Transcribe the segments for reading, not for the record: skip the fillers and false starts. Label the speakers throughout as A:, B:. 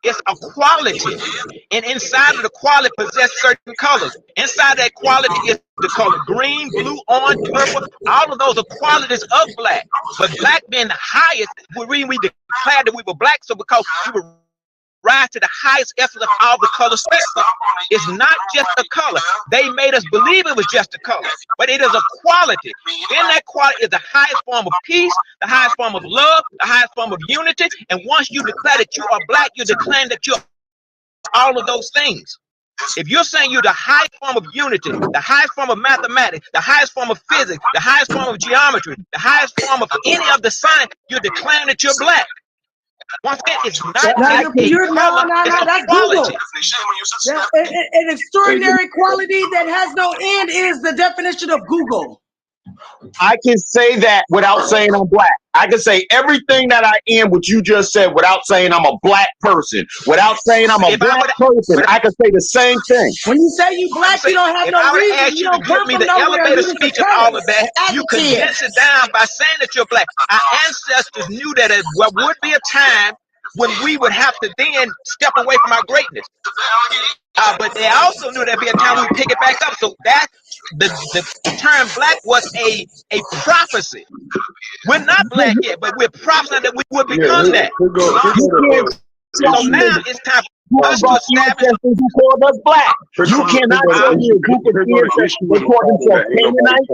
A: It's a quality. And inside of the quality possess certain colors. Inside that quality is the color green, blue, orange, purple. All of those are qualities of black. But black being the highest, the reason we declared that we were black, so because we were rise to the highest essence of all the color spectrum. It's not just a color. They made us believe it was just a color, but it is a quality. In that quality is the highest form of peace, the highest form of love, the highest form of unity. And once you declare that you are black, you're declaring that you're all of those things. If you're saying you're the highest form of unity, the highest form of mathematics, the highest form of physics, the highest form of geometry, the highest form of any of the science, you're declaring that you're black. Once again, it's not just a color, it's a quality.
B: An extraordinary quality that has no end is the definition of Google.
C: I can say that without saying I'm black. I can say everything that I am, what you just said, without saying I'm a black person. Without saying I'm a black person, I can say the same thing.
B: When you say you black, you don't have no reason.
A: Ask you to give me the elevator speech and all of that, you condense it down by saying that you're black. Our ancestors knew that there would be a time when we would have to then step away from our greatness. But they also knew there'd be a time we pick it back up. So that the term black was a prophecy. We're not black yet, but we're prophesying that we would become that. So now it's time for us to establish
C: who called us black. You cannot tell me a group of ancestors who called themselves Canaanites,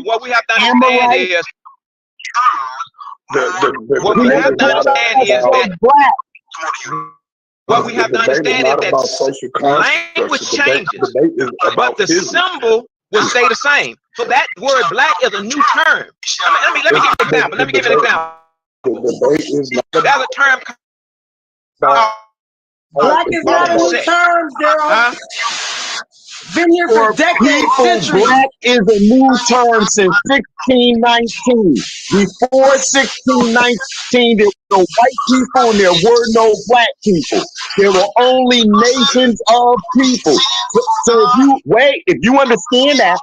A: what we have to understand is what we have to understand is that what we have to understand is that language changes, but the symbol will stay the same. So that word black is a new term. Let me give you an example. That's a term called
B: black is not a new term. There are been here for decades, centuries.
C: Black is a new term since 1619. Before 1619, there were no white people and there were no black people. There were only nations of people. So if you understand that,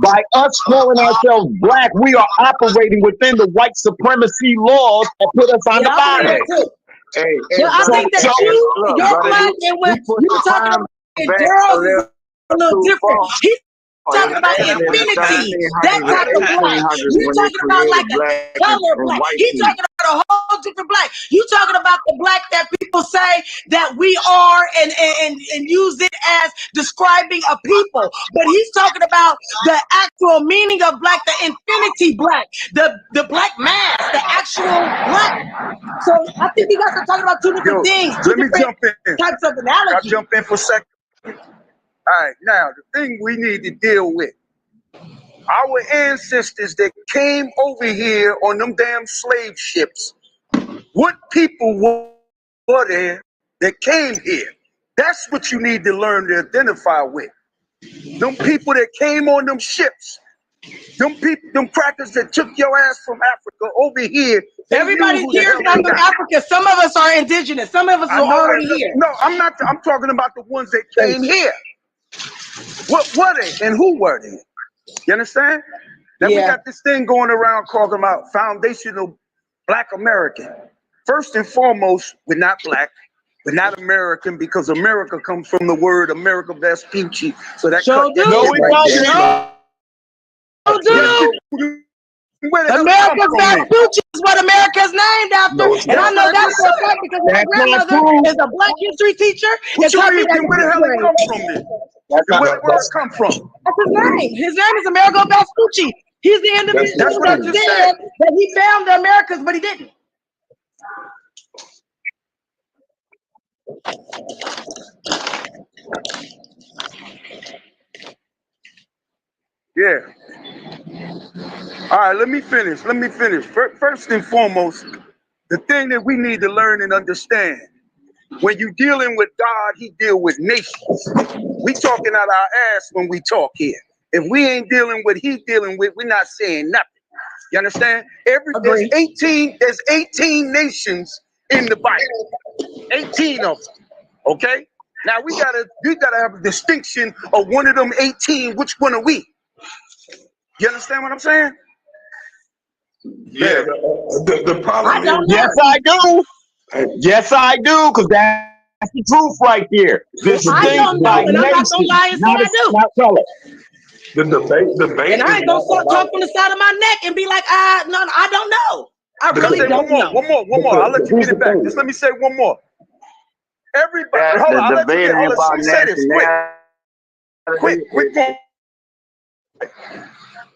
C: by us calling ourselves black, we are operating within the white supremacy laws that put us on the bottom.
B: I think that you're black, and when you were talking about Daryl's a little different. He's talking about infinity, that type of black. You're talking about like a color black. He's talking about a whole different black. You're talking about the black that people say that we are and use it as describing a people. But he's talking about the actual meaning of black, the infinity black, the black mass, the actual black. So I think you guys are talking about two different things, two different types of analogies.
D: I'll jump in for a second. All right, now the thing we need to deal with, our ancestors that came over here on them damn slave ships, what people were there that came here? That's what you need to learn to identify with. Them people that came on them ships, them people, them crackers that took your ass from Africa over here.
B: Everybody here is not from Africa. Some of us are indigenous. Some of us are already here.
D: No, I'm not. I'm talking about the ones that came here. What were they and who were they? You understand? Now we got this thing going around talking about foundational Black American. First and foremost, we're not black. We're not American because America comes from the word America Vespucci. So that
B: America's Vespucci is what America is named after. And I know that's for a fact because my grandmother is a Black history teacher.
D: Where the hell it come from then? Where it come from?
B: That's his name. His name is Amerigo Vespucci. He's the individual that said that he found the Americas, but he didn't.
D: Yeah. All right, let me finish. First and foremost, the thing that we need to learn and understand, when you're dealing with God, he deal with nations. We talking out our ass when we talk here. If we ain't dealing with he dealing with, we're not saying nothing. You understand? There's 18 nations in the Bible. 18 of them. Okay? Now we gotta have a distinction of one of them 18. Which one are we? You understand what I'm saying?
E: Yeah. The problem is,
C: yes, I do. Yes, I do, because that's the truth right there. This
B: I
C: thing
B: don't know,
C: by
B: and I'm not gonna
C: nation,
B: lie and say I do.
C: not color.
E: The debate
B: And I ain't gonna start talking on the side of my neck and be like, no, I don't know. I really don't know.
D: One more. I'll let you get it back. Just let me say one more. Everybody, hold on. I'll let you say this. Quick.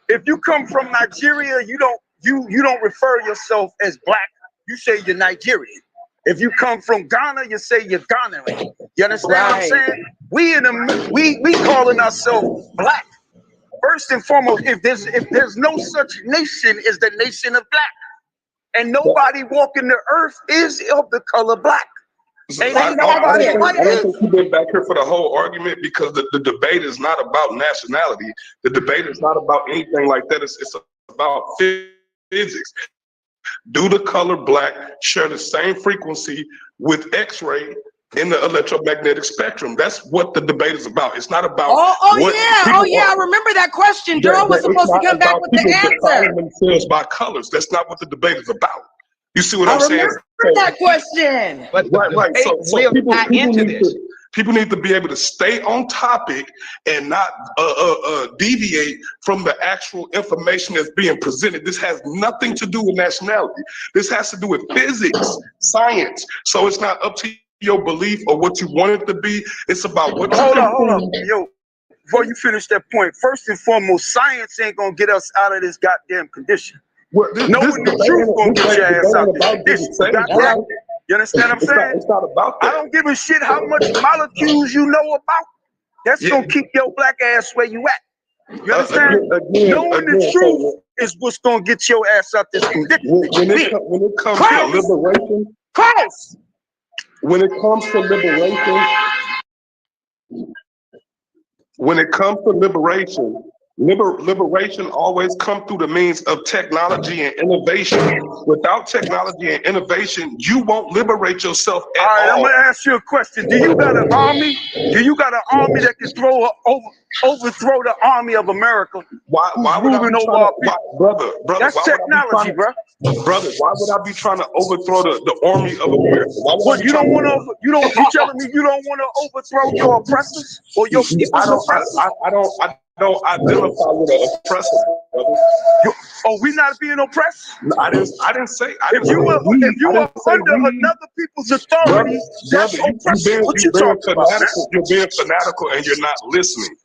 D: If you come from Nigeria, you don't refer yourself as black. You say you're Nigerian. If you come from Ghana, you say you're Ghanaian. You understand what I'm saying? We calling ourselves black. First and foremost, if there's no such nation as the nation of black, and nobody walking the earth is of the color black.
E: I don't think you've been back here for the whole argument, because the debate is not about nationality. The debate is not about anything like that. It's about physics. Do the color black share the same frequency with X-ray in the electromagnetic spectrum? That's what the debate is about. It's not about.
B: I remember that question. Daryl was supposed to come back with the answer.
E: Themselves by colors. That's not what the debate is about. You see what I'm saying?
B: I remember that question.
E: But right. So people need to be able to stay on topic and not deviate from the actual information that's being presented. This has nothing to do with nationality. This has to do with physics, science. So it's not up to your belief or what you want it to be. It's about what you
D: Hold on. Yo, before you finish that point, first and foremost, science ain't gonna get us out of this goddamn condition. Knowing the truth gonna get your ass out of this condition. You understand what I'm saying?
E: It's not about that.
D: I don't give a shit how much molecules you know about. That's gonna keep your black ass where you at. You understand? Knowing the truth is what's gonna get your ass out this condition.
E: When it comes to liberation, when it comes to liberation, liberation always comes through the means of technology and innovation. Without technology and innovation, you won't liberate yourself at all.
D: All right, I'm gonna ask you a question. Do you got an army? Do you got an army that can overthrow the army of America?
E: Why would I be brother?
D: That's technology, bro.
E: Brother, why would I be trying to overthrow the army of America?
D: Well, you telling me you don't want to overthrow your oppressors or your people's oppressors?
E: I don't identify with an oppressor, brother.
D: We not being oppressed?
E: I didn't say.
D: If you were under another people's authority, that's oppression. What you talking about?
E: You're being fanatical and you're not listening.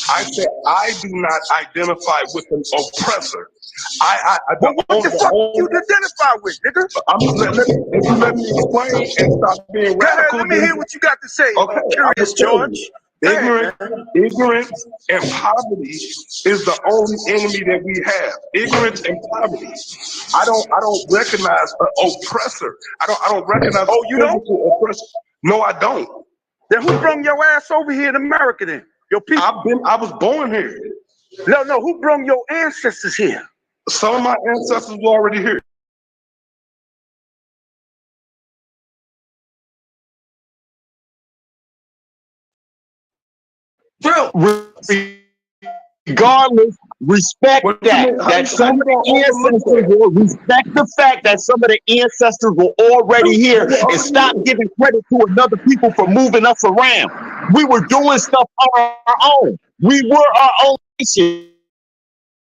E: I said I do not identify with an oppressor.
D: But what the fuck you identify with, nigga?
E: If you let me explain and stop being radical.
D: Let me hear what you got to say.
E: Okay,
D: Curious George.
E: Ignorance and poverty is the only enemy that we have. Ignorance and poverty. I don't recognize an oppressor. I don't recognize.
D: Oh, you don't?
E: Oppressor. No, I don't.
D: Then who brought your ass over here in America then? Your people.
E: I was born here.
D: No. Who brought your ancestors here?
E: Some of my ancestors were already here.
C: Regardless, respect that some of the ancestors will respect the fact that some of the ancestors were already here, and stop giving credit to another people for moving us around. We were doing stuff on our own. We were our own nation.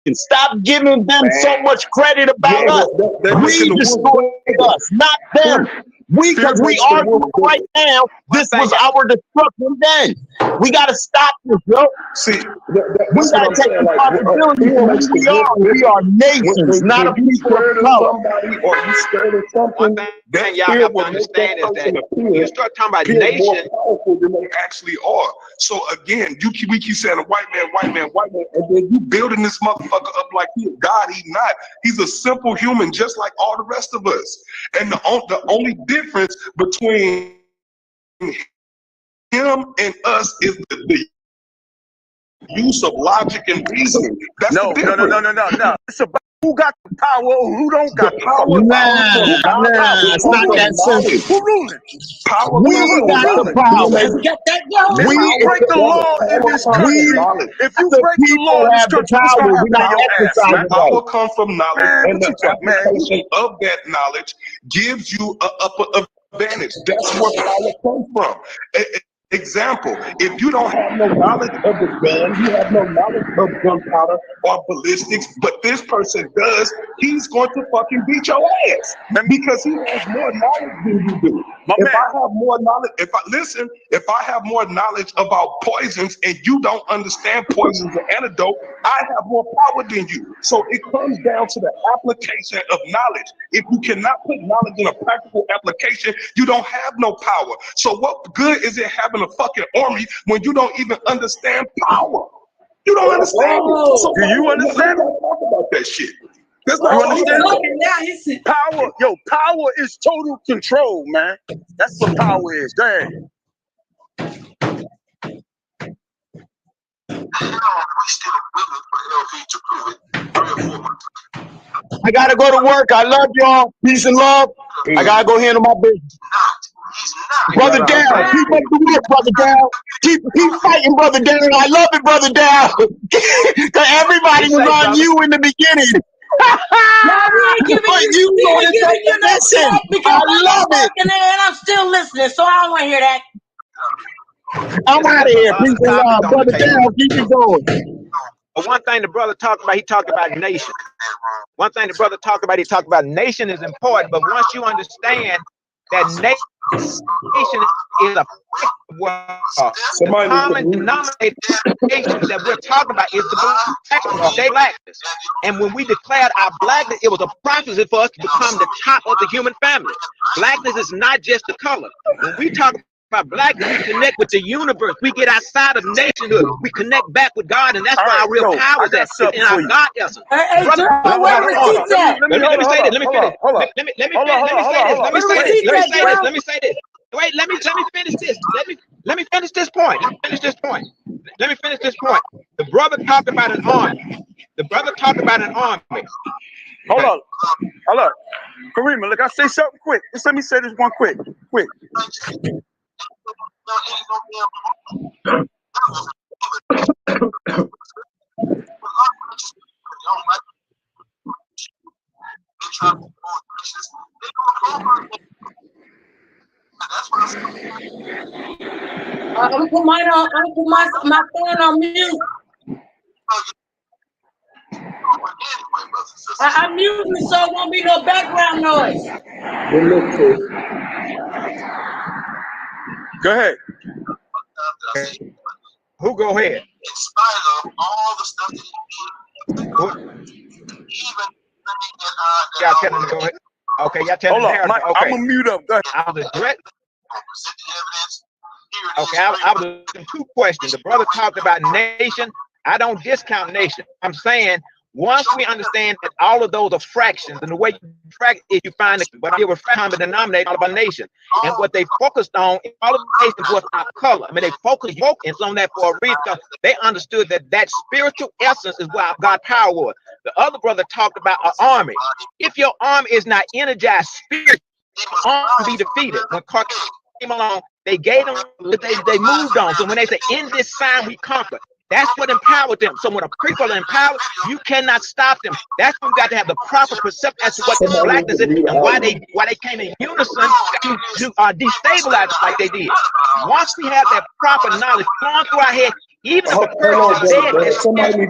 C: And stop giving them so much credit about us. We destroyed us, not them. Because we are right now, this was our destruction then. We got to stop this, yo.
E: See,
C: we got to take responsibility for who we are. We are nations, not a people of color.
E: Or you scared of something,
A: that y'all have to understand is that you start talking about nation,
E: more powerful than they actually are. So again, we keep saying white man, and then you building this motherfucker up like he's God. He's not. He's a simple human, just like all the rest of us. And the only difference between him and us is the use of logic and reasoning. That's
D: no. It's about who got the power or who don't got the power.
C: It's not that simple.
D: Who ruling?
E: Power.
C: We got the power.
D: If you break the law in this country, if you break the law in this country,
C: we not exercising.
E: Power comes from knowledge, and the application of that knowledge gives you an upper advantage. That's where power comes from. Example, if you don't have no knowledge of the gun, you have no knowledge of gunpowder or ballistics, but this person does, he's going to fucking beat your ass because he has more knowledge than you do. If I have more knowledge, if I have more knowledge about poisons and you don't understand poisons and antidote, I have more power than you. So it comes down to the application of knowledge. If you cannot put knowledge in a practical application, you don't have no power. So what good is it having a fucking army when you don't even understand power? You don't understand it. So
D: do you understand it?
E: Talk about that shit. That's
D: You
E: not
D: understand? Power, power is total control, man. That's what power is. Go ahead.
C: I gotta go to work. I love y'all. Peace and love. I gotta go handle my business. Brother Down, keep up the work, Brother Down. Keep fighting, Brother Down. I love it, Brother Down. Cause everybody was on you in the beginning.
B: No, we ain't giving you no slack because
C: I love it.
B: And I'm still listening, so I don't want to hear that.
C: I'm out of here. Peace and love. Brother Down, keep it going.
A: But one thing the brother talked about, he talked about nation. One thing the brother talked about, he talked about nation is important, but once you understand that nation is a the common denominator that we're talking about is the blackness. And when we declared our blackness, it was a prophecy for us to become the top of the human family. Blackness is not just the color. When we talk about blackness, we connect with the universe. We get outside of nationhood. We connect back with God, and that's why our real power is in our God essence.
B: Hey,
A: Brother,
B: where repeat that?
A: Let me say this. Let me finish. Let me say this. Wait, let me finish this. Let me finish this point. Let me finish this point. The brother talked about an army.
D: Hold on. Karima, look, I say something quick. Just let me say this one quick.
B: I'm gonna put my phone on mute. I'm muting so it won't be no background noise.
D: Go ahead.
A: Who go ahead?
F: In spite of all the stuff that he did,
A: y'all tell him to go ahead. Okay, y'all tell him.
D: Hold on, Mike,
A: okay.
D: I'm gonna mute up. Go ahead.
A: I was addressing. Okay, I was two questions. The brother talked about nation. I don't discount nation. I'm saying once we understand that all of those are fractions, and the way you fract is you find what they were common denominator of a nation. And what they focused on, all of the nations was our color. I mean, they focused on that for a reason. They understood that spiritual essence is what God power was. The other brother talked about an army. If your army is not energized spiritually, the army be defeated. When Carthage came along, they gave them, they moved on. So when they say, in this sign we conquer, that's what empowered them. So when a people are empowered, you cannot stop them. That's when we got to have the proper perception as to what the blackness is and why they came in unison to destabilize it like they did. Once we have that proper knowledge flowing through our head, even if a person is dead, somebody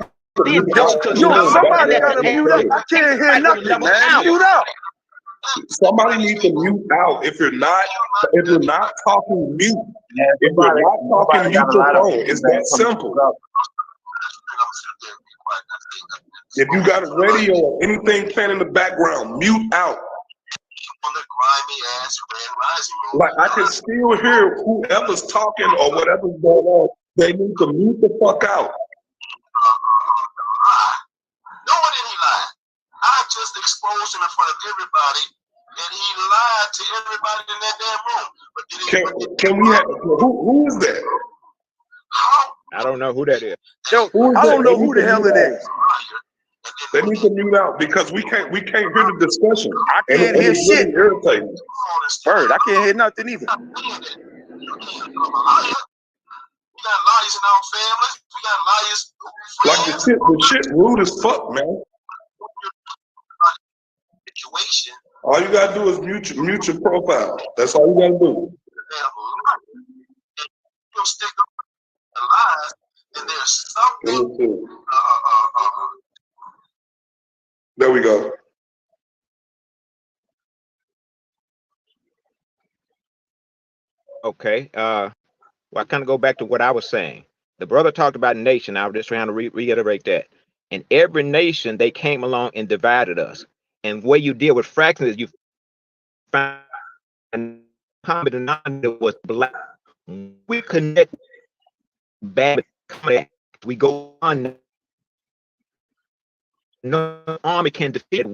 D: gotta mute up. I can't hear nothing, man. Mute up.
E: Somebody needs to mute out. If you're not talking, mute. If you're not talking, mute your phone. It's that simple. If you got a radio or anything playing in the background, mute out. Like I can still hear whoever's talking or whatever's going on. They need to mute the fuck out.
F: No one did he lie. I just exposed him in front of everybody, and he lied to everybody in that damn room.
E: Can we have who is that?
A: I don't know who that is.
D: Yo, I don't know who the hell it is.
E: They need to mute out because we can't hear the discussion.
D: I can't hear shit.
E: Really irritating.
D: Bird, I can't hear nothing either.
F: We got liars in our families. We got liars.
E: Like the shit rude as fuck, man.
F: Situation
E: All you gotta do is mute your profile. That's all you gotta do.
F: You'll stick up the lies, and there's something.
E: There we go.
A: Okay. Well, I kind of go back to what I was saying. The brother talked about nation. I was just trying to reiterate that. In every nation, they came along and divided us. And the way you deal with fractions is you find common denominator was black. We connect bad. We go on. No army can defeat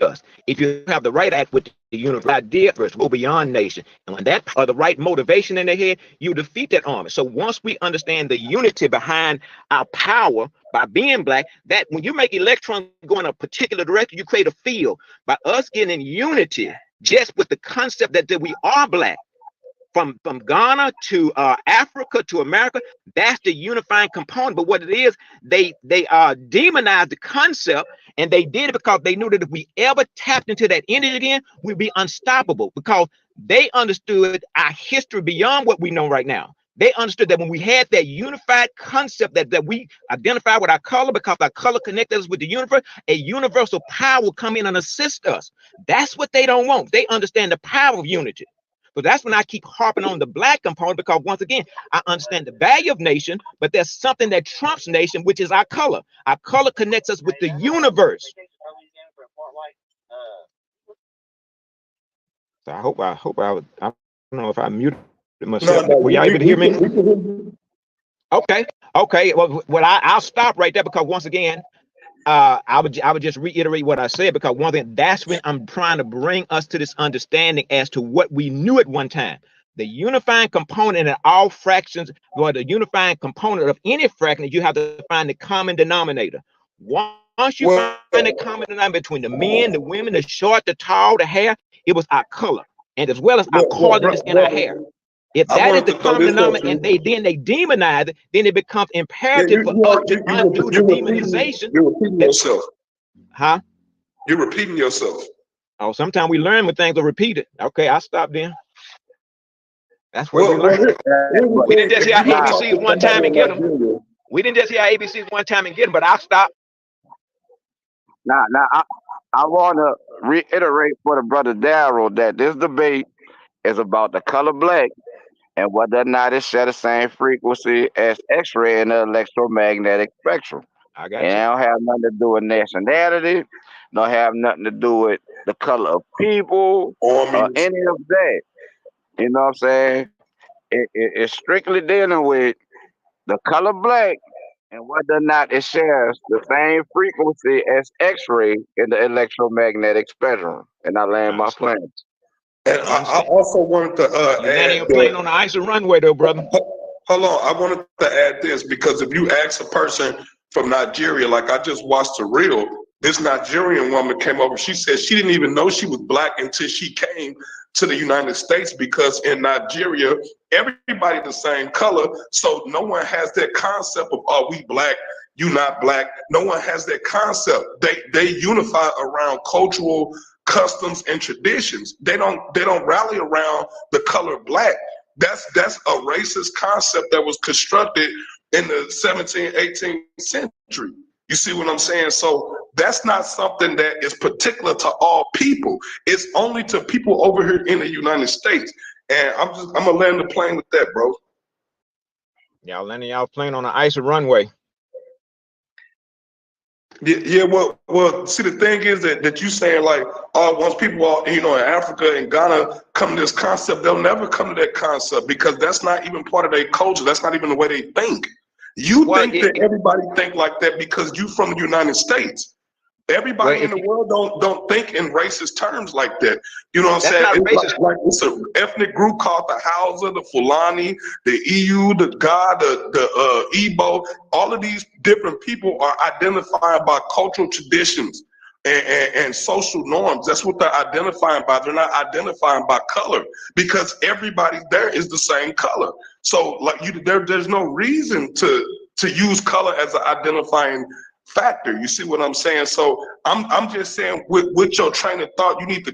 A: us. If you have the right act with the unified idea first, go beyond nation. And when that are the right motivation in their head, you defeat that army. So once we understand the unity behind our power by being black, that when you make electrons go in a particular direction, you create a field. By us getting in unity, just with the concept that we are black, from Ghana to Africa to America, that's the unifying component. But what it is, they demonized the concept, and they did it because they knew that if we ever tapped into that energy again, we'd be unstoppable, because they understood our history beyond what we know right now. They understood that when we had that unified concept that we identify with our color, because our color connected us with the universe, a universal power will come in and assist us. That's what they don't want. They understand the power of unity. But that's when I keep harping on the black component, because once again, I understand the value of nation, but there's something that trumps nation, which is our color. Our color connects us with the universe. So I don't know if I muted myself. Were y'all able to hear me? Okay. Well, I'll stop right there, because once again, I would just reiterate what I said, because one thing, that's when I'm trying to bring us to this understanding as to what we knew at one time. The unifying component in all fractions, or the unifying component of any fraction, you have to find the common denominator. Once you find the common denominator between the men, the women, the short, the tall, the hair, it was our color, and as well as our colorness in our hair. If that is the common denominator, and they demonize it, then it becomes imperative for us to undo the demonization.
E: You're repeating yourself.
A: Huh?
E: You're repeating yourself.
A: Oh, sometimes we learn when things are repeated. Okay, I'll stop then. That's where we learn. We didn't just hear our ABCs one time and get them. We didn't just hear our ABCs one time and get them, but I'll stop.
G: Now, I want to reiterate for the brother Daryl that this debate is about the color black and whether or not it share the same frequency as X-ray in the electromagnetic spectrum.
A: I got
G: and
A: you.
G: it don't have nothing to do with nationality, don't have nothing to do with the color of people or any of that. You know what I'm saying? It's strictly dealing with the color black and whether or not it shares the same frequency as X-ray in the electromagnetic spectrum. And I land my plane.
E: And I also wanted to
A: add your plane on the ice and runway, though, brother.
E: Hold on, I wanted to add this, because if you ask a person from Nigeria, like I just watched a reel, this Nigerian woman came over. She said she didn't even know she was black until she came to the United States, because in Nigeria, everybody the same color. So no one has that concept of, are we black? You not black. No one has that concept. They unify around cultural customs and traditions. They don't rally around the color black. That's a racist concept that was constructed in the 17th, 18th century. You see what I'm saying? So that's not something that is particular to all people. It's only to people over here in the United States. And I'm gonna land the plane with that, bro.
A: Y'all landing y'all plane on the ice and runway.
E: Yeah, well, see, the thing is that you saying, like, once people are, in Africa and Ghana come to this concept, they'll never come to that concept, because that's not even part of their culture. That's not even the way they think. You think that everybody think like that because you from the United States. Everybody in the world don't think in racist terms like that. You know what I'm saying? It's an ethnic group called the Hausa, the Fulani, the EU, the Ga, the Igbo. All of these different people are identified by cultural traditions and social norms. That's what they're identifying by. They're not identifying by color, because everybody there is the same color. So like there's no reason to use color as an identifying factor. You see what I'm saying? So I'm just saying with your train of thought, you need to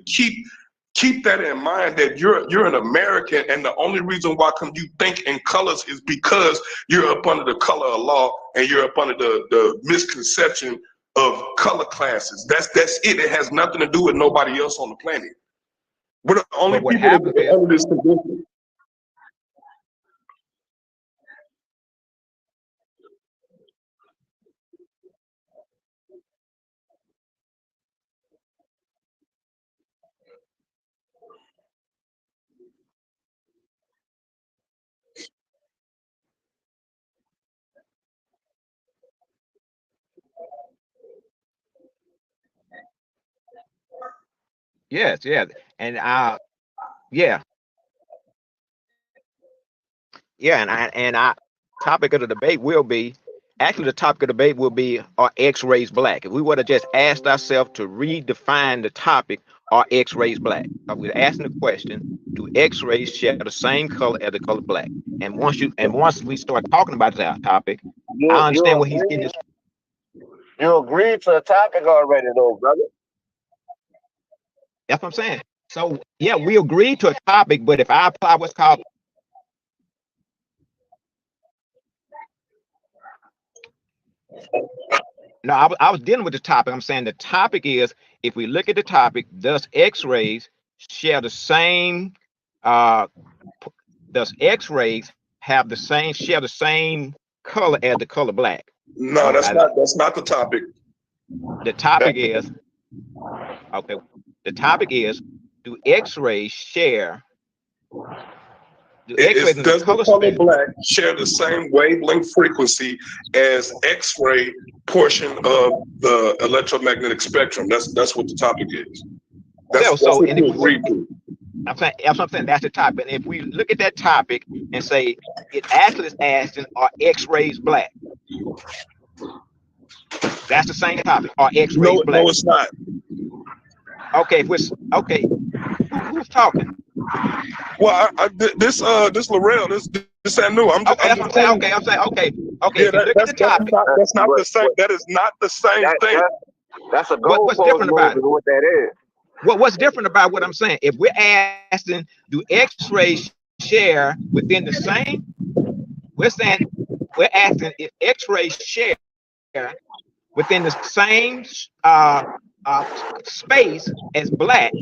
E: keep that in mind, that you're an American, and the only reason why you think in colors is because you're up under the color of law, and you're up under the misconception of color classes. That's it. It has nothing to do with nobody else on the planet. We're the only people that are under this condition.
A: Yes, and yeah, and topic of the debate will be, actually the topic of the debate will be, are X-rays black? If we would have just asked ourselves to redefine the topic, are X-rays black? We're asking the question, do X-rays share the same color as the color black? And once we start talking about that topic, I understand what he's getting.
G: You agreed to the topic already, though, brother.
A: That's what I'm saying. So yeah, we agreed to a topic, but if I apply what's called, no, I was dealing with the topic. I'm saying the topic is, if we look at the topic, does X-rays share the same? Does X-rays share the same color as the color black?
E: No, that's not the topic.
A: The topic is, okay. The topic is, do X-rays share?
E: Does the color black share the same wavelength frequency as X-ray portion of the electromagnetic spectrum? That's what the topic is. That's what we agreed to.
A: I'm saying that's the topic. And if we look at that topic and say it actually is asking, are X-rays black? That's the same topic. Are X-rays black?
E: No, it's not.
A: Okay, who's talking?
E: Well, this Laurel, this Anu. I'm saying.
A: Okay.
E: Yeah, that's not the same. That is not the same thing.
G: That's a goal.
A: What's different about it?
G: What that is?
A: What's different about what I'm saying? If we're asking, do X-rays share within the same? We're asking if X-rays share within the same space as black.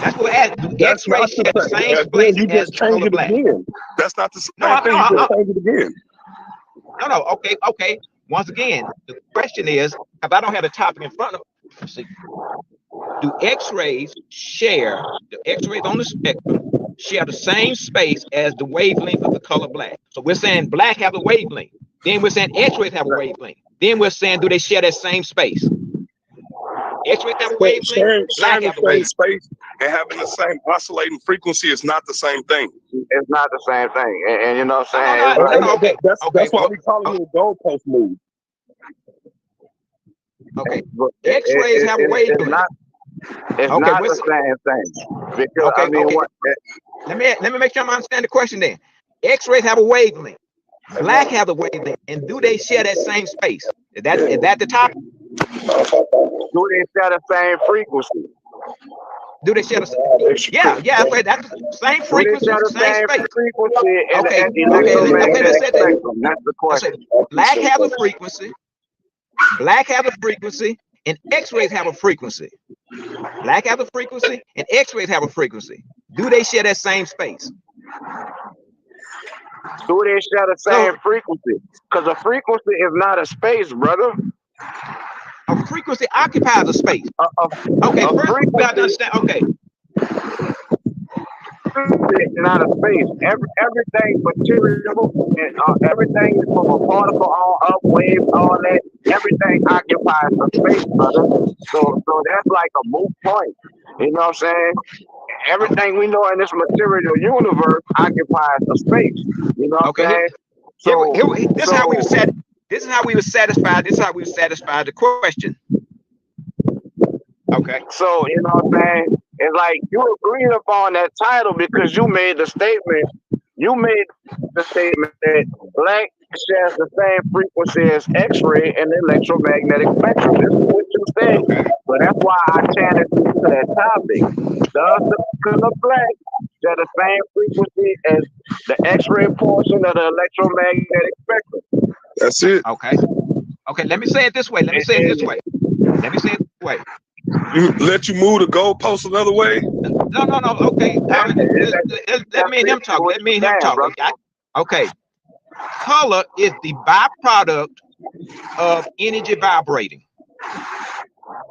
A: That's what we're asking. Do X-rays share the same space
E: you just
A: as
E: change it
A: black?
E: Again. That's not the same thing. You just change it again.
A: No. Okay. Once again, the question is, because I don't have the topic in front of me, do X-rays on the spectrum share the same space as the wavelength of the color black? So we're saying black have a wavelength. Then we're saying X-rays have a wavelength. Then we're saying, do they share that same space? X-rays have a wavelength. Black have a wavelength.
E: Space and having the same oscillating frequency is not the same thing.
G: It's not the same thing. And you know what I'm saying?
E: That's why we call it a goalpost move.
A: Okay. X-rays have a wavelength.
G: It's not the same thing. Because,
A: let me make sure I understand the question then. X-rays have a wavelength. Black have a wavelength. And do they share that same space? Is that the topic?
G: Do they share the same frequency?
A: Do they share the same? Yeah. That's the same frequency, same space.
G: That's the question.
A: Black have a frequency. Black have a frequency, and X-rays have a frequency. Black have a frequency, and X-rays have a frequency. Do they share that same space?
G: Do they share the same frequency? Because a frequency is not a space, brother.
A: A frequency occupies a space. Okay, first we got to understand. Okay.
G: It's not a space. Everything material and everything from a particle on up, wave, all that, everything occupies a space, brother. So that's like a moot point. You know what I'm saying? Everything we know in this material universe occupies a space. You know what I'm saying?
A: This is how we were satisfied. This is how we satisfied the question. Okay.
G: So you know what I'm saying? It's like you agreed upon that title because you made the statement. You made the statement that black shares the same frequency as X-ray and the electromagnetic spectrum. This is what you say. So that's why I challenge you to that topic. Does the color black share the same frequency as the X-ray portion of the electromagnetic spectrum?
E: That's it.
A: Okay. Okay, let me say it this way. Let me say it this way.
E: Let you move the goalpost another way?
A: No. Okay. Let me and him talk. Okay. Color is the byproduct of energy vibrating.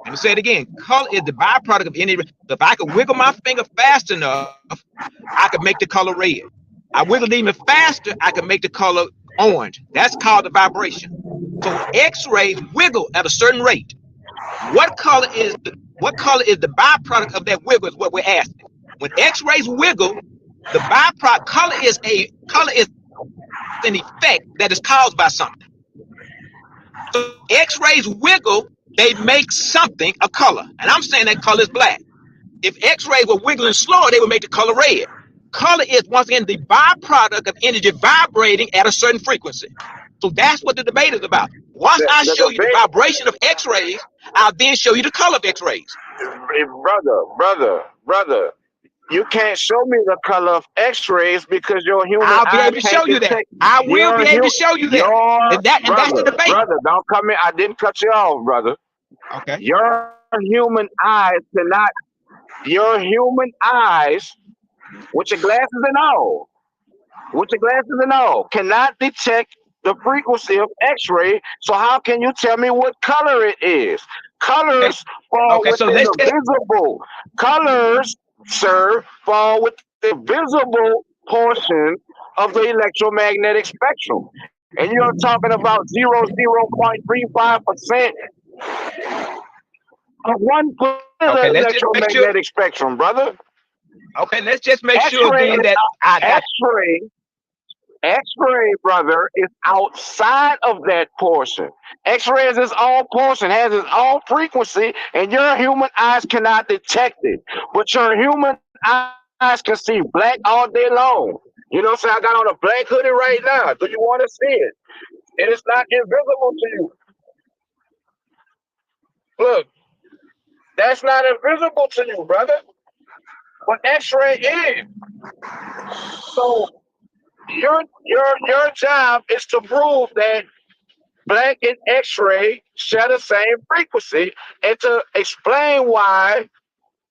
A: Let me say it again. Color is the byproduct of energy. If I could wiggle my finger fast enough, I could make the color red. I wiggle even faster, I can make the color orange. That's called the vibration. So X-rays wiggle at a certain rate. What color is the byproduct of that wiggle is what we're asking. When X-rays wiggle, the byproduct color is an effect that is caused by something. So X-rays wiggle, they make something a color. And I'm saying that color is black. If X-rays were wiggling slower, they would make the color red. Color is, once again, the byproduct of energy vibrating at a certain frequency. So that's what the debate is about. Once I show you the vibration of X-rays, I'll then show you the color of X-rays.
G: Brother, you can't show me the color of X-rays because your human
A: I'll be able to show you that. I will be able to show you that. And that's the debate.
G: Brother, don't come in. I didn't cut you off, brother.
A: Okay.
G: Your human eyes, with your glasses and all, cannot detect the frequency of X-ray. So how can you tell me what color it is? Colors fall within the visible. Colors, sir, fall within the visible portion of the electromagnetic spectrum. And you're talking about 0.35% of 1% of the electromagnetic spectrum, brother.
A: Okay, let's just make sure then that
G: X-ray, brother, is outside of that portion. X-ray is its own portion, has its own frequency, and your human eyes cannot detect it. But your human eyes can see black all day long. You know what I'm saying? I got on a black hoodie right now. Do you want to see it? And it's not invisible to you. Look, that's not invisible to you, brother. But X-ray is. So your job is to prove that black and X-ray share the same frequency, and to explain why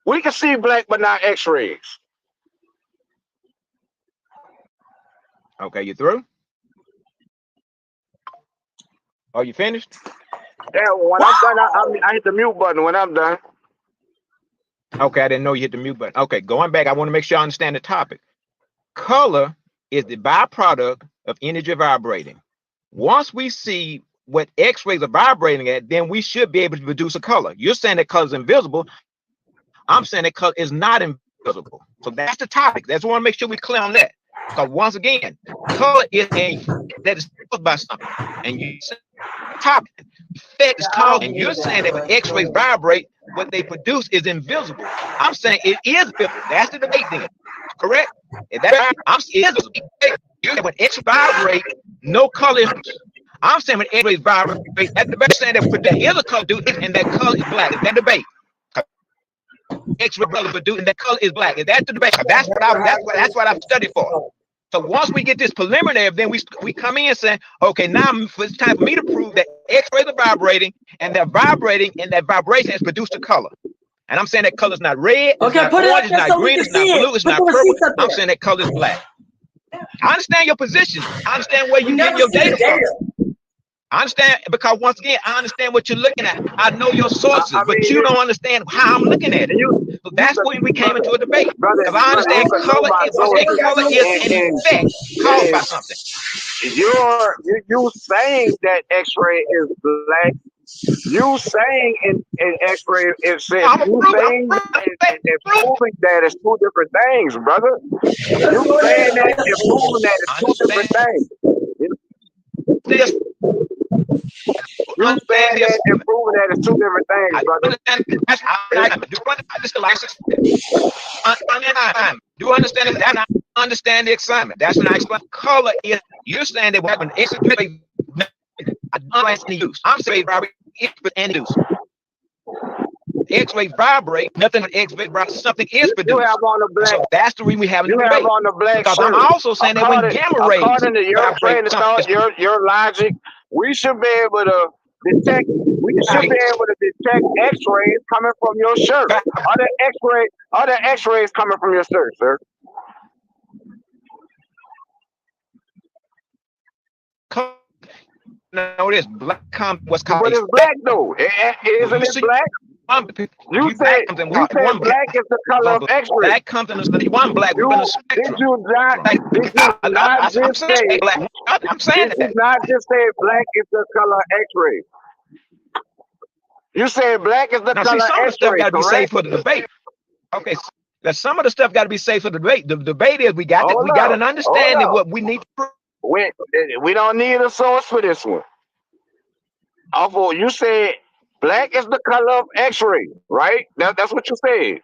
G: we can see black but not X-rays.
A: Okay, you through? Are you finished?
G: Yeah, when I'm done, I hit the mute button when I'm done.
A: Okay, I didn't know you hit the mute button. Okay, going back, I want to make sure I understand the topic. Color is the byproduct of energy vibrating. Once we see what X-rays are vibrating at, then we should be able to produce a color. You're saying that color is invisible. I'm saying that color is not invisible. So that's the topic. That's what I want to make sure we're clear on that. Because once again, color is that is caused by something. And you say topic effect is caused, and you're saying that when X-rays vibrate, what they produce is invisible. I'm saying it is visible. That's the debate then. Correct? If that I'm saying when X vibrate, no color. I'm saying when X-rays vibrate, that's the best saying that there is a color do and that color is black. Is that debate? X-ray color produce and that color is black. Is that the debate? That's what I've studied for. So once we get this preliminary, then we come in saying, okay, now it's time for me to prove that X-rays are vibrating, and they're vibrating, and that vibration has produced a color. And I'm saying that color is not red, it's not orange, it's not green, it's not blue, it's not purple. I'm saying that color is black. I understand your position. I understand where you get your data from. I understand, because once again, I understand what you're looking at. I know your sources, but you don't understand how I'm looking at it. So that's when we came into a debate. Because I understand color is an effect caused by something.
G: You saying that X-ray is black. You saying in X-ray is said. You saying and proving that it's two different things, brother. You saying that and proving that it's two different things. You saying that and proving that it's two different things, brother.
A: Do you understand that? understand the assignment. That's when I explain. Color is, you're saying that what happened, X-ray, I don't understand the use. I'm saying vibrate and use. X-ray vibrate, nothing but X-ray vibrate, something is produced.
G: You have on the black.
A: So that's the reason we have a debate.
G: Have on the black
A: because
G: shirt.
A: I'm also saying that when gamma rays,
G: according to your train of thought, your logic, we should be able to detect. We should be able to detect X-rays coming from your shirt. Are there X-rays coming from your shirt, sir?
A: No, it is black. What's called?
G: But it's black though. Isn't it black? You said black is the color of X-ray.
A: Black comes in the one black within the spectrum.
G: Did you not just say black?
A: I'm saying that.
G: Did you not just say black is the color X-ray? You said black is the color
A: X-ray. Some of the stuff got to be safe for the debate. Okay, now some of the stuff got to be safe for the debate. The debate is we got an understanding what we need to prove.
G: We don't need a source for this one. Although you said black is the color of X-ray, right? That's what you said.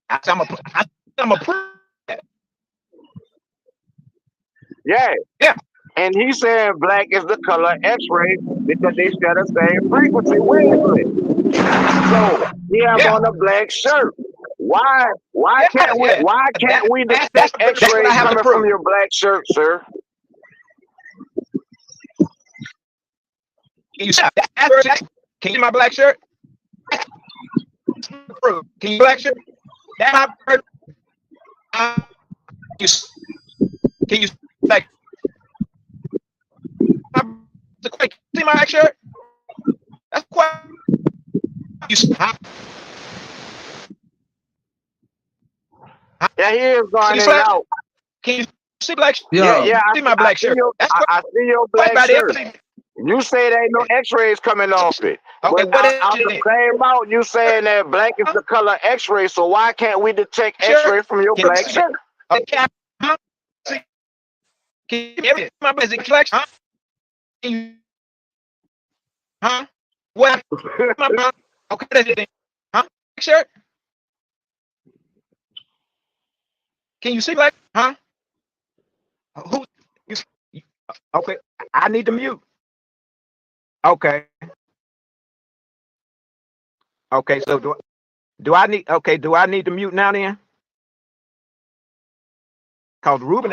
A: I'm a prove that.
G: Yeah. And he's saying black is the color X-ray because they share the same frequency wavelength. So he have on a black shirt. Why can't we detect X-rays coming from your black shirt, sir?
A: Can you see my black shirt? Can you black shirt? That can you like? See my black shirt? That's quite.
G: Yeah, he is going in and out.
A: Can you see black shirt?
G: Yeah,
A: I see my black shirt.
G: I see your black shirt. You say there ain't no X-rays coming off it.
A: Okay,
G: but out the same out, you saying that black is the color X-ray, so why can't we detect X-ray from your black shirt?
A: Okay. Can you my basic collection? Huh? What? Okay, that's it. Huh? Shirt? Can you see black? Huh? Who? Okay, I need to mute. Okay. Okay, so do I need to mute now then? Because Ruben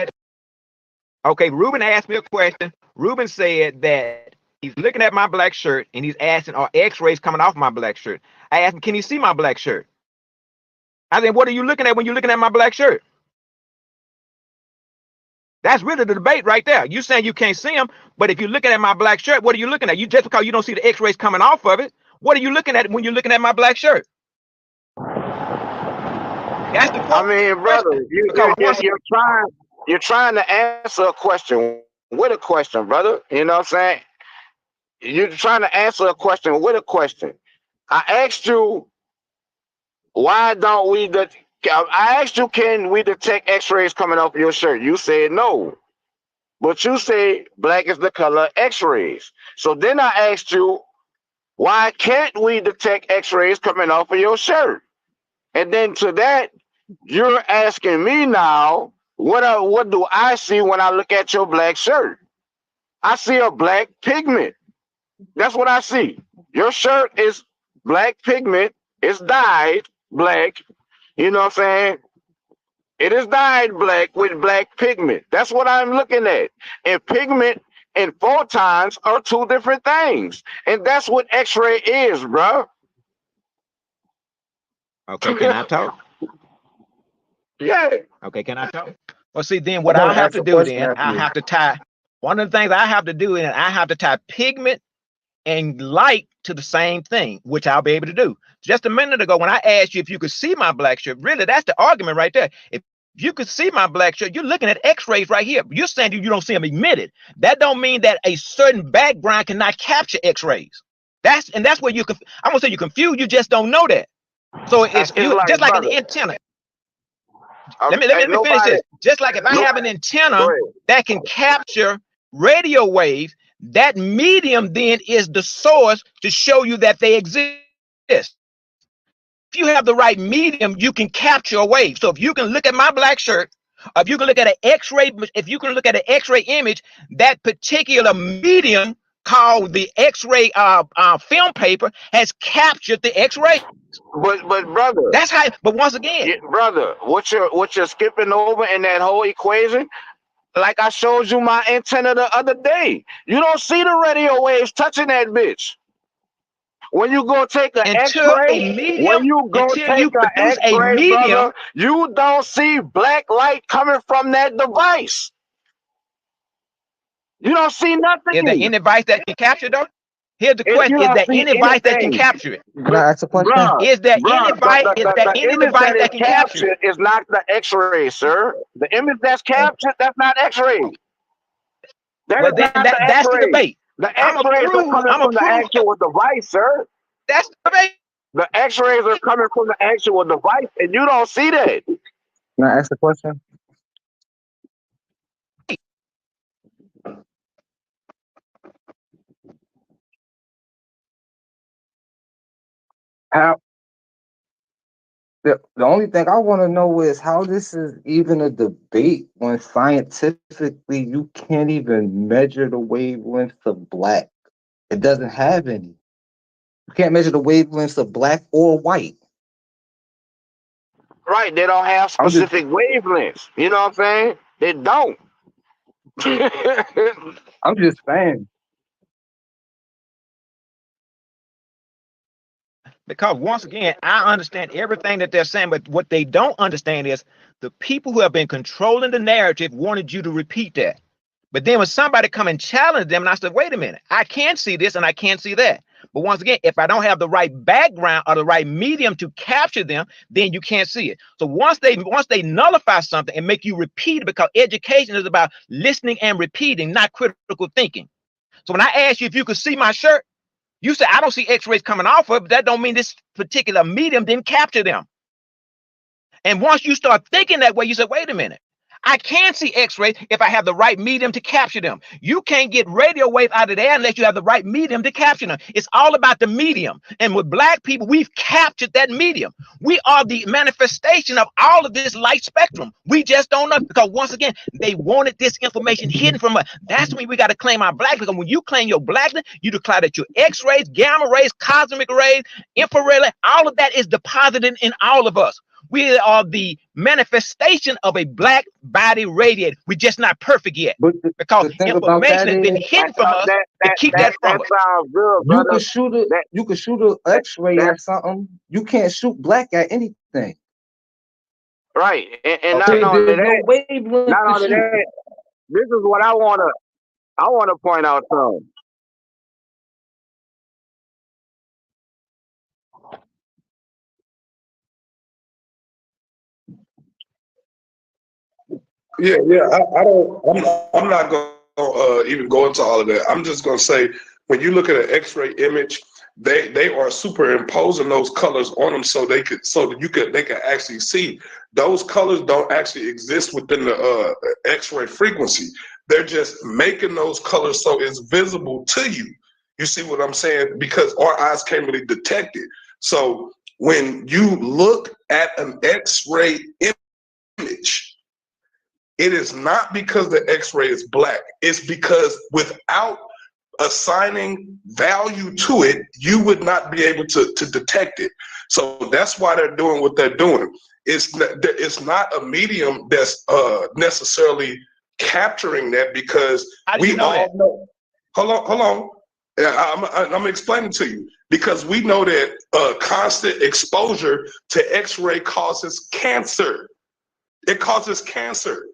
A: asked me a question. Ruben said that he's looking at my black shirt and he's asking, are X-rays coming off my black shirt? I asked him, can you see my black shirt? I said, what are you looking at when you're looking at my black shirt? That's really the debate right there. You saying you can't see them, but if you're looking at my black shirt, what are you looking at? You just because you don't see the X-rays coming off of it, what are you looking at when you're looking at my black shirt? That's the question.
G: I mean, brother, you're trying to answer a question with a question, brother. You know what I'm saying? You're trying to answer a question with a question. I asked you, why don't we? I asked you, can we detect X-rays coming off your shirt? You said no. But you say black is the color X-rays. So then I asked you, why can't we detect X-rays coming off of your shirt? And then to that, you're asking me now, what do I see when I look at your black shirt? I see a black pigment. That's what I see. Your shirt is black pigment. It's dyed black. You know what I'm saying? It is dyed black with black pigment. That's what I'm looking at. And pigment and photons are two different things. And that's what X-ray is, bro.
A: Okay, can I talk?
G: Yeah.
A: Okay, can I talk? Well, see, then what I have to do then, I have to tie, one of the things I have to do is I have to tie pigment and light to the same thing, which I'll be able to do. Just a minute ago, when I asked you if you could see my black shirt, really, that's the argument right there. If you could see my black shirt, you're looking at X-rays right here. You're saying you don't see them emitted. That don't mean that a certain background cannot capture X-rays. That's where I'm gonna say you're confused. You just don't know that. So it's just like an antenna. Let me finish this. Just like if I have an antenna that can capture radio waves, that medium then is the source to show you that they exist. you have the right medium, you can capture a wave. So if you can look at my black shirt, if you can look at an X-ray, if you can look at an X-ray image, that particular medium called the X-ray film paper has captured the X-ray.
G: But brother,
A: that's how. But once again,
G: brother, what you're skipping over in that whole equation, like I showed you my antenna the other day, you don't see the radio waves touching that bitch. When you go take an X-ray, when you go take an X-ray, brother, you don't see black light coming from that device. You don't see nothing.
A: Is there any device that can capture though? Here's the question: is there any device that can capture it?
H: Can I ask a question?
A: Is there any device? Is there any device that can capture it?
G: Is not the X-ray, sir. The image that's captured, that's not X-ray.
A: Well, then that's the debate.
G: The X-rays are coming from the actual device, sir.
A: That's the debate.
G: The X-rays are coming from the actual device, and you don't see that.
H: Can I ask a question? How the only thing I want to know is how this is even a debate when scientifically you can't even measure the wavelengths of black. It doesn't have any. You can't measure the wavelengths of black or white.
G: Right, they don't have specific wavelengths. You know what I'm saying? They don't.
H: I'm just saying.
A: Because once again, I understand everything that they're saying, but what they don't understand is the people who have been controlling the narrative wanted you to repeat that. But then when somebody come and challenge them, and I said, wait a minute, I can see this and I can't see that. But once again, if I don't have the right background or the right medium to capture them, then you can't see it. So once they nullify something and make you repeat it, because education is about listening and repeating, not critical thinking. So when I asked you if you could see my shirt, you said, I don't see X-rays coming off of it, but that don't mean this particular medium didn't capture them. And once you start thinking that way, you say, wait a minute, I can see X-rays if I have the right medium to capture them. You can't get radio wave out of there unless you have the right medium to capture them. It's all about the medium. And with black people, we've captured that medium. We are the manifestation of all of this light spectrum. We just don't know, because once again, they wanted this information hidden from us. That's when we got to claim our black, because when you claim your blackness, you declare that your X-rays, gamma rays, cosmic rays, infrared, all of that is deposited in all of us. We are the manifestation of a black body radiator. We're just not perfect yet, because information has been hidden from us to keep that from us.
H: You can shoot an X-ray at something. You can't shoot black at anything.
G: Right, and not only that, this is what I want to point out something.
E: Yeah. I'm not going to even go into all of that. I'm just going to say, when you look at an X-ray image, they are superimposing those colors on them so they can actually see. Those colors don't actually exist within the X-ray frequency. They're just making those colors so it's visible to you. You see what I'm saying? Because our eyes can't really detect it. So when you look at an X-ray image, it is not because the X-ray is black. It's because without assigning value to it, you would not be able to detect it. So that's why they're doing what they're doing. It's not a medium that's necessarily capturing that, because we all know. Hold on. I'm explaining to you, because we know that constant exposure to X-ray causes cancer. It causes cancer.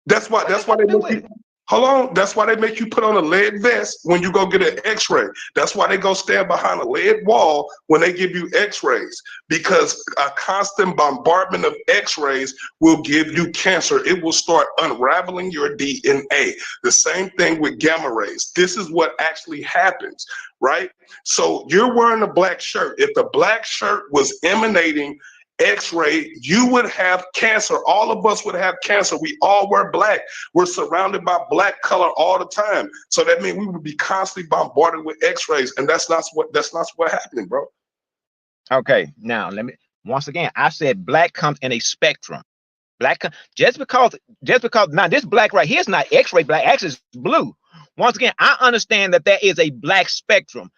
E: That's why they make you, hold on. That's why they make you put on a lead vest when you go get an X-ray. That's why they go stand behind a lead wall when they give you X-rays, because a constant bombardment of X-rays will give you cancer. It will start unraveling your DNA. The same thing with gamma rays. This is what actually happens, right? So you're wearing a black shirt. If the black shirt was emanating X-ray, you would have cancer. All of us would have cancer. We all wear black. We're surrounded by black color all the time. So that means we would be constantly bombarded with X-rays, and that's not what's happening, bro.
A: Okay, now let me. Once again, I said black comes in a spectrum. Black, just because now this black right here is not X-ray black, actually it's blue. Once again, I understand that there is a black spectrum.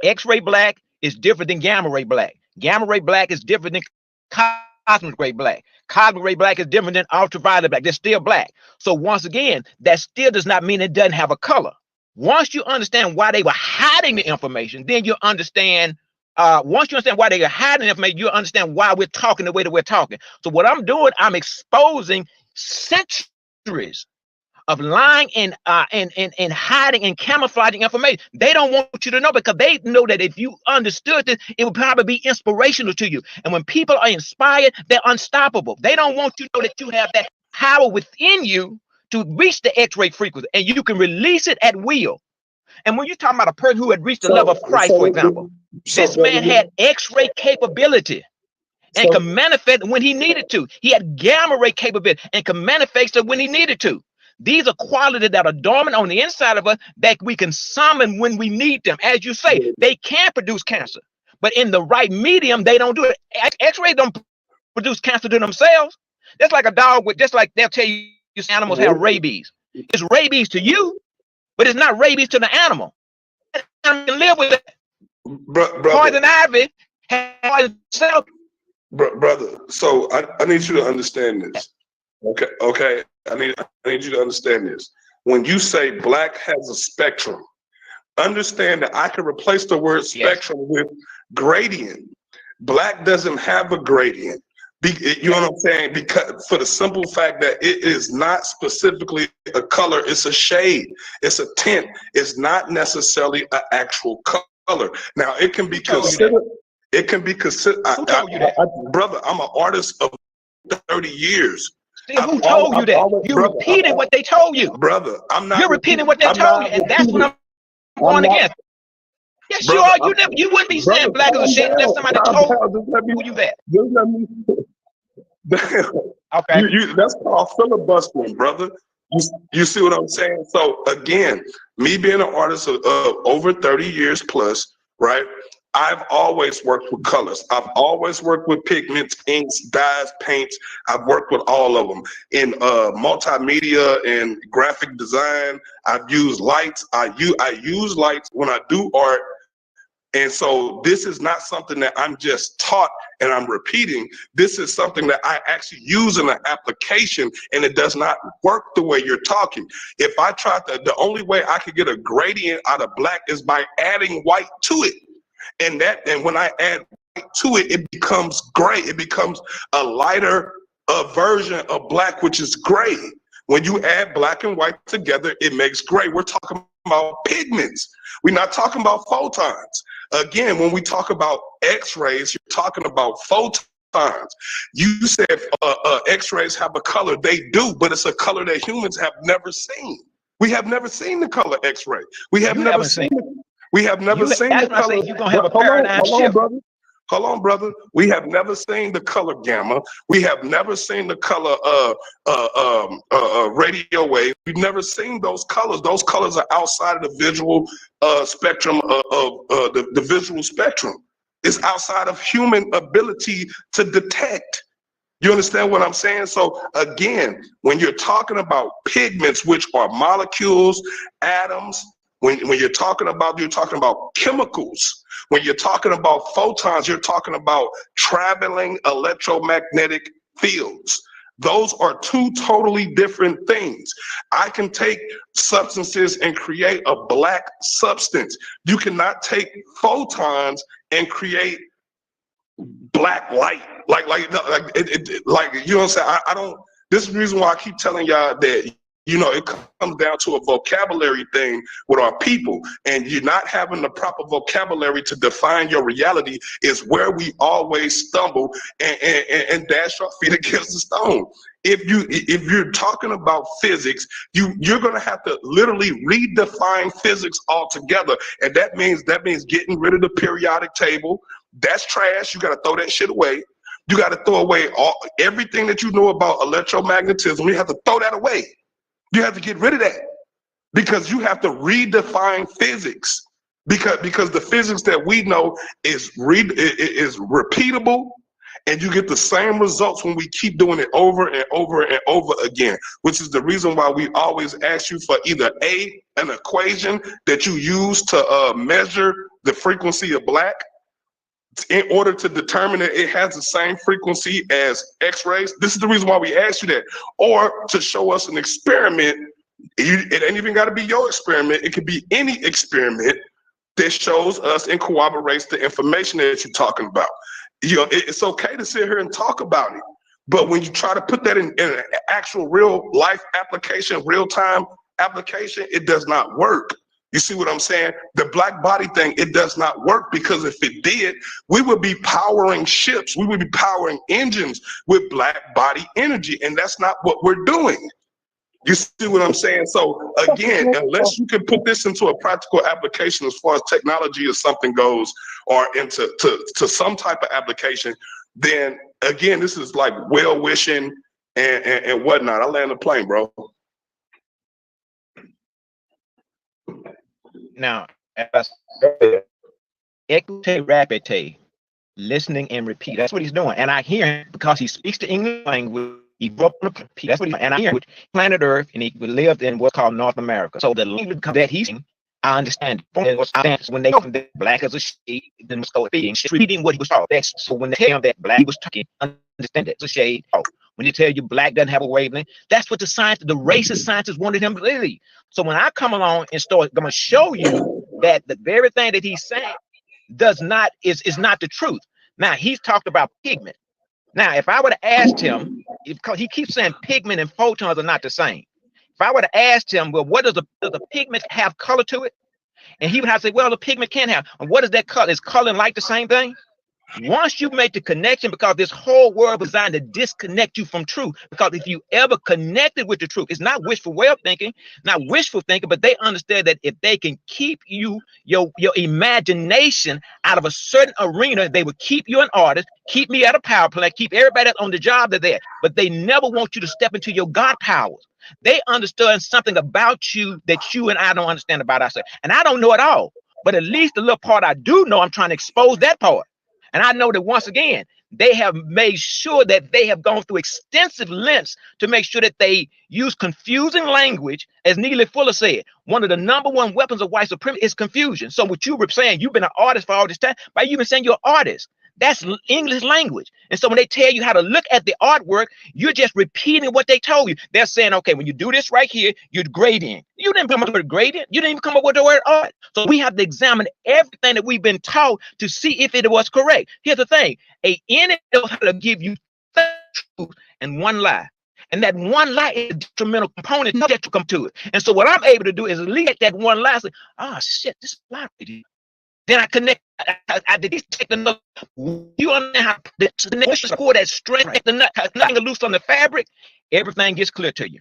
A: X-ray black is different than gamma ray black. Gamma ray black is different than cosmic ray black. Cosmic ray black is different than ultraviolet black. They're still black. So once again, that still does not mean it doesn't have a color. Once you understand why they were hiding the information, then you understand. Once you understand why they are hiding the information, you understand why we're talking the way that we're talking. So what I'm doing, I'm exposing centuries of lying and hiding and camouflaging information. They don't want you to know, because they know that if you understood this, it would probably be inspirational to you. And when people are inspired, they're unstoppable. They don't want you to know that you have that power within you to reach the X-ray frequency, and you can release it at will. And when you're talking about a person who had reached the level of Christ, for example, this man had X-ray capability and could manifest when he needed to. He had gamma ray capability and could manifest it when he needed to. These are qualities that are dormant on the inside of us that we can summon when we need them. As you say, they can produce cancer, but in the right medium, they don't do it. X-ray don't produce cancer to themselves. That's like a dog with, just like they'll tell you animals have rabies. It's rabies to you, but it's not rabies to the animal. The animal can live with it. Poison ivy has poison itself.
E: Brother, so I need you to understand this. Okay. I need you to understand this. When you say black has a spectrum, understand that I can replace the word spectrum with gradient. Black doesn't have a gradient. You know what I'm saying? Because for the simple fact that it is not specifically a color, it's a shade, it's a tint. It's not necessarily an actual color. Now it can be considered. It can be considered. Brother, I'm an artist of 30 years.
A: Who told you that? You're repeating what they told you.
E: Brother, I'm not.
A: You're repeating what they told you, and that's what I'm going against. Yes, you are. You wouldn't be saying black is a shade unless somebody told you that.
E: Just let me. Okay. That's called filibustering, brother. You see what I'm saying? So again, me being an artist of over 30 years plus, right? I've always worked with colors. I've always worked with pigments, inks, dyes, paints. I've worked with all of them. In multimedia and graphic design, I've used lights. I use lights when I do art. And so this is not something that I'm just taught and I'm repeating. This is something that I actually use in an application, and it does not work the way you're talking. If I try to, the only way I could get a gradient out of black is by adding white to it. And when I add white to it, it becomes gray. It becomes a lighter version of black, which is gray. When you add black and white together, it makes gray. We're talking about pigments. We're not talking about photons. Again, when we talk about X-rays, you're talking about photons. You said X-rays have a color. They do, but it's a color that humans have never seen. We have never seen the color X-ray. We have never seen it. We have never seen the color. You're gonna have a paradigm shift. Hold on, brother. We have never seen the color gamma. We have never seen the color radio wave. We've never seen those colors. Those colors are outside of the visual spectrum of the visual spectrum. It's outside of human ability to detect. You understand what I'm saying? So again, when you're talking about pigments, which are molecules, atoms, when you're talking about chemicals. When you're talking about photons, you're talking about traveling electromagnetic fields. Those are two totally different things. I can take substances and create a black substance. You cannot take photons and create black light. Like you know what I'm saying? I don't. This is the reason why I keep telling y'all that. You know, it comes down to a vocabulary thing with our people, and you're not having the proper vocabulary to define your reality is where we always stumble and dash our feet against the stone. If you're talking about physics, you're gonna have to literally redefine physics altogether, and that means getting rid of the periodic table. That's trash. You gotta throw that shit away. You gotta throw away everything that you know about electromagnetism. You have to throw that away. You have to get rid of that because you have to redefine physics. because the physics that we know is repeatable, and you get the same results when we keep doing it over and over and over again, which is the reason why we always ask you for either an equation that you use to measure the frequency of black in order to determine that it has the same frequency as X-rays. This is the reason why we ask you that, or to show us an experiment. It ain't even got to be your experiment. It could be any experiment that shows us and corroborates the information that you're talking about. You know, it's okay to sit here and talk about it, but when you try to put that in an actual real life application, real time application, it does not work. You see what I'm saying? The black body thing, it does not work, because if it did, we would be powering ships. We would be powering engines with black body energy, and that's not what we're doing. You see what I'm saying? So again, unless you can put this into a practical application as far as technology or something goes, or into to some type of application, then again, this is like well wishing and whatnot. I land the plane, bro.
A: Now, as écoute, répéter, listening and repeat. That's what he's doing. And I hear him because he speaks the English language. He grew up on the, that's what he, and I hear planet Earth, and he lived in what's called North America. So the language that he's in, I understand. When they come black as a shade, then start repeating what he was taught. So when they tell him that black, he was talking, understand that it's a shade. Oh, when they tell you black doesn't have a wavelength, that's what the racist scientists wanted him to believe. So when I come along and start, I'm gonna show you that the very thing that he's saying is not the truth. Now he's talked about pigment. Now, if I would have asked him, because he keeps saying pigment and photons are not the same. If I would have asked him, well, what does the pigment have color to it? And he would have to say, well, the pigment can have. And what is that color? Is color and light the same thing? Once you make the connection, because this whole world was designed to disconnect you from truth, because if you ever connected with the truth, it's not wishful way of thinking, not wishful thinking, but they understand that if they can keep you, your imagination out of a certain arena, they would keep you an artist, keep me at a power plant, keep everybody else on the job they're there, but they never want you to step into your God powers. They understand something about you that you and I don't understand about ourselves. And I don't know it all, but at least the little part I do know, I'm trying to expose that part. And I know that once again, they have made sure that they have gone through extensive lengths to make sure that they use confusing language. As Neely Fuller said, one of the #1 weapons of white supremacy is confusion. So what you were saying, you've been an artist for all this time, by you been saying you're an artist. That's English language. And so when they tell you how to look at the artwork, you're just repeating what they told you. They're saying, okay, when you do this right here, you're grading. You didn't come up with a gradient. You didn't even come up with the word art. So we have to examine everything that we've been taught to see if it was correct. Here's the thing. Any knows how to give you truth and one lie. And that one lie is a detrimental component that you come to it. And so what I'm able to do is lead that one lie and say, oh shit, this is lie. Then I connect. I did take the nut. You understand how the core that strength, take the nut, nothing loose on the fabric, everything gets clear to you.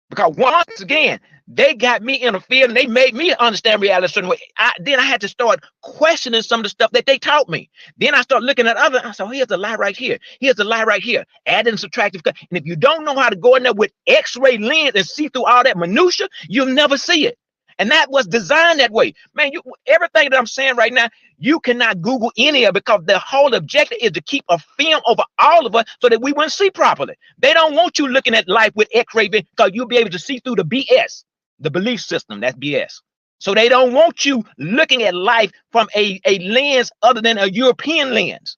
A: Because once again, they got me in a field and they made me understand reality a certain way. Then I had to start questioning some of the stuff that they taught me. Then I start looking at other. I said, oh, here's a lie right here. Here's a lie right here. Adding subtractive. And if you don't know how to go in there with X-ray lens and see through all that minutia, you'll never see it. And that was designed that way. Man, everything that I'm saying right now, you cannot Google any of it, because the whole objective is to keep a film over all of us so that we wouldn't see properly. They don't want you looking at life with X-ray because you'll be able to see through the BS, the belief system. That's BS. So they don't want you looking at life from a lens other than a European lens.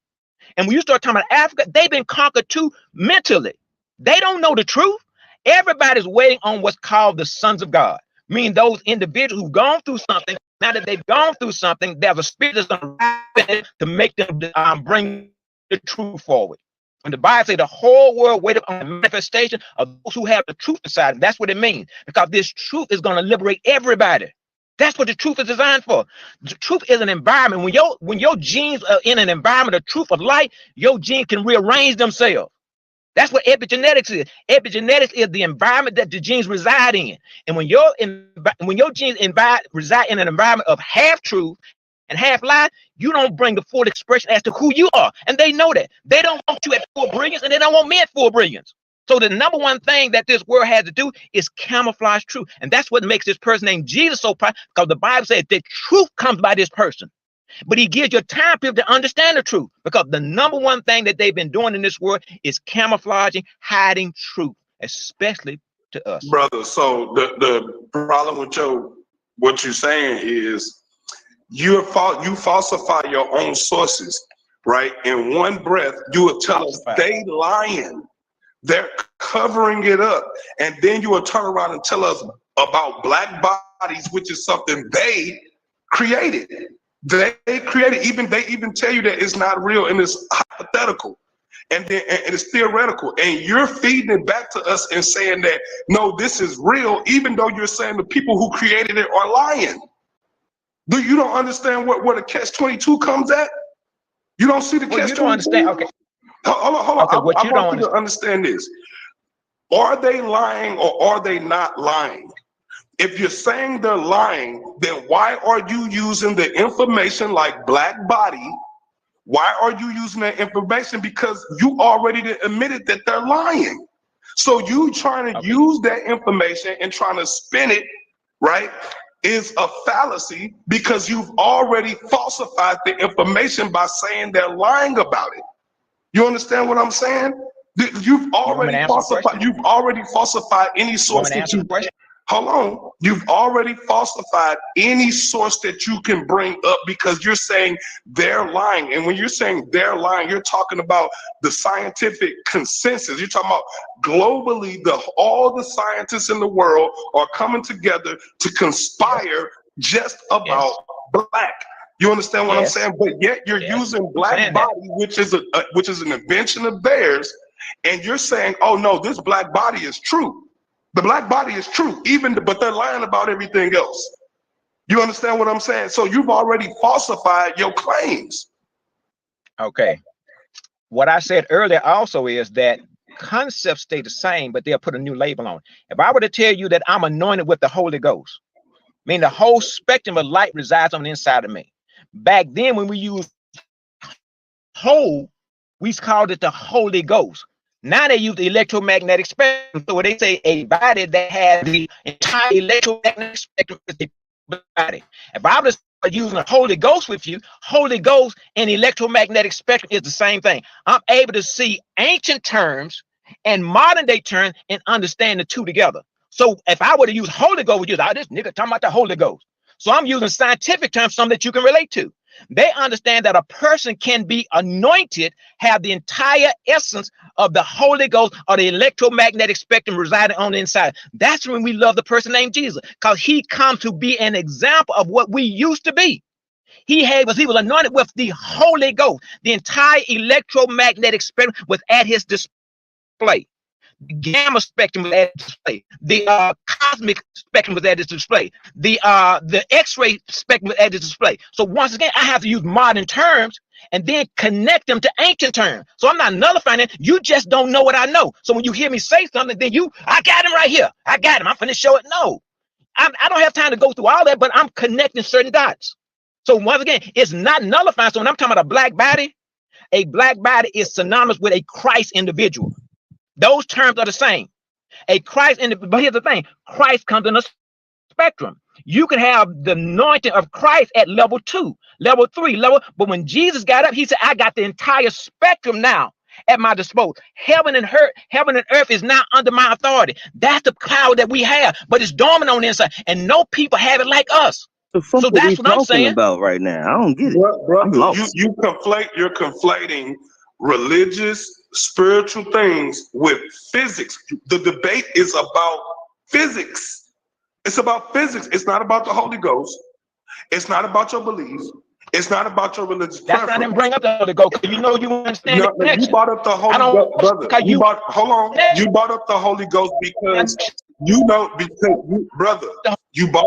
A: And when you start talking about Africa, they've been conquered too mentally. They don't know the truth. Everybody's waiting on what's called the sons of God. Meaning those individuals who've gone through something. Now that they've gone through something, there's a spirit that's going to make them bring the truth forward. When the Bible says the whole world waited on the manifestation of those who have the truth inside them, that's what it means. Because this truth is going to liberate everybody. That's what the truth is designed for. The truth is an environment. When your genes are in an environment of truth of light, your genes can rearrange themselves. That's what epigenetics is. Epigenetics is the environment that the genes reside in. And when your genes reside in an environment of half truth and half lie, you don't bring the full expression as to who you are. And they know that. They don't want you at full brilliance, and they don't want me at full brilliance. So the number one thing that this world has to do is camouflage truth. And that's what makes this person named Jesus so proud, because the Bible says that truth comes by this person. But he gives you time period to understand the truth, because the number one thing that they've been doing in this world is camouflaging, hiding truth, especially to us.
E: Brother, so the problem with what you're saying is you falsify your own sources, right? In one breath, you will tell us they lying. They're covering it up. And then you will turn around and tell us about black bodies, which is something they created. They created, they even tell you that it's not real and it's hypothetical. And then and it's theoretical. And you're feeding it back to us and saying that, no, this is real, even though you're saying the people who created it are lying. You don't understand where the catch-22 comes at? You don't see the catch-22?
A: You don't understand, okay.
E: Hold on.
A: Okay, what you
E: I want you to understand this. Are they lying or are they not lying? If you're saying they're lying, then why are you using the information like black body? Why are you using that information? Because you already admitted that they're lying. So you trying to use that information and trying to spin it, right, is a fallacy, because you've already falsified the information by saying they're lying about it. You understand what I'm saying? You've already falsified any source that you hold on. You've already falsified any source that you can bring up, because you're saying they're lying. And when you're saying they're lying, you're talking about the scientific consensus. You're talking about globally, all the scientists in the world are coming together to conspire just about black. You understand what I'm saying? But yet you're using black body, which is an invention of theirs, and you're saying, oh no, this black body is true. The black body is true, but they're lying about everything else. You understand what I'm saying? So you've already falsified your claims.
A: Okay. What I said earlier also is that concepts stay the same, but they'll put a new label on it. If I were to tell you that I'm anointed with the Holy Ghost, I mean, the whole spectrum of light resides on the inside of me. Back then, when we used whole, we called it the Holy Ghost. Now they use the electromagnetic spectrum. So when they say a body that has the entire electromagnetic spectrum is the body. If I was using the Holy Ghost with you, Holy Ghost and electromagnetic spectrum is the same thing. I'm able to see ancient terms and modern day terms and understand the two together. So if I were to use Holy Ghost with you, this nigga talking about the Holy Ghost. So I'm using scientific terms, something that you can relate to. They understand that a person can be anointed, have the entire essence of the Holy Ghost or the electromagnetic spectrum residing on the inside. That's when we love the person named Jesus, because he comes to be an example of what we used to be. He was anointed with the Holy Ghost. The entire electromagnetic spectrum was at his display. The gamma spectrum was at its display. The cosmic spectrum was at its display. The X-ray spectrum was at its display. So once again, I have to use modern terms and then connect them to ancient terms. So I'm not nullifying it. You just don't know what I know. So when you hear me say something, then I got him right here. I got him. I'm finna show it. No, I don't have time to go through all that, but I'm connecting certain dots. So once again, it's not nullifying. So when I'm talking about a black body is synonymous with a Christ individual. Those terms are the same. A Christ, but here's the thing: Christ comes in a spectrum. You can have the anointing of Christ at level 2, level 3, but when Jesus got up, he said, I got the entire spectrum now at my disposal. Heaven and earth is now under my authority. That's the power that we have, but it's dormant on the inside, and no people have it like us. So that's what I'm saying
I: about right now. I don't get it.
E: You're conflating religious, spiritual things with physics. The debate is about physics. It's about physics. It's not about the Holy Ghost. It's not about your beliefs. It's not about your religious preference.
A: That's why I didn't bring up the Holy Ghost, because you know you understand the connection.
E: You brought up the Holy Ghost, brother. You brought up the Holy Ghost because you brought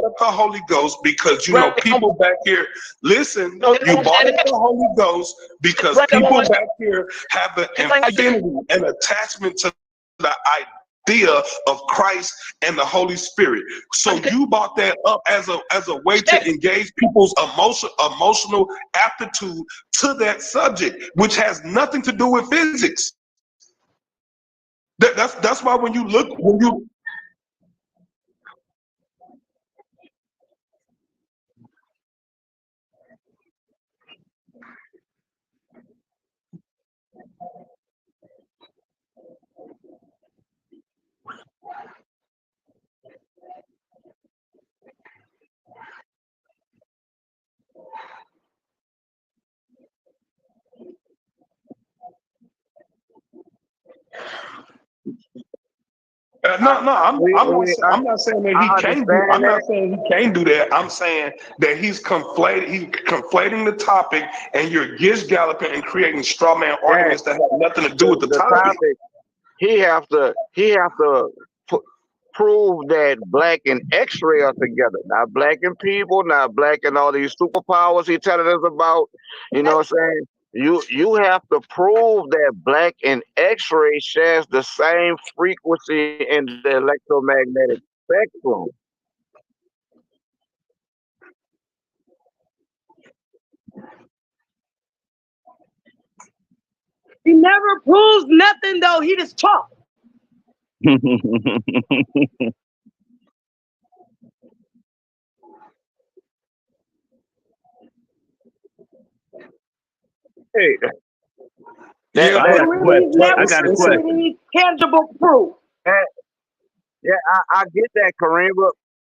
E: up the Holy Ghost because you know people back here. Listen, you brought up the Holy Ghost because people back here have an affinity and attachment to the idea of Christ and the Holy Spirit. So you brought that up as a way to engage people's emotional aptitude to that subject, which has nothing to do with physics. That's why when you I'm not saying that he can't do. I'm not saying he can't do that. I'm saying that he's conflating the topic, and you're gish galloping and creating straw man arguments that have nothing to do with the topic.
G: He have to prove that black and X-ray are together, not black and people, not black and all these superpowers he telling us about. You know what I'm saying? You have to prove that black and X-ray shares the same frequency in the electromagnetic spectrum.
B: He never proves nothing though. He just talks.
G: Hey,
B: I got a question. Tangible proof.
G: Yeah, I get that, Kareem,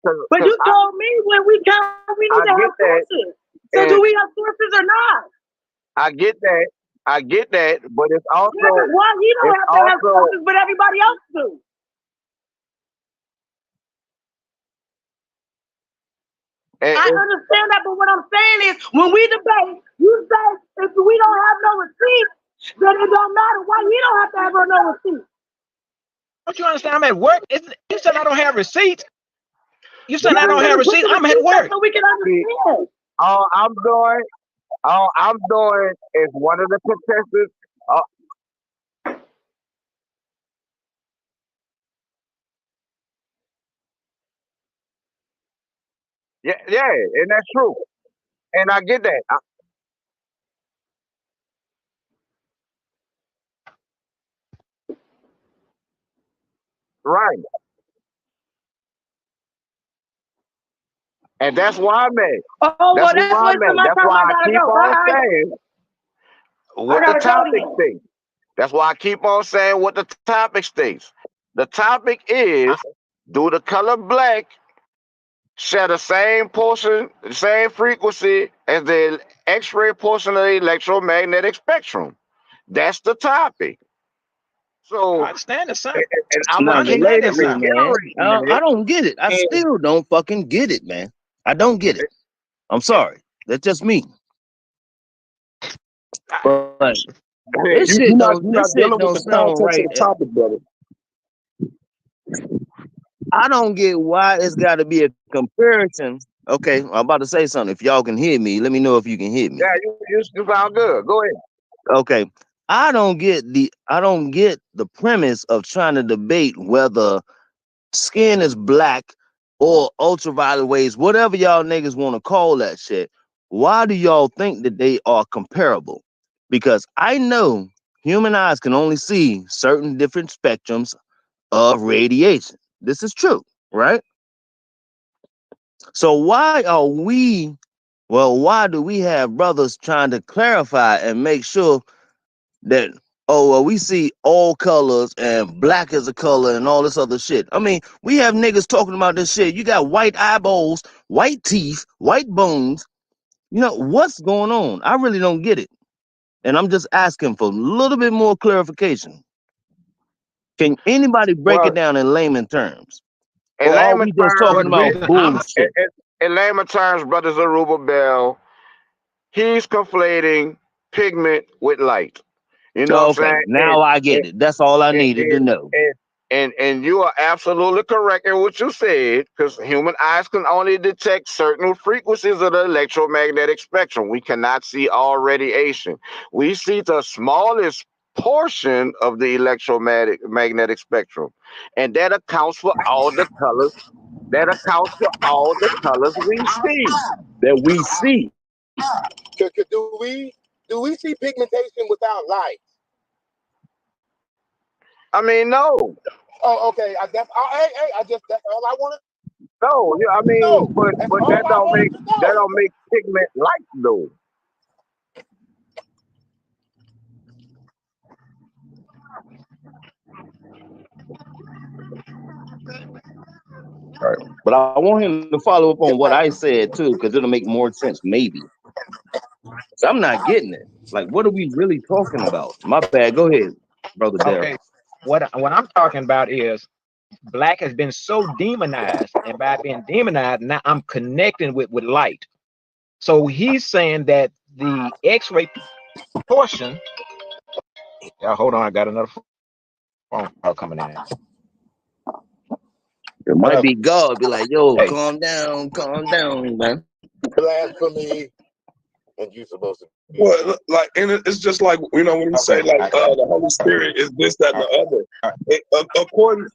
B: but you told me when we need to have sources. So do we have sources or not?
G: I get that, but it's also
B: why he don't have to have sources, but everybody else do. I understand that, but what I'm saying is, when we debate, you say if we don't have no receipts, then it don't matter. Why he don't have to have no receipts?
A: Don't you understand? I'm at work. You said I don't have receipts. You said I don't have receipts. I'm at work.
B: So we can understand.
G: All I'm doing is one of the contestants. Yeah, and that's true. And I get that. Right. And that's why I'm mad. That's why I'm mad. That's why I keep on saying what the topic states. That's why I keep on saying what the topic states. The topic is, do the color black share the same portion, the same frequency as the X-ray portion of the electromagnetic spectrum? That's the topic. So
A: I understand it, son.
G: And I'm gonna
H: man. I don't get it. I still don't fucking get it, man. I don't get it. I'm sorry. That's just me. But this shit don't sound right.
E: Topic, brother.
H: I don't get why it's got to be a comparison. Okay, I'm about to say something. If y'all can hear me, let me know if you can hear me.
G: Yeah, you sound good. Go ahead.
H: Okay, I don't get the premise of trying to debate whether skin is black or ultraviolet waves, whatever y'all niggas want to call that shit. Why do y'all think that they are comparable? Because I know human eyes can only see certain different spectrums of radiation. This is true, right? So why do we have brothers trying to clarify and make sure that, oh, well, we see all colors and black is a color and all this other shit? I mean, we have niggas talking about this shit. You got white eyeballs, white teeth, white bones. You know, what's going on? I really don't get it. And I'm just asking for a little bit more clarification. Can anybody break it down in layman terms? Or are we just talking about bullshit?
G: In layman terms, Brother Zerubbabel, he's conflating pigment with light. You know what I'm saying?
H: Now I get it. That's all I needed to know.
G: And you are absolutely correct in what you said, because human eyes can only detect certain frequencies of the electromagnetic spectrum. We cannot see all radiation. We see the smallest portion of the electromagnetic spectrum, and that accounts for all the colors. That accounts for all the colors we see.
F: Do we see pigmentation without light?
G: I mean, no.
I: Oh, okay. That's all I wanted.
G: No, yeah, I mean,
I: No,
G: but
I: that's
G: but
I: all
G: that
I: I
G: don't
I: wanted
G: make
I: to know.
G: pigment light though.
J: Right. But I want him to follow up on what I said too, because it'll make more sense, maybe. So I'm not getting it. Like, what are we really talking about? My bad. Go ahead, brother Daryl.
A: Okay, what I'm talking about is black has been so demonized, and by being demonized, now I'm connecting with light. So he's saying that the X-ray portion. Yeah, hold on, I got another phone call coming in.
J: It might be God. Be like, yo,
A: Hey.
J: calm down, man.
I: Blasphemy, and you supposed to.
E: Well, like, and it's just like, you know, when you say like the Holy Spirit is this, that, and the other. According.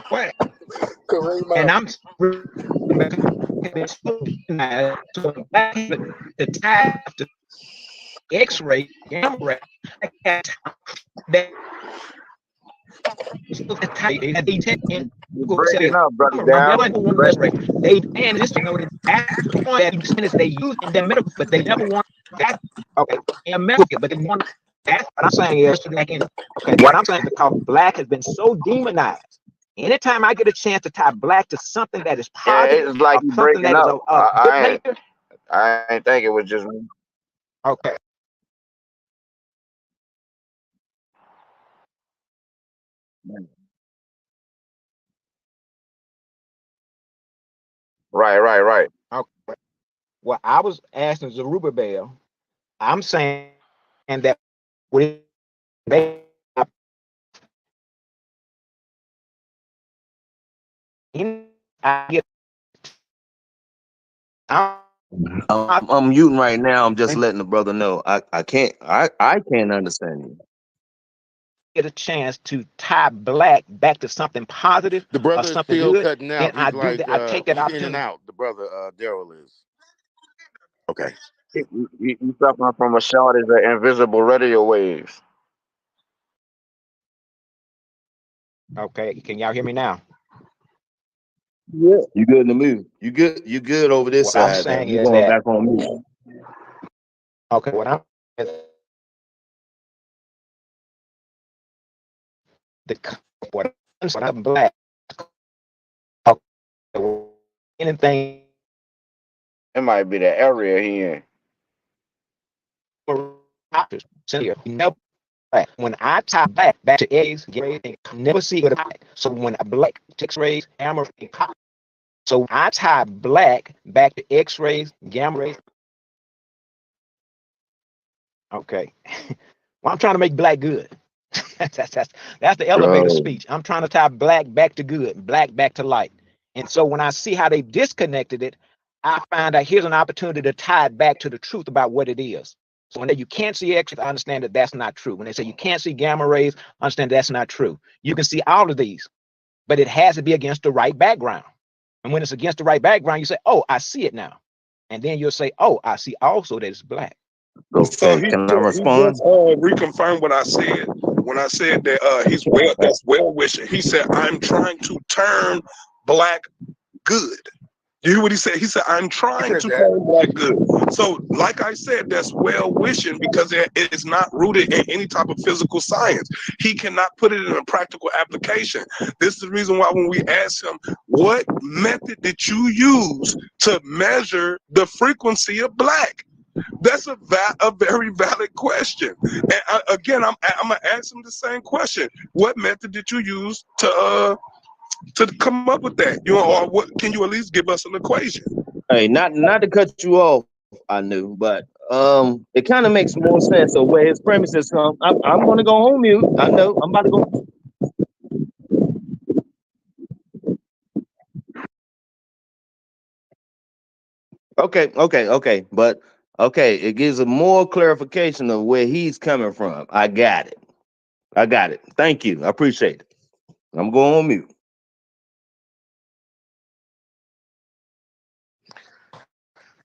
A: What? And I'm the type to X-ray, gamma ray, that
G: Breaking up, brother Daryl.
A: they and this you know that they use in the medical, but they never want that. Okay, in medical, but they want that's what I'm saying is okay. What I'm saying is because black has been so demonized. Anytime I get a chance to tie black to something that is positive,
G: Yeah, it's like you
A: something
G: breaking
A: that is
G: up.
A: a good nature.
G: I ain't think it was just me.
A: Okay.
G: Right.
A: Okay. Well, I was asking Zerubbabel. I'm saying that when they I get
J: I'm muting right now. I'm just letting the brother know. I can't understand you.
A: Get a chance to tie black back to something positive
I: The
A: or
I: brother is
A: something
I: still
A: good,
I: cutting
A: then
I: out.
A: I
I: He's
A: do
I: like
A: that. I take that
I: he's in
A: opportunity.
I: and out. The brother Daryl is. Okay.
G: You suffering from a shortage of invisible radio waves.
A: Okay, can y'all hear me now?
J: Yeah. You good in the move. You good over this
A: What I'm
J: side.
A: saying
J: You
A: is
J: going
A: that
J: back on me.
A: okay, what I'm what I'm black. Okay, anything
G: It might be the area he in.
A: when I tie back to A's, never see it. So when a black X-rays, gamma rays, so I tie black back to X-rays, gamma rays. Okay. Well, I'm trying to make black good. that's the elevator speech. I'm trying to tie black back to good, black back to light. And so when I see how they disconnected it, I find out here's an opportunity to tie it back to the truth about what it is. So when you can't see X, I understand that that's not true. When they say you can't see gamma rays, I understand that's not true. You can see all of these, but it has to be against the right background. And when it's against the right background, you say, oh, I see it now. And then you'll say, oh, I see also that it's black.
E: So he
J: Can I
E: just
J: respond?
E: reconfirmed what I said when I said that that's well wishing. He said, I'm trying to turn black good. You hear what he said? He said, I'm trying to turn black good. So, like I said, that's well wishing because it is not rooted in any type of physical science. He cannot put it in a practical application. This is the reason why when we ask him, what method did you use to measure the frequency of black? That's a very valid question. And again, I'm gonna ask him the same question. What method did you use to come up with that? You know, or what? Can you at least give us an equation?
J: Hey, not to cut you off, I knew, but it kind of makes more sense of where his premises come. I'm gonna go on mute. I know I'm about to go. Okay. But okay, it gives a more clarification of where he's coming from. I got it. Thank you. I appreciate it. I'm going on mute.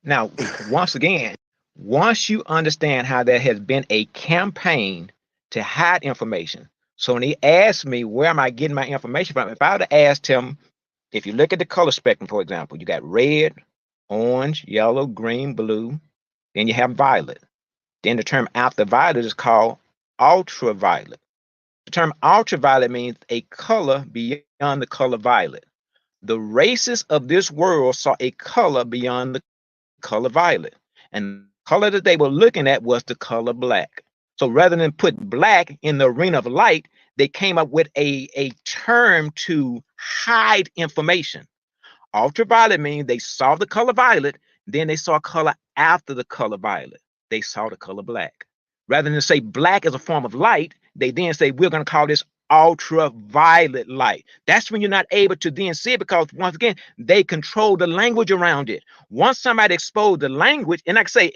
A: Now, once again, once you understand how there has been a campaign to hide information. So when he asked me, where am I getting my information from? If I would have asked him, if you look at the color spectrum, for example, you got red, orange, yellow, green, blue, then you have violet. Then the term ultraviolet is called ultraviolet. The term ultraviolet means a color beyond the color violet. The races of this world saw a color beyond the color violet. And the color that they were looking at was the color black. So rather than put black in the arena of light, they came up with a term to hide information. Ultraviolet means they saw the color violet, then they saw color after the color violet. They saw the color black. Rather than say black is a form of light, they then say we're going to call this ultraviolet light. That's when you're not able to then see it, because once again, they control the language around it. Once somebody exposed the language, and like I say,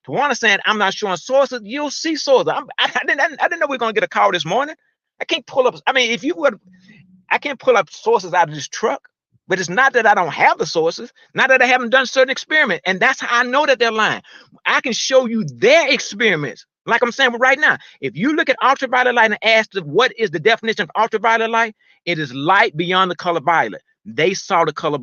A: Tawana saying I'm not showing sources, you'll see sources. I didn't know we were going to get a call this morning. I can't pull up. I mean, if you would, I can't pull up sources out of this truck. But it's not that I don't have the sources, not that I haven't done certain experiments. And that's how I know that they're lying. I can show you their experiments. Like I'm saying right now, if you look at ultraviolet light and ask what is the definition of ultraviolet light, it is light beyond the color violet. They saw the color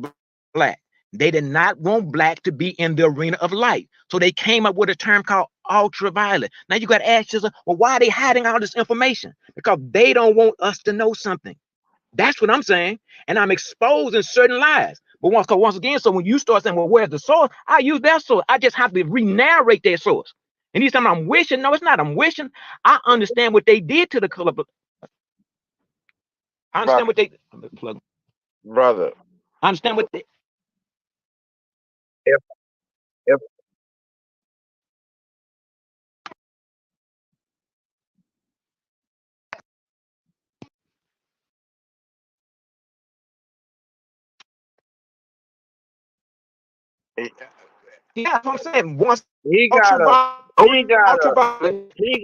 A: black. They did not want black to be in the arena of light. So they came up with a term called ultraviolet. Now you got to ask yourself, well, why are they hiding all this information? Because they don't want us to know something. That's what I'm saying. And I'm exposing certain lies. But once again, so when you start saying, well, where's the source? I use that source. I just have to re-narrate that source. And he's saying, I'm wishing. No, it's not. I'm wishing. I understand what they did to the color. I understand what they
G: brother.
A: I understand what they
G: If
A: yeah, that's what I'm saying. Once
G: he
A: ultraviolet,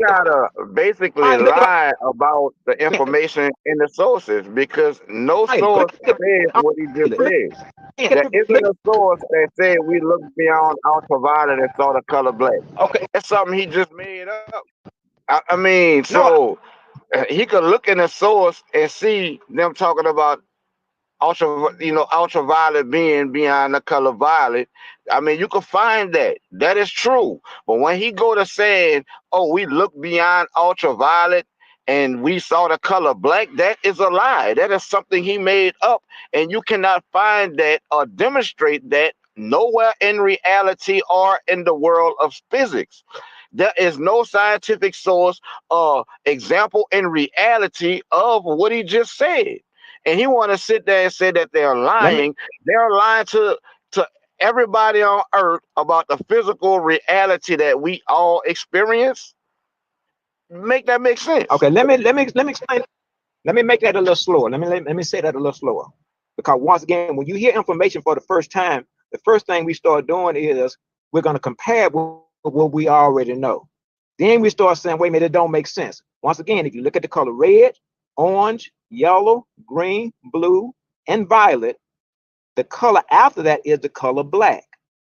G: gotta basically lie about the information in the sources, because no source says what he just said. There isn't a source that said we look beyond ultraviolet and saw the color black.
A: Okay,
G: That's something he just made up. I mean, so he could look in the source and see them talking about ultraviolet being beyond the color violet. I mean, you can find that is true. But when he go to saying, oh, we look beyond ultraviolet and we saw the color black, that is a lie. That is something he made up, and you cannot find that or demonstrate that nowhere in reality or in the world of physics. There is no scientific source or example in reality of what he just said. And he want to sit there and say that they're lying. They're lying to everybody on earth about the physical reality that we all experience. Make that make sense?
A: Okay, let me explain. Let me make that a little slower. Let me say that a little slower. Because once again, when you hear information for the first time, the first thing we start doing is we're going to compare with what we already know. Then we start saying, wait a minute, it don't make sense. Once again, if you look at the color red, orange, yellow, green, blue, and violet, the color after that is the color black.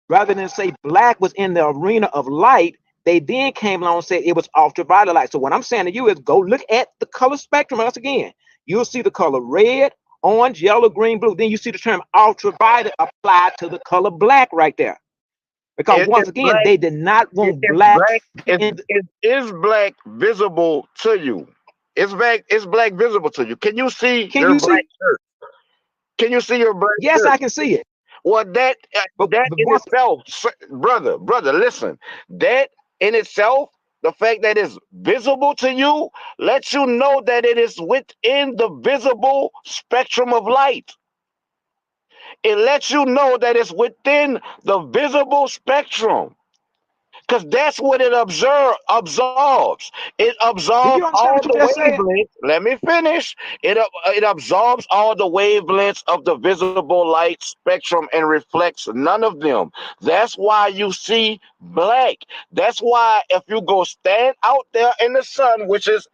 A: Rather than say black was in the arena of light, they then came along and said it was ultraviolet light. So what I'm saying to you is go look at the color spectrum once again. You'll see the color red, orange, yellow, green, blue. Then you see the term ultraviolet applied to the color black right there. Because once again, black, they did not want black.
G: Is black visible to you? Is black visible to you? Can you see your black shirt? Can you see your black shirt?
A: Yes, I can see it.
G: Well, that in itself, brother, listen. That in itself, the fact that it's visible to you, lets you know that it is within the visible spectrum of light. It lets you know that it's within the visible spectrum. Because that's what it absorbs. It absorbs all the wavelengths. Let me finish. It absorbs all the wavelengths of the visible light spectrum and reflects none of them. That's why you see black. That's why if you go stand out there in the sun, which is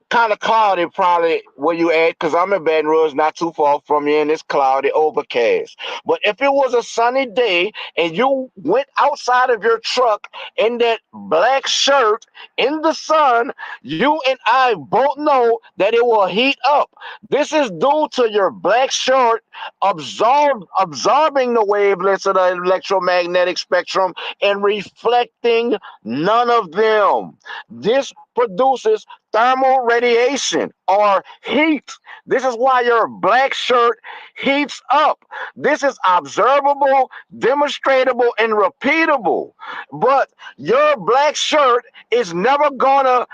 G: kind of cloudy probably where you at, because I'm in Baton Rouge, not too far from you, and it's cloudy, overcast. But if it was a sunny day and you went outside of your truck in that black shirt in the sun, you and I both know that it will heat up. This is due to your black shirt absorbing the wavelengths of the electromagnetic spectrum and reflecting none of them. This produces thermal radiation or heat. This is why your black shirt heats up. This is observable, demonstrable, and repeatable. But your black shirt is never gonna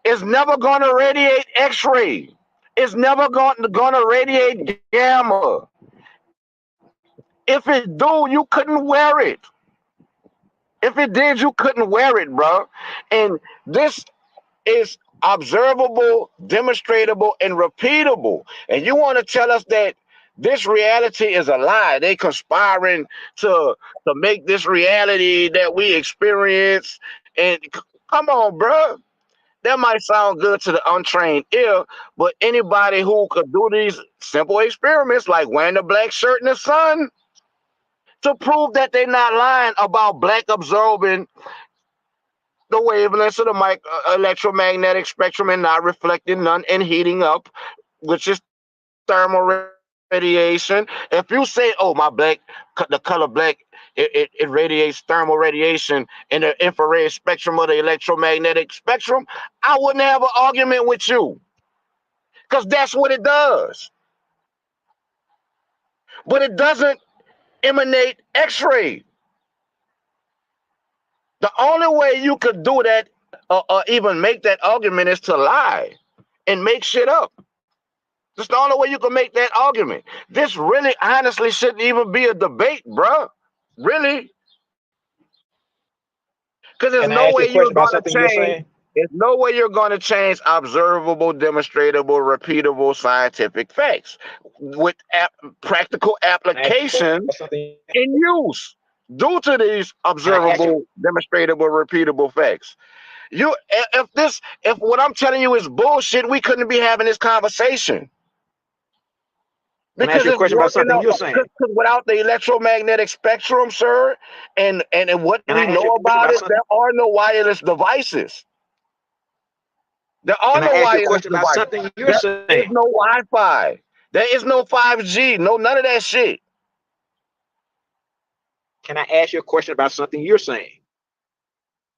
G: radiate X-ray. It's never gonna radiate gamma. If it do, you couldn't wear it. If it did, you couldn't wear it, bro. And this is observable, demonstrable, and repeatable. And you want to tell us that this reality is a lie? They conspiring to make this reality that we experience. And come on, bro. That might sound good to the untrained ear, but anybody who could do these simple experiments, like wearing the black shirt in the sun, to prove that they're not lying about black absorbing the wavelengths of the electromagnetic spectrum and not reflecting none and heating up, which is thermal radiation. If you say, oh, the color black, it radiates thermal radiation in the infrared spectrum of the electromagnetic spectrum, I wouldn't have an argument with you, because that's what it does. But it doesn't emanate X-ray. The only way you could do that or even make that argument is to lie and make shit up. That's the only way you can make that argument. This really honestly shouldn't even be a debate, bro. Really. Because there's no way you're going to change. There's no way you're going to change observable, demonstrable, repeatable scientific facts with practical application in use due to these observable, demonstrable, repeatable facts. If what I'm telling you is bullshit, we couldn't be having this conversation. Because it's question about something you're saying. Without the electromagnetic spectrum, sir, and what we know about it, there are no wireless devices. There are no wireless devices. There is no Wi-Fi. There is no 5G. No, none of that shit.
A: Can I ask you a question about something you're saying?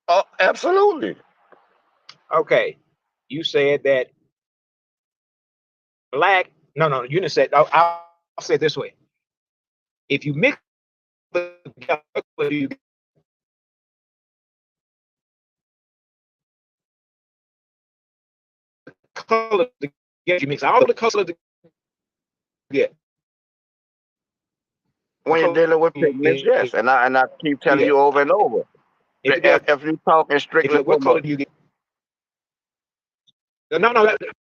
G: Oh, absolutely.
A: Okay. You said that black. No. You didn't say. I'll say it this way. If you mix the colors together, you mix all of the colors together.
G: When you're dealing with pigments, yes, and I keep telling you over and over. If you're talking strictly,
A: what color do you get? No.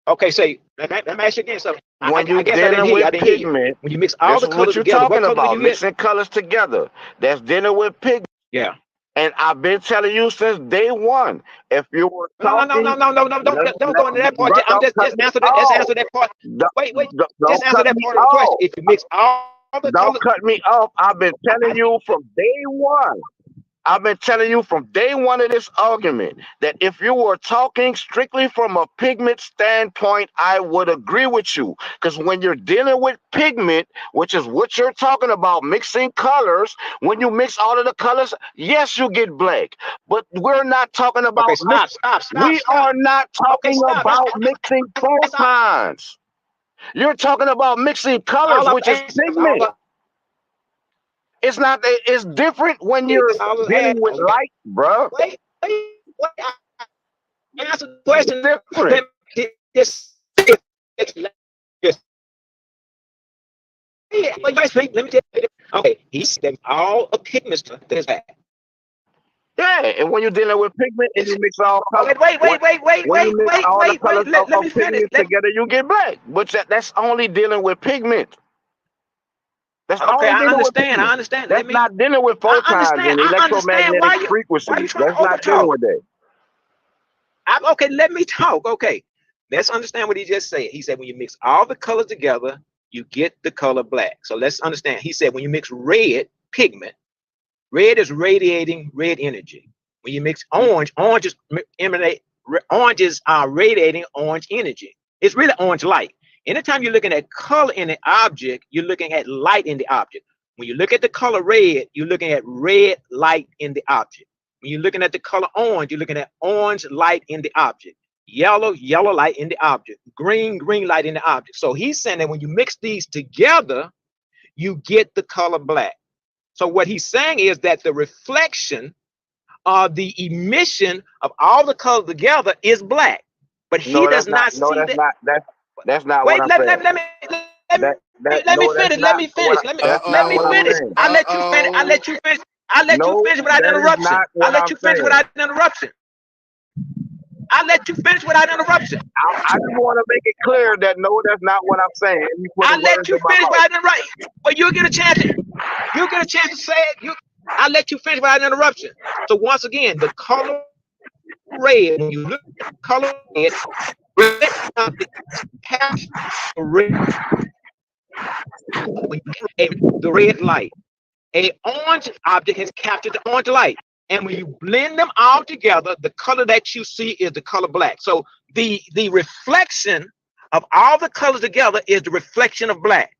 A: Okay, say. Let me ask you again. So
G: when you're dealing with pigment,
A: when you mix all the colors
G: together, what you're talking about, mixing colors together. That's dealing with pigment.
A: Yeah.
G: And I've been telling you since day one. If you were talking,
A: no, don't go into that part. I'm just answer that. Let's answer that part. Wait. Just answer that part of the question. If you mix all the colors,
G: don't cut me off. I've been telling you from day one. I've been telling you from day one of this argument that if you were talking strictly from a pigment standpoint, I would agree with you. Because when you're dealing with pigment, which is what you're talking about, mixing colors, when you mix all of the colors, yes, you get black. But we're not talking about
A: stop.
G: We are not talking about mixing photons. You're talking about mixing colors, which is pigment. It's not. It's different when you're dealing with light, bro.
A: Wait. Answer the question.
G: Different.
A: Let me tell you. Okay, he said all of pigments.
G: Yeah, Yeah, and when you're dealing with pigment and you mix all colors,
A: Wait.
G: when you mix all the colors
A: Let
G: of
A: me finish.
G: pigment together, you get black. But that's only dealing with pigment. That's
A: Okay,
G: only
A: I
G: dealing with
A: understand.
G: pigment.
A: I understand.
G: That's not dealing with photons and
A: I understand.
G: electromagnetic
A: Why
G: frequencies.
A: you trying
G: That's
A: to
G: not dealing
A: overtalk?
G: with that.
A: Okay, let me talk. Okay, let's understand what he just said. He said when you mix all the colors together, you get the color black. So let's understand. He said when you mix red pigment, red is radiating red energy. When you mix orange, oranges are radiating orange energy. It's really orange light. Anytime you're looking at color in an object, you're looking at light in the object. When you look at the color red, you're looking at red light in the object. When you're looking at the color orange, you're looking at orange light in the object. Yellow light in the object. Green light in the object. So he's saying that when you mix these together, you get the color black. So what he's saying is that the reflection or the emission of all the colors together is black. But he does not see that.
G: That's not
A: Wait,
G: what I'm saying.
A: let me finish. Let me finish. I let you finish. I let you finish. I let you finish without interruption. I let you finish without interruption. I let you finish without interruption.
G: I just want to make it clear that no, that's not what I'm saying.
A: I let you finish without interruption. But you'll get a chance. You'll get a chance to say it. I let you finish without interruption. So once again, the color red, when you look at the color red the red light. A orange object has captured the orange light. And when you blend them all together, the color that you see is the color black. So the reflection of all the colors together is the reflection of black.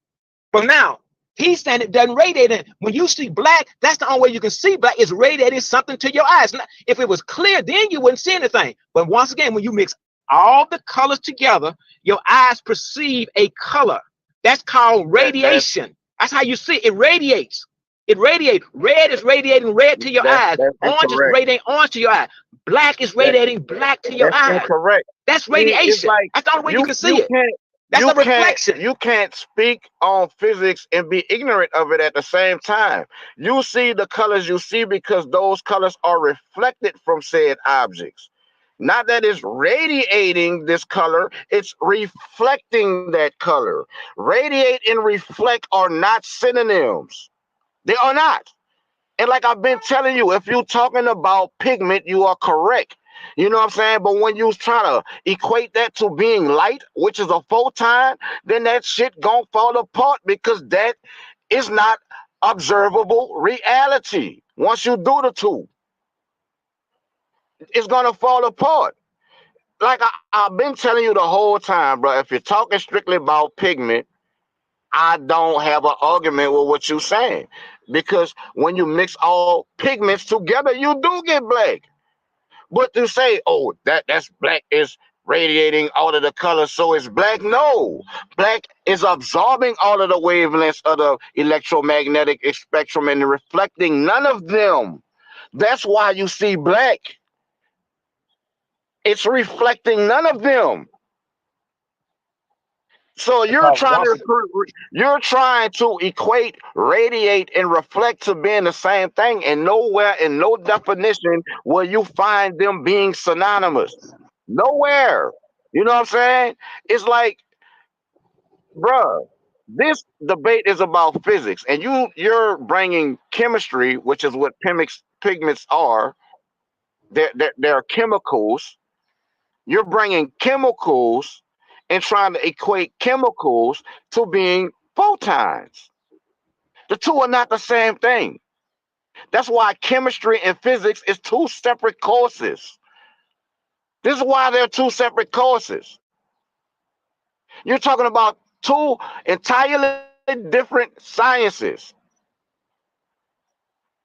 A: But now, he's saying it doesn't radiate. When you see black, that's the only way you can see black. It's radiating something to your eyes. Now, if it was clear, then you wouldn't see anything. But once again, when you mix all the colors together, your eyes perceive a color. That's called radiation. That's how you see it. It radiates. It radiates. Red is radiating red to your eyes. Orange is radiating orange to your eyes. Black is radiating black to your eyes.
G: Incorrect.
A: That's radiation. That's the only way you can see it. That's a reflection.
G: You can't speak on physics and be ignorant of it at the same time. You see the colors you see because those colors are reflected from said objects. Not that it's radiating this color, it's reflecting that color. Radiate and reflect are not synonyms. They are not. And like I've been telling you, if you're talking about pigment, you are correct. You know what I'm saying? But when you try to equate that to being light, which is a photon, then that shit gonna fall apart because that is not observable reality. Once you do the two, it's gonna fall apart. Like I've been telling you the whole time, bro. If you're talking strictly about pigment, I don't have an argument with what you're saying. Because when you mix all pigments together, you do get black. But to say, oh, that's black is radiating all of the colors, so it's black. No, black is absorbing all of the wavelengths of the electromagnetic spectrum and reflecting none of them. That's why you see black. It's reflecting none of them. So you're trying to equate radiate and reflect to being the same thing, and nowhere in no definition will you find them being synonymous. Nowhere. You know what I'm saying? It's like, bruh, this debate is about physics, and you're bringing chemistry, which is what pigments are. They're chemicals. You're bringing chemicals and trying to equate chemicals to being photons. The two are not the same thing. That's why chemistry and physics is two separate courses. This is why they're two separate courses. You're talking about two entirely different sciences.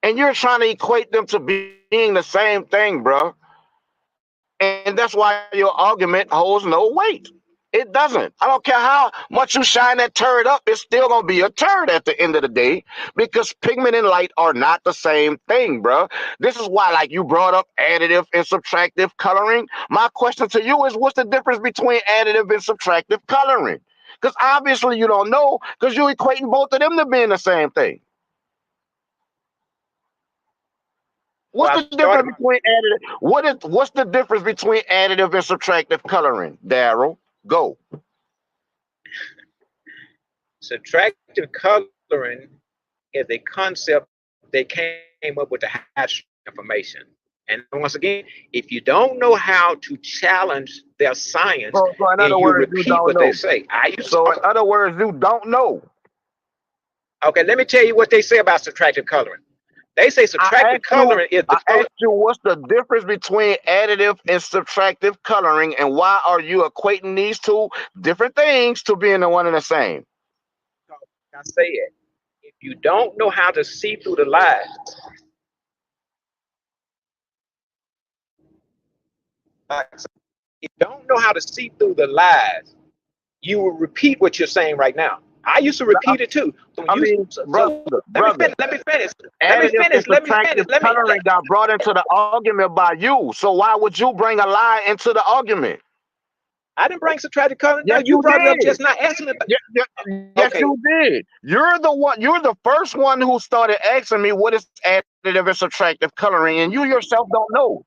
G: And you're trying to equate them to being the same thing, bro. And that's why your argument holds no weight. It doesn't. I don't care how much you shine that turd up, it's still going to be a turd at the end of the day because pigment and light are not the same thing, bro. This is why, like, you brought up additive and subtractive coloring. My question to you is, what's the difference between additive and subtractive coloring? Because obviously you don't know because you're equating both of them to being the same thing. What's the difference between additive? What's the difference between additive and subtractive coloring, Daryl? Go.
A: Subtractive coloring is a concept they came up with to hide information. And once again, if you don't know how to challenge their science,
G: so in
A: then
G: other
A: you
G: words,
A: repeat
G: you don't
A: what
G: know.
A: they say.
G: So in other words, you don't know.
A: Okay, let me tell you what they say about subtractive coloring. They say subtractive coloring is the
G: I asked you what's the difference between additive and subtractive coloring, and why are you equating these two different things to being the one and the same?
A: I say it. If you don't know how to see through the lies, if you don't know how to see through the lies, you will repeat what you're saying right now. I used to repeat it too. So
G: I mean, brother,
A: let me finish.
G: Coloring got brought into the argument by you. So why would you bring a lie into the argument?
A: I didn't bring subtractive coloring.
G: Yes,
A: no, you brought it up just not asking me.
G: Yes, you did. You're the one. You're the first one who started asking me what is additive and subtractive coloring, and you yourself don't know.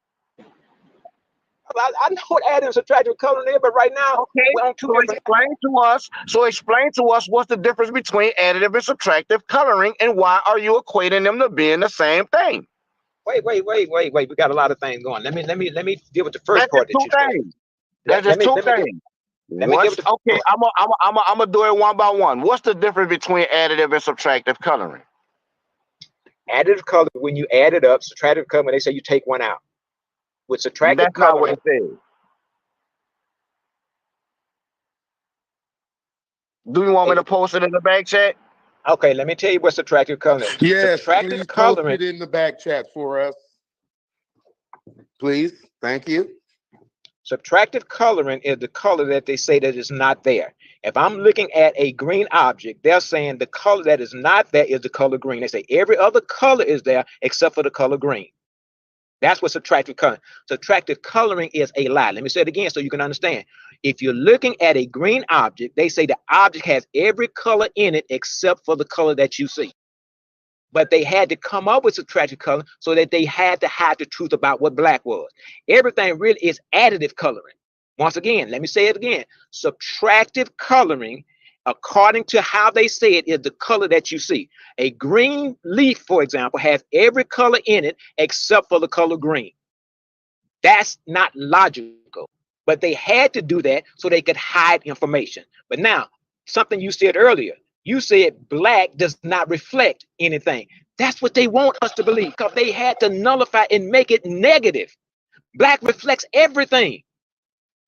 A: I know what additive and subtractive coloring is, but right now,
G: okay. Explain to us what's the difference between additive and subtractive coloring, and why are you equating them to being the same thing?
A: Wait. We got a lot of things going. Let me deal with the first part that you said.
G: That's just two things. Okay, I'm gonna do it one by one. What's the difference between additive and subtractive coloring?
A: Additive color, when you add it up, subtractive color, when they say you take one out. With subtractive
G: That's
A: coloring,
G: not what it says. Do you want me to post it in the back chat?
A: Okay, let me tell you what subtractive coloring is.
K: Yes,
A: subtractive
K: please
A: coloring,
K: post it in the back chat for us. Please, thank you.
A: Subtractive coloring is the color that they say that is not there. If I'm looking at a green object, they're saying the color that is not there is the color green. They say every other color is there except for the color green. That's what subtractive coloring. Subtractive coloring is a lie. Let me say it again so you can understand. If you're looking at a green object, they say the object has every color in it except for the color that you see. But they had to come up with subtractive color so that they had to hide the truth about what black was. Everything really is additive coloring. Once again, let me say it again. Subtractive coloring, according to how they say it, is the color that you see. A green leaf, for example, has every color in it except for the color green. That's not logical, but they had to do that so they could hide information. But now, something you said earlier, you said black does not reflect anything. That's what they want us to believe, because they had to nullify and make it negative. Black reflects everything.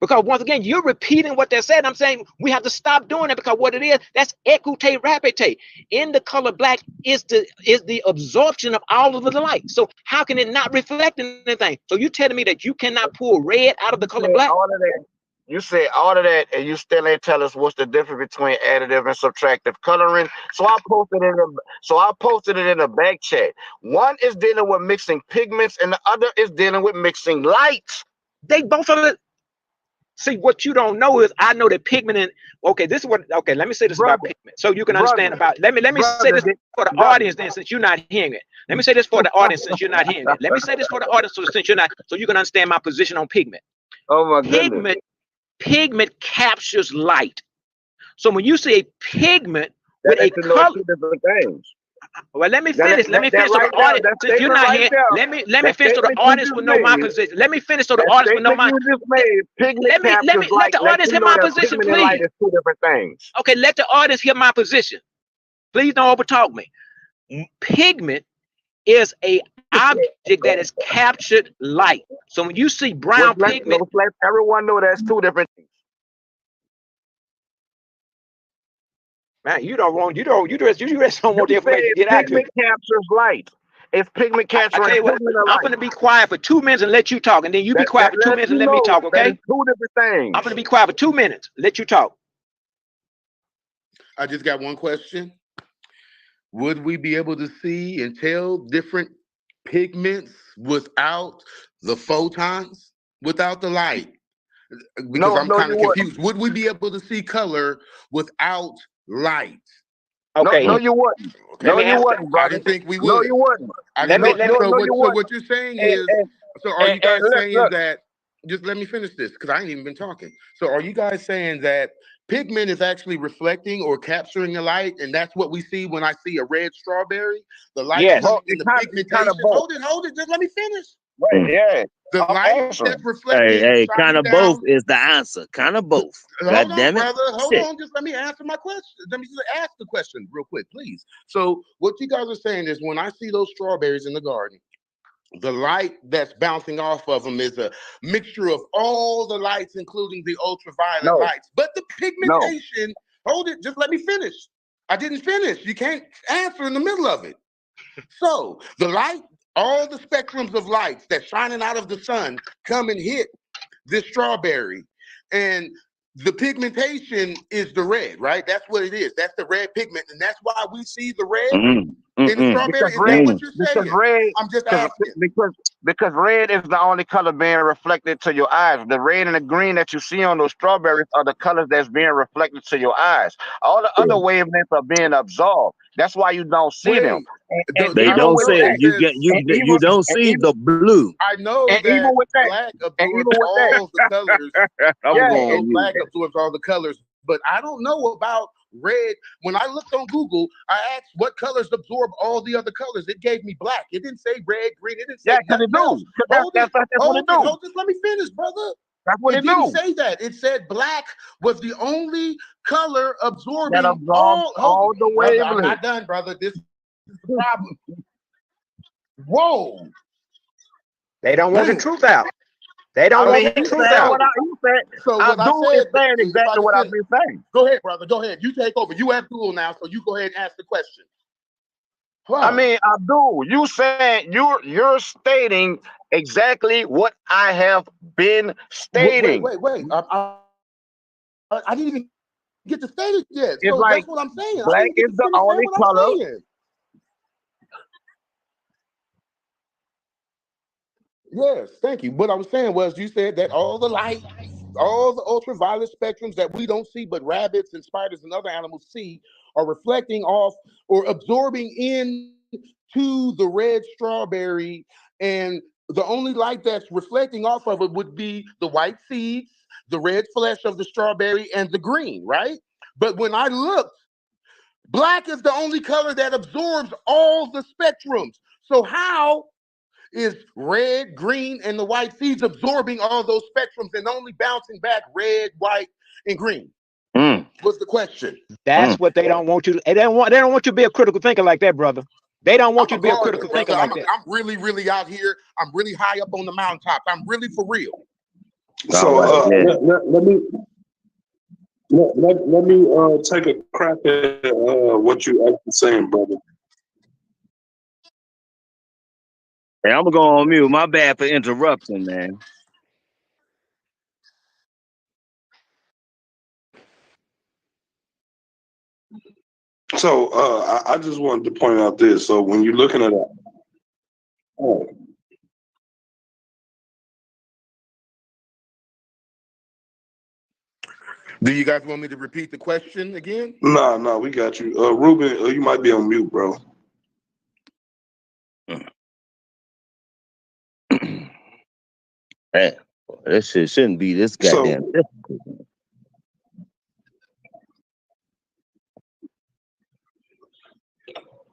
A: Because once again, you're repeating what they said. I'm saying we have to stop doing it, because what it is, that's écoutez, répétez. In the color black is the absorption of all of the light. So how can it not reflect anything? So you telling me that you cannot pull red out of the color black?
G: You said all of that, and you still ain't tell us what's the difference between additive and subtractive coloring. So I posted it in the back chat. One is dealing with mixing pigments, and the other is dealing with mixing lights.
A: They both of it. See, what you don't know is I know that pigment and this is what let me say this about pigment so you can understand about let me say this for the audience then, since you're not hearing it. Let me say this for the audience since you're not hearing it. Let me say this for the audience since you're not, so you can understand my position on pigment.
G: Oh my goodness.
A: Pigment captures light. So when you say pigment with a color,
G: different things.
A: Well, let me finish. Let me finish so the audience. Since you're not here, let me finish so the audience will know my position. Let me finish so the audience will know my. Let me let the audience hear my position, please.
G: Two different things.
A: Okay, let the audience hear my position. Please don't overtalk me. Pigment is a object that has captured light. So when you see brown pigment,
G: let everyone know that's two different things.
A: Man, you just don't want the information to get out to you.
G: Pigment captures light. It's pigment capturing.
A: I'm going to be quiet for 2 minutes and let you talk, and then you be quiet for 2 minutes and let me talk. Okay?
G: Two different things.
A: I'm going to be quiet for 2 minutes. Let you talk.
K: I just got one question. Would we be able to see and tell different pigments without the photons, without the light? Because I'm kind of confused. Would we be able to see color without light?
A: Okay.
G: No, you wouldn't.
K: Okay.
G: No, you wouldn't,
K: I
G: brother.
K: didn't think we would.
G: No, you wouldn't.
K: I
A: Let
K: didn't
A: me-
K: know.
A: let me-
K: So what you're saying is, so are you guys saying
G: look.
K: that? Just let me finish this because I ain't even been talking. So are you guys saying that pigment is actually reflecting or capturing the light, and that's what we see when I see a red strawberry? The light
A: Yes.
K: coming in
G: It's
K: the
G: kind
K: pigmentation.
G: of both.
K: Hold it. Just let me finish.
G: Right, yeah.
K: The
G: I'm
K: light
G: answering.
K: that's reflecting.
J: Hey, kind
K: shining
J: of both
K: down.
J: is the answer. Kind of both.
K: Hold
J: God
K: on,
J: damn it.
K: brother. Hold
J: Shit.
K: on. Just let me answer my question. Let me just ask the question real quick, please. So what you guys are saying is when I see those strawberries in the garden, the light that's bouncing off of them is a mixture of all the lights, including the ultraviolet lights. But the pigmentation, hold it, just let me finish. I didn't finish. You can't answer in the middle of it. So the light, all the spectrums of lights that's shining out of the sun come and hit this strawberry. And the pigmentation is the red, right? That's what it is. That's the red pigment. And that's why we see the red in the strawberry. Is that what you're saying?
G: Red,
K: I'm just asking.
G: Because red is the only color being reflected to your eyes. The red and the green that you see on those strawberries are the colors that's being reflected to your eyes. All the other wavelengths are being absorbed. That's why you don't see them. And
J: They
G: even
J: don't
G: with
J: say
G: that,
J: you don't see the blue.
K: I know
G: and
K: that
G: even with that,
K: black
G: and
K: absorbs
G: even with that,
K: all the colors.
J: I'm
K: Yeah,
J: going
K: so
J: on mute.
K: black absorbs all the colors. But I don't know about red. When I looked on Google, I asked what colors absorb all the other colors. It gave me black. It didn't say red, green. It didn't say nothing else. Hold it. Just let me finish, brother.
G: That's what
K: it
G: it
K: didn't
G: do.
K: say that. It said black was the only color absorbing
G: That absorbs all the
K: brother, I'm
G: wavelengths.
K: not done, brother. This is the problem. Whoa.
A: They don't want the truth out. They don't want the truth out.
K: So what
G: Abdul
K: I
G: is
K: said
G: saying
K: is
G: exactly what I've been saying.
K: Go ahead, brother. Go ahead. You take over. You Abdul now, so you go ahead and ask the question.
G: I mean, Abdul, you said you're stating exactly what I have been stating.
K: Wait. I didn't even get to state it yet.
G: It's
K: So
G: like
K: that's what I'm saying.
G: black is the only color.
K: Yes, thank you. What I was saying was you said that all the light, all the ultraviolet spectrums that we don't see, but rabbits and spiders and other animals see, are reflecting off or absorbing into the red strawberry. And the only light that's reflecting off of it would be the white seeds, the red flesh of the strawberry, and the green, right? But when I looked, black is the only color that absorbs all the spectrums. So how is red, green, and the white seeds absorbing all those spectrums and only bouncing back red, white, and green? What's the question?
A: That's what they don't want you to. They don't want you to be a critical thinker like that, brother. They don't want you to be a critical thinker like that.
K: I'm really, really out here. I'm really high up on the mountaintop. I'm really for real.
E: So let me take a crack at what you actually saying, brother.
J: Hey, I'm gonna go on mute. My bad for interrupting, man.
E: So I just wanted to point out this. So when you're looking at that,
K: do you guys want me to repeat the question again?
E: No, we got you. Ruben, you might be on mute, bro.
J: Man, this shit shouldn't be this goddamn difficult.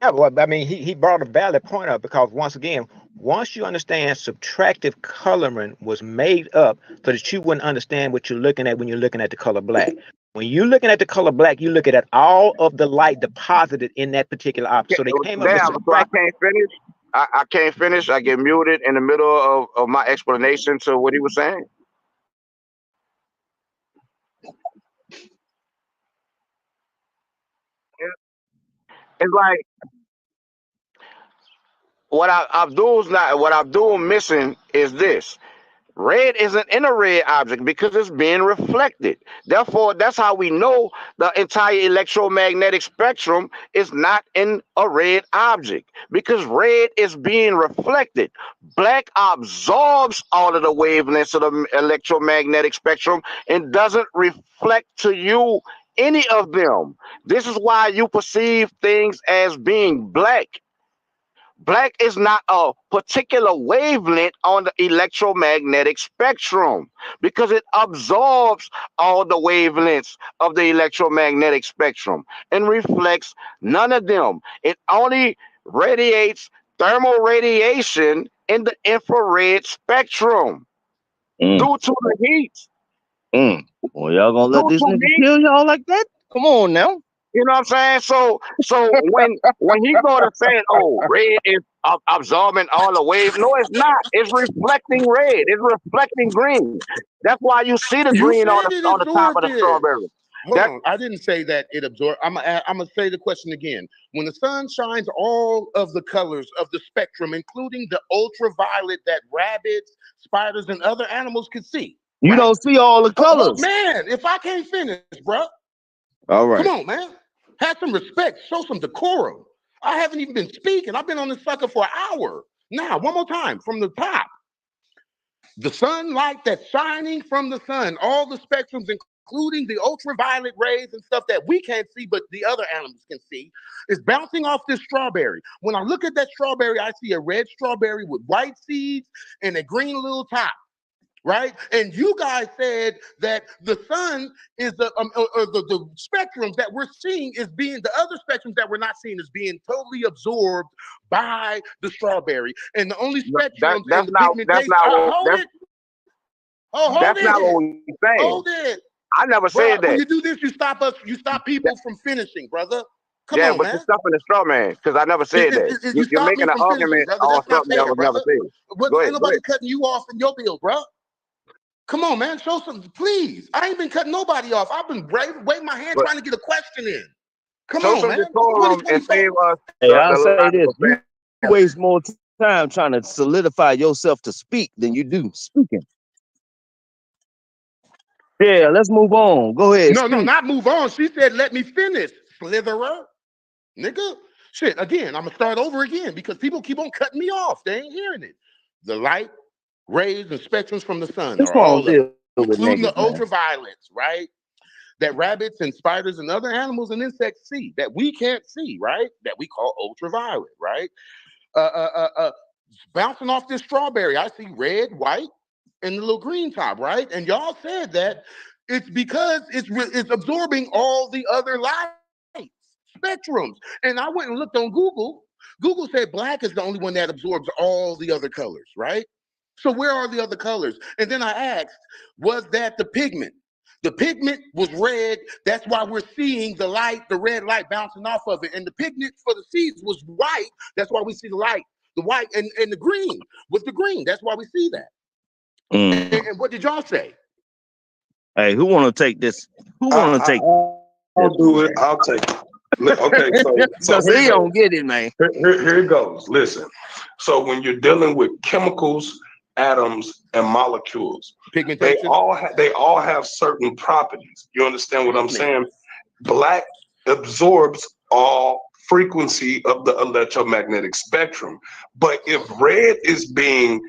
A: Yeah, well, I mean, he brought a valid point up because once again, once you understand subtractive coloring was made up so that you wouldn't understand what you're looking at when you're looking at the color black. When you're looking at the color black, you're looking at all of the light deposited in that particular object. So they came up with
G: So I can't finish. I can't finish. I get muted in the middle of my explanation to what he was saying. It's like what Abdul missing is this. Red isn't in a red object because it's being reflected. Therefore, that's how we know the entire electromagnetic spectrum is not in a red object because red is being reflected. Black absorbs all of the wavelengths of the electromagnetic spectrum and doesn't reflect to you any of them. This is why you perceive things as being black. Black is not a particular wavelength on the electromagnetic spectrum because it absorbs all the wavelengths of the electromagnetic spectrum and reflects none of them. It only radiates thermal radiation in the infrared spectrum due to the heat.
J: Well, y'all gonna let this nigga kill y'all like that? Come on now.
G: You know what I'm saying? So when he go to saying, "Oh, red is absorbing all the wave," no, it's not. It's reflecting red. It's reflecting green. That's why you see the green on the top of the strawberry.
K: Hold on. I didn't say that it absorbs. I'm gonna say the question again. When the sun shines all of the colors of the spectrum, including the ultraviolet that rabbits, spiders, and other animals can see.
J: You don't see all the colors.
K: Man, if I can't finish, bro.
J: All right.
K: Come on, man. Have some respect. Show some decorum. I haven't even been speaking. I've been on this sucker for an hour. Now, one more time from the top. The sunlight that's shining from the sun, all the spectrums, including the ultraviolet rays and stuff that we can't see, but the other animals can see, is bouncing off this strawberry. When I look at that strawberry, I see a red strawberry with white seeds and a green little top. Right, and you guys said that the sun is the spectrums that we're seeing is being the other spectrums that we're not seeing is being totally absorbed by the strawberry, and the only spectrum
G: that's not what we saying.
K: Hold it.
G: I never said that.
K: When you do this, you stop us. You stop people from finishing, brother. Come on,
G: but
K: man.
G: you're stopping the straw man because I never said that. You're making an argument on something that was never said.
K: Ain't nobody cutting you off from your bill, bro. Come on, man. Show some, please. I ain't been cutting nobody off. I've been waving my hand trying to get a question in. Come on, man.
G: And save us.
J: Hey, I'll say this. You waste more time trying to solidify yourself to speak than you do speaking. Yeah, let's move on. Go ahead.
K: No, not move on. She said, let me finish, slitherer. Nigga. Shit, again, I'm going to start over again because people keep on cutting me off. They ain't hearing it. The light, rays, and spectrums from the sun are all including the ultraviolets, right? That rabbits and spiders and other animals and insects see that we can't see, right? That we call ultraviolet, right? Bouncing off this strawberry, I see red, white, and the little green top, right? And y'all said that it's because it's absorbing all the other light spectrums. And I went and looked on Google. Google said black is the only one that absorbs all the other colors, right? So where are the other colors? And then I asked, was that the pigment? The pigment was red. That's why we're seeing the light, the red light bouncing off of it. And the pigment for the seeds was white. That's why we see the light, the white and the green was the green. That's why we see that. And what did y'all say?
J: Hey, who want to take this? Who want to take
E: I'll do it. I'll take it. Okay, so
J: he don't get it, man.
E: Here it goes. Listen. So when you're dealing with chemicals, atoms, and molecules, they all have certain properties. You understand what I'm saying? Black absorbs all frequency of the electromagnetic spectrum. But if red is being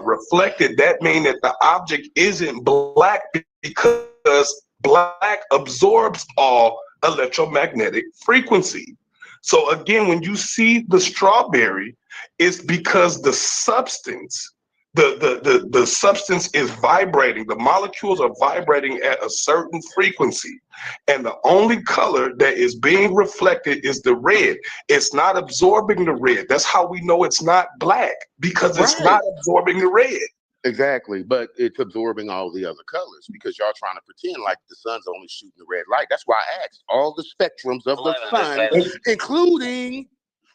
E: reflected, that means that the object isn't black because black absorbs all electromagnetic frequency. So again, when you see the strawberry, it's because the substance, the substance is vibrating. The molecules are vibrating at a certain frequency. And the only color that is being reflected is the red. It's not absorbing the red. That's how we know it's not black, because it's not absorbing the red.
K: Exactly, but it's absorbing all the other colors because y'all trying to pretend like the sun's only shooting the red light. That's why I asked all the spectrums of the sun, including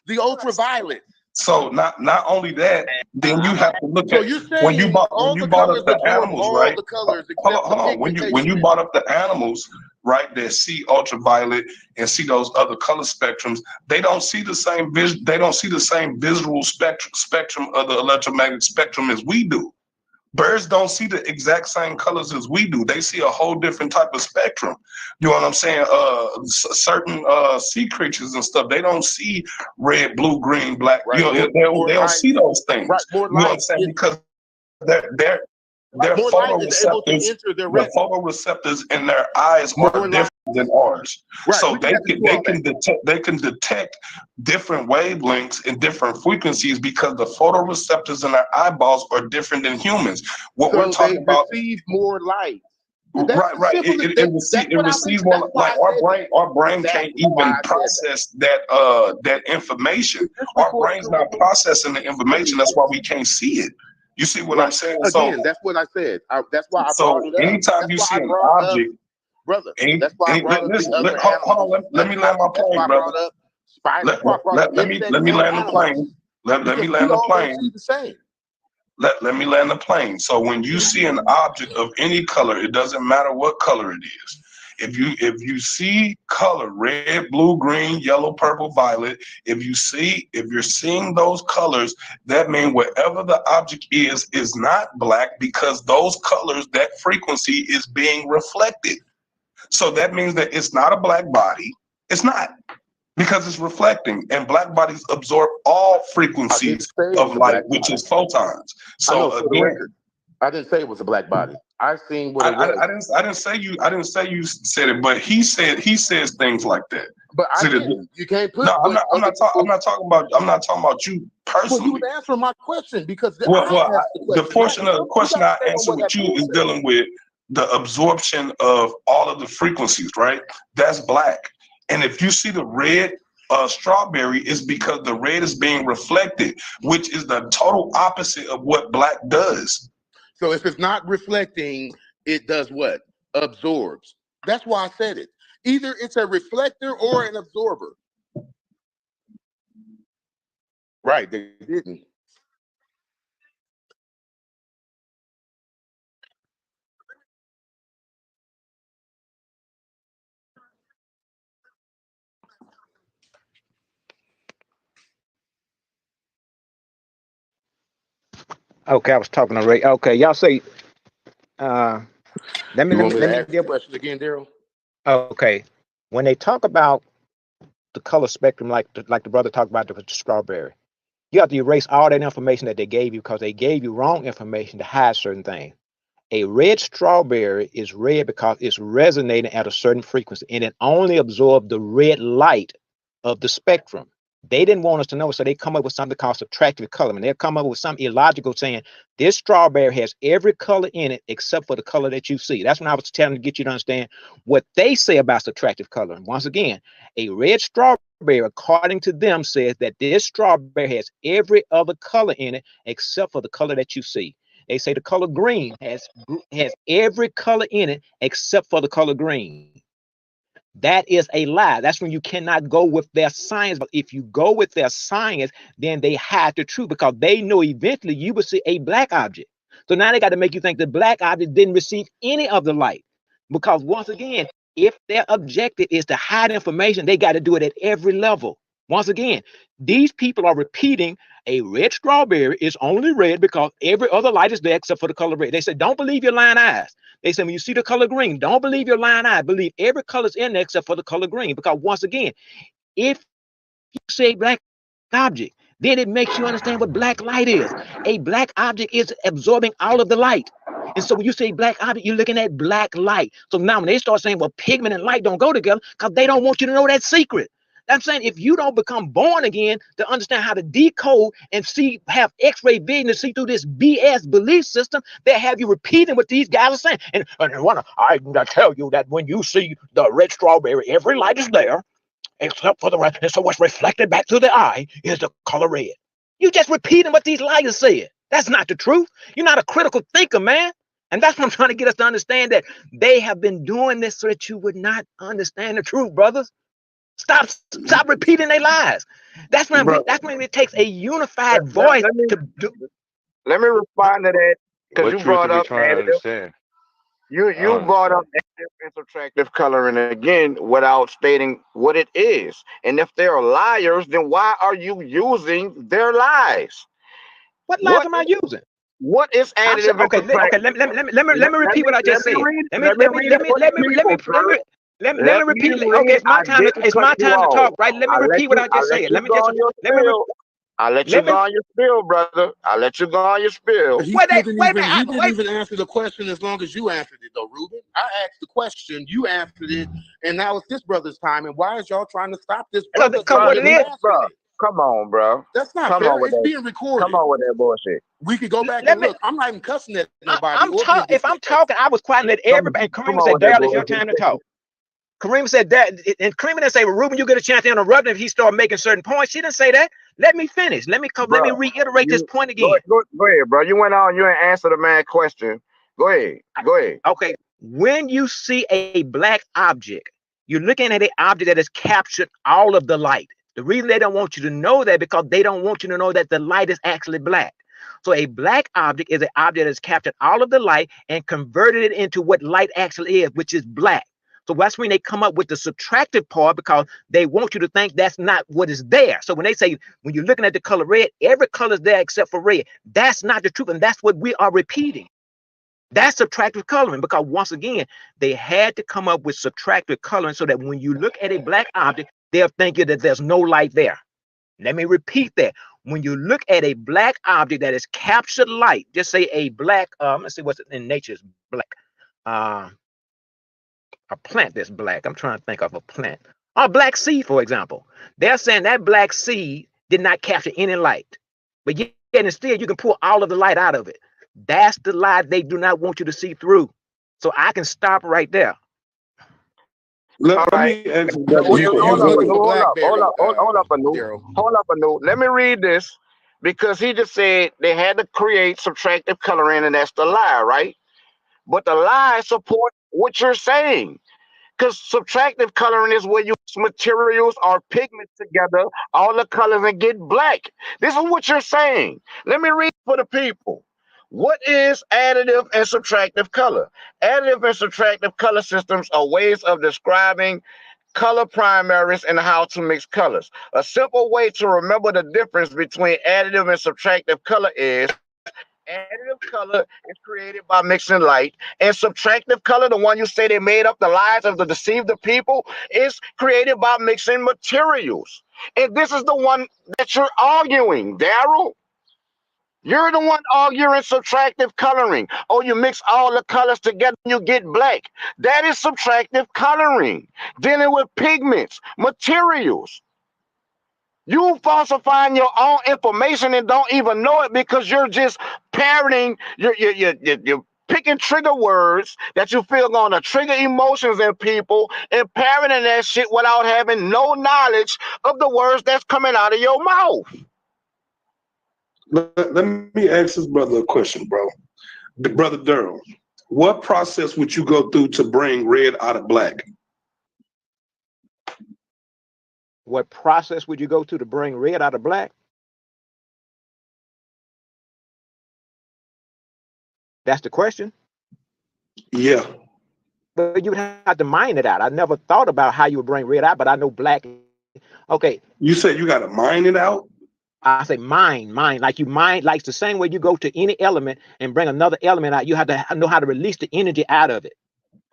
K: the ultraviolet.
E: So not only that, then you have to look at when you bought up the animals, right? Hold on. When you bought up the animals, right, that see ultraviolet and see those other color spectrums, they don't see the same visual spectrum of the electromagnetic spectrum as we do. Birds don't see the exact same colors as we do. They see a whole different type of spectrum. You know what I'm saying? Certain sea creatures and stuff, they don't see red, blue, green, black. Right. You know, they don't see those things. Right. You know what I'm saying? Because their
K: More light is able to
E: photoreceptors,
K: enter their
E: the
K: retina.
E: photoreceptors in their eyes
K: More
E: are
K: light.
E: different than ours.
K: Right.
E: So
K: We can
E: they can detect different wavelengths and different frequencies because the photoreceptors in our eyeballs are different than humans. What we're
K: So
E: talking
K: they
E: about,
K: receive more light.
E: right. It receives more. Like our brain can't even process that information. Our brain's not processing the information. That's why we can't see it. You see what I'm saying?
K: Again, that's what I said. That's why I brought it up.
E: Anytime you see an object,
K: brother, that's why I brought up the other
E: hold on, let me land my plane, brother. Let me land the plane. Let me land the plane. Let me land the plane. So when you see an object of any color, it doesn't matter what color it is. If you see color, red, blue, green, yellow, purple, violet, if you're seeing those colors, that means wherever the object is not black, because those colors, that frequency is being reflected. So that means that it's not a black body. It's not, because it's reflecting, and black bodies absorb all frequencies of light, which is photons. So again,
K: I didn't say it was a black body. I seen what it was.
E: I didn't say you said it, but he says things like that.
K: But I didn't. You can't put.
E: No, I'm not talking about you personally.
K: Well, you was answering my question because
E: the portion of the question I answered with you is dealing with the absorption of all of the frequencies, right? That's black. And if you see the red strawberry, it's because the red is being reflected, which is the total opposite of what black does.
K: So if it's not reflecting, it does what? Absorbs. That's why I said it. Either it's a reflector or an absorber. Right, they didn't.
A: Okay, I was talking to Ray. Okay, y'all say, let me
K: ask the question again, Daryl.
A: Okay, when they talk about the color spectrum, like the brother talked about the strawberry, you have to erase all that information that they gave you because they gave you wrong information to hide certain things. A red strawberry is red because it's resonating at a certain frequency, and it only absorbs the red light of the spectrum. They didn't want us to know, so they come up with something called subtractive coloring. They'll come up with something illogical saying this strawberry has every color in it except for the color that you see. That's when I was telling to get you to understand what they say about subtractive coloring. Once again, a red strawberry, according to them, says that this strawberry has every other color in it except for the color that you see. They say the color green has every color in it except for the color green. That is a lie. That's when you cannot go with their science. But if you go with their science, then they hide the truth because they know eventually you will see a black object. So now they got to make you think the black object didn't receive any of the light. Because once again, if their objective is to hide information, they got to do it at every level. Once again, these people are repeating a red strawberry is only red because every other light is there except for the color red. They said, don't believe your lying eyes. They said, when you see the color green, don't believe your lying eye. Believe every color's in there except for the color green. Because once again, if you say black object, then it makes you understand what black light is. A black object is absorbing all of the light. And so when you say black object, you're looking at black light. So now when they start saying, well, pigment and light don't go together, because they don't want you to know that secret. I'm saying if you don't become born again to understand how to decode and see, have X-ray vision to see through this BS belief system, they have you repeating what these guys are saying. And I tell you that when you see the red strawberry, every light is there except for the red. And so what's reflected back to the eye is the color red. You just repeating what these liars said. That's not the truth. You're not a critical thinker, man. And that's what I'm trying to get us to understand, that they have been doing this so that you would not understand the truth, brothers. Stop repeating their lies. That's when it takes a unified voice to do.
G: Let me respond to that, because you brought up additive. You brought up additive and subtractive coloring again without stating what it is. And if they're liars, then why are you using their lies?
A: What lies am I using?
G: What is additive?
A: Okay, let me repeat what I just said. Let me repeat. Okay, it's my time to talk, right? Let me repeat what I just said.
G: I'll let you go on your spill, brother. I'll let you go on your spill.
K: He didn't even answer the question as long as you answered it, though, Ruben. I asked the question, you answered it, and now it's this brother's time. And why is y'all trying to stop this brother?
G: What it is, bro. Come on, bro.
K: That's not fair. It's being recorded.
G: Come on with that bullshit.
K: We could go back and look. I'm not even cussing at nobody.
A: If I'm talking, I was quiet and let everybody. And Kareem said, "Daryl, it's your time to talk." Kareem said that, and Kareem didn't say, "Well, Ruben, you get a chance to interrupt him if he started making certain points." She didn't say that. Let me finish. Let me reiterate this point again.
G: Go ahead, bro. You went on. You ain't answered the man question. Go ahead.
A: Okay. When you see a black object, you're looking at an object that has captured all of the light. The reason they don't want you to know that because they don't want you to know that the light is actually black. So a black object is an object that has captured all of the light and converted it into what light actually is, which is black. So that's when they come up with the subtractive part because they want you to think that's not what is there. So when they say, when you're looking at the color red, every color is there except for red. That's not the truth. And that's what we are repeating. That's subtractive coloring because once again, they had to come up with subtractive coloring so that when you look at a black object, they'll think that there's no light there. Let me repeat that. When you look at a black object that has captured light, just say a black, let's see what's in nature is black. A plant that's black. I'm trying to think of a plant. A black seed, for example. They're saying that black seed did not capture any light. But yet instead, you can pull all of the light out of it. That's the light they do not want you to see through. So I can stop right there.
E: Hold up,
G: Anu. Let me read this because he just said they had to create subtractive coloring, and that's the lie, right? But the lie supports what you're saying. Because subtractive coloring is where you use materials or pigments together, all the colors, and get black. This is what you're saying. Let me read for the people. What is additive and subtractive color? Additive and subtractive color systems are ways of describing color primaries and how to mix colors. A simple way to remember the difference between additive and subtractive color is additive color is created by mixing light, and subtractive color, the one you say they made up the lies of to deceive the people, is created by mixing materials. And this is the one that you're arguing, Daryl. You're the one arguing subtractive coloring. Oh, you mix all the colors together and you get black. That is subtractive coloring, dealing with pigments, materials. You falsifying your own information and don't even know it because you're just parroting, you're picking trigger words that you feel gonna trigger emotions in people and parroting that shit without having no knowledge of the words that's coming out of your mouth.
E: Let me ask this brother a question, bro. Brother Daryl, what process would you go through to bring red out of black?
A: What process would you go to bring red out of black? That's the question.
E: Yeah.
A: But you would have to mine it out. I never thought about how you would bring red out, but I know black. Okay.
E: You said you got to mine it out?
A: I say mine, like you mine, like the same way you go to any element and bring another element out, you have to know how to release the energy out of it.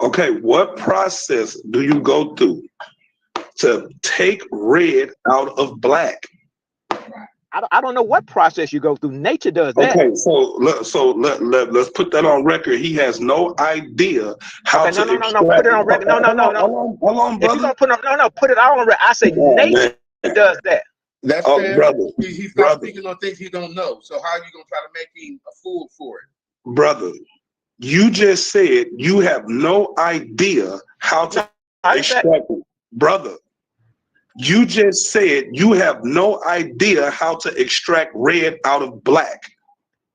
E: Okay, what process do you go through to take red out of black?
A: I don't know what process you go through. Nature does that.
E: Okay, let's put that on record. He has no idea how to.
A: No, put it on record. No.
E: Hold on, brother.
A: If you gonna put it all on record. I say nature does that.
K: That's fair. Brother. He's not speaking on things he don't know. So how are you gonna try to make him a fool for it?
E: Brother, you just said you have no idea how to extract it. Brother, you just said you have no idea how to extract red out of black.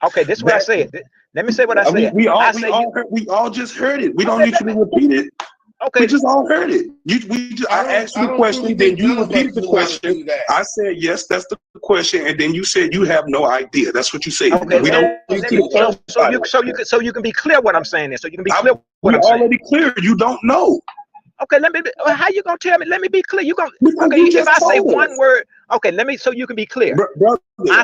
A: Okay, this is what I said. Let me say what I said.
E: We all just heard it. We don't need you to repeat it.
A: Okay,
E: we just all heard it. I asked you the question, then you repeated the question. I said yes, that's the question, and then you said you have no idea. That's what you said.
A: Okay, we don't so you can be clear what I'm saying. So you can be clear what I'm saying.
E: Already clear. You don't know.
A: Okay, how you gonna tell me? Let me be clear. If I say one word, okay, so you can be clear.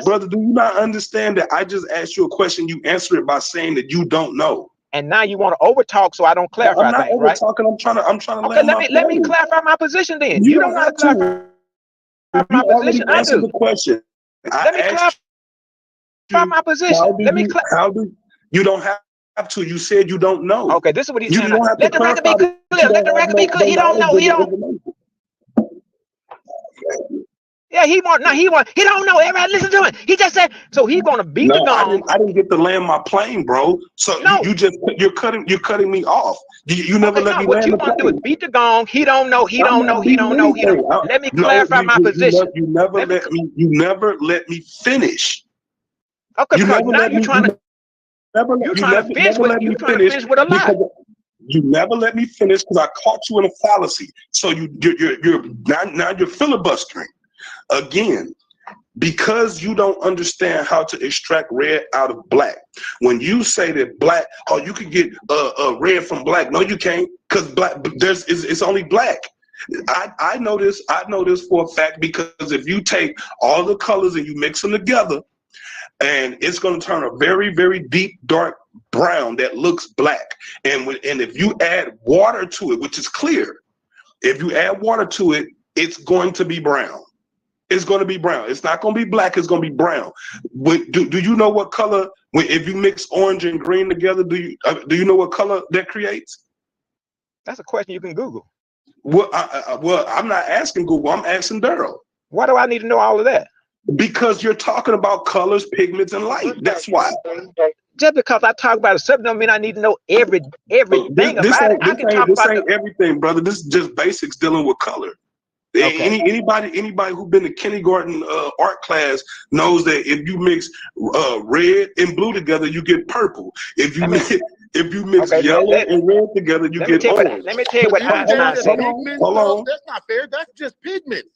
E: Brother, do you not understand that I just asked you a question? You answered it by saying that you don't know.
A: And now you want to overtalk, so I don't clarify.
E: I'm not overtalking. Right? I'm trying to.
A: Okay, let me clarify my position then. You don't want to clarify my position.
E: I do. The question.
A: Let me clarify my position.
E: How do you don't have to? You said you don't know.
A: Okay, this is what he's saying.
E: You don't have
A: Let the record be clear. Let the record be clear. He don't know. He don't. Yeah, he don't know. Everybody listen to him. He just said, so he's gonna beat the gong.
E: I didn't get to land my plane, bro. So no. you're cutting me off. You never let me land.
A: What you want to do is beat the gong. He don't know. He don't know. Let me clarify my position.
E: You never let me finish.
A: Okay, because now you're trying to finish with a lie.
E: You never let me finish because I caught you in a fallacy. So you're now filibustering again because you don't understand how to extract red out of black. When you say that black, you can get red from black. No, you can't, because black it's only black. I know this. I know this for a fact because if you take all the colors and you mix them together, and it's going to turn a very, very deep, dark brown that looks black. And if you add water to it, which is clear, if you add water to it, it's going to be brown. It's going to be brown. It's not going to be black. It's going to be brown. Do you know what color? If you mix orange and green together, do you know what color that creates?
A: That's a question you can Google.
E: Well, I'm not asking Google. I'm asking Daryl.
A: Why do I need to know all of that?
E: Because you're talking about colors, pigments, and light. That's why.
A: Just because I talk about a subject don't mean I need to know everything about it. I can talk about
E: this ain't everything, brother. This is just basics dealing with color. Okay. Anybody who's been to kindergarten art class knows that if you mix red and blue together, you get purple. If you mix yellow and red together, you get orange.
A: Let me tell you what Einstein said.
E: Hold on.
K: That's not fair. That's just pigments.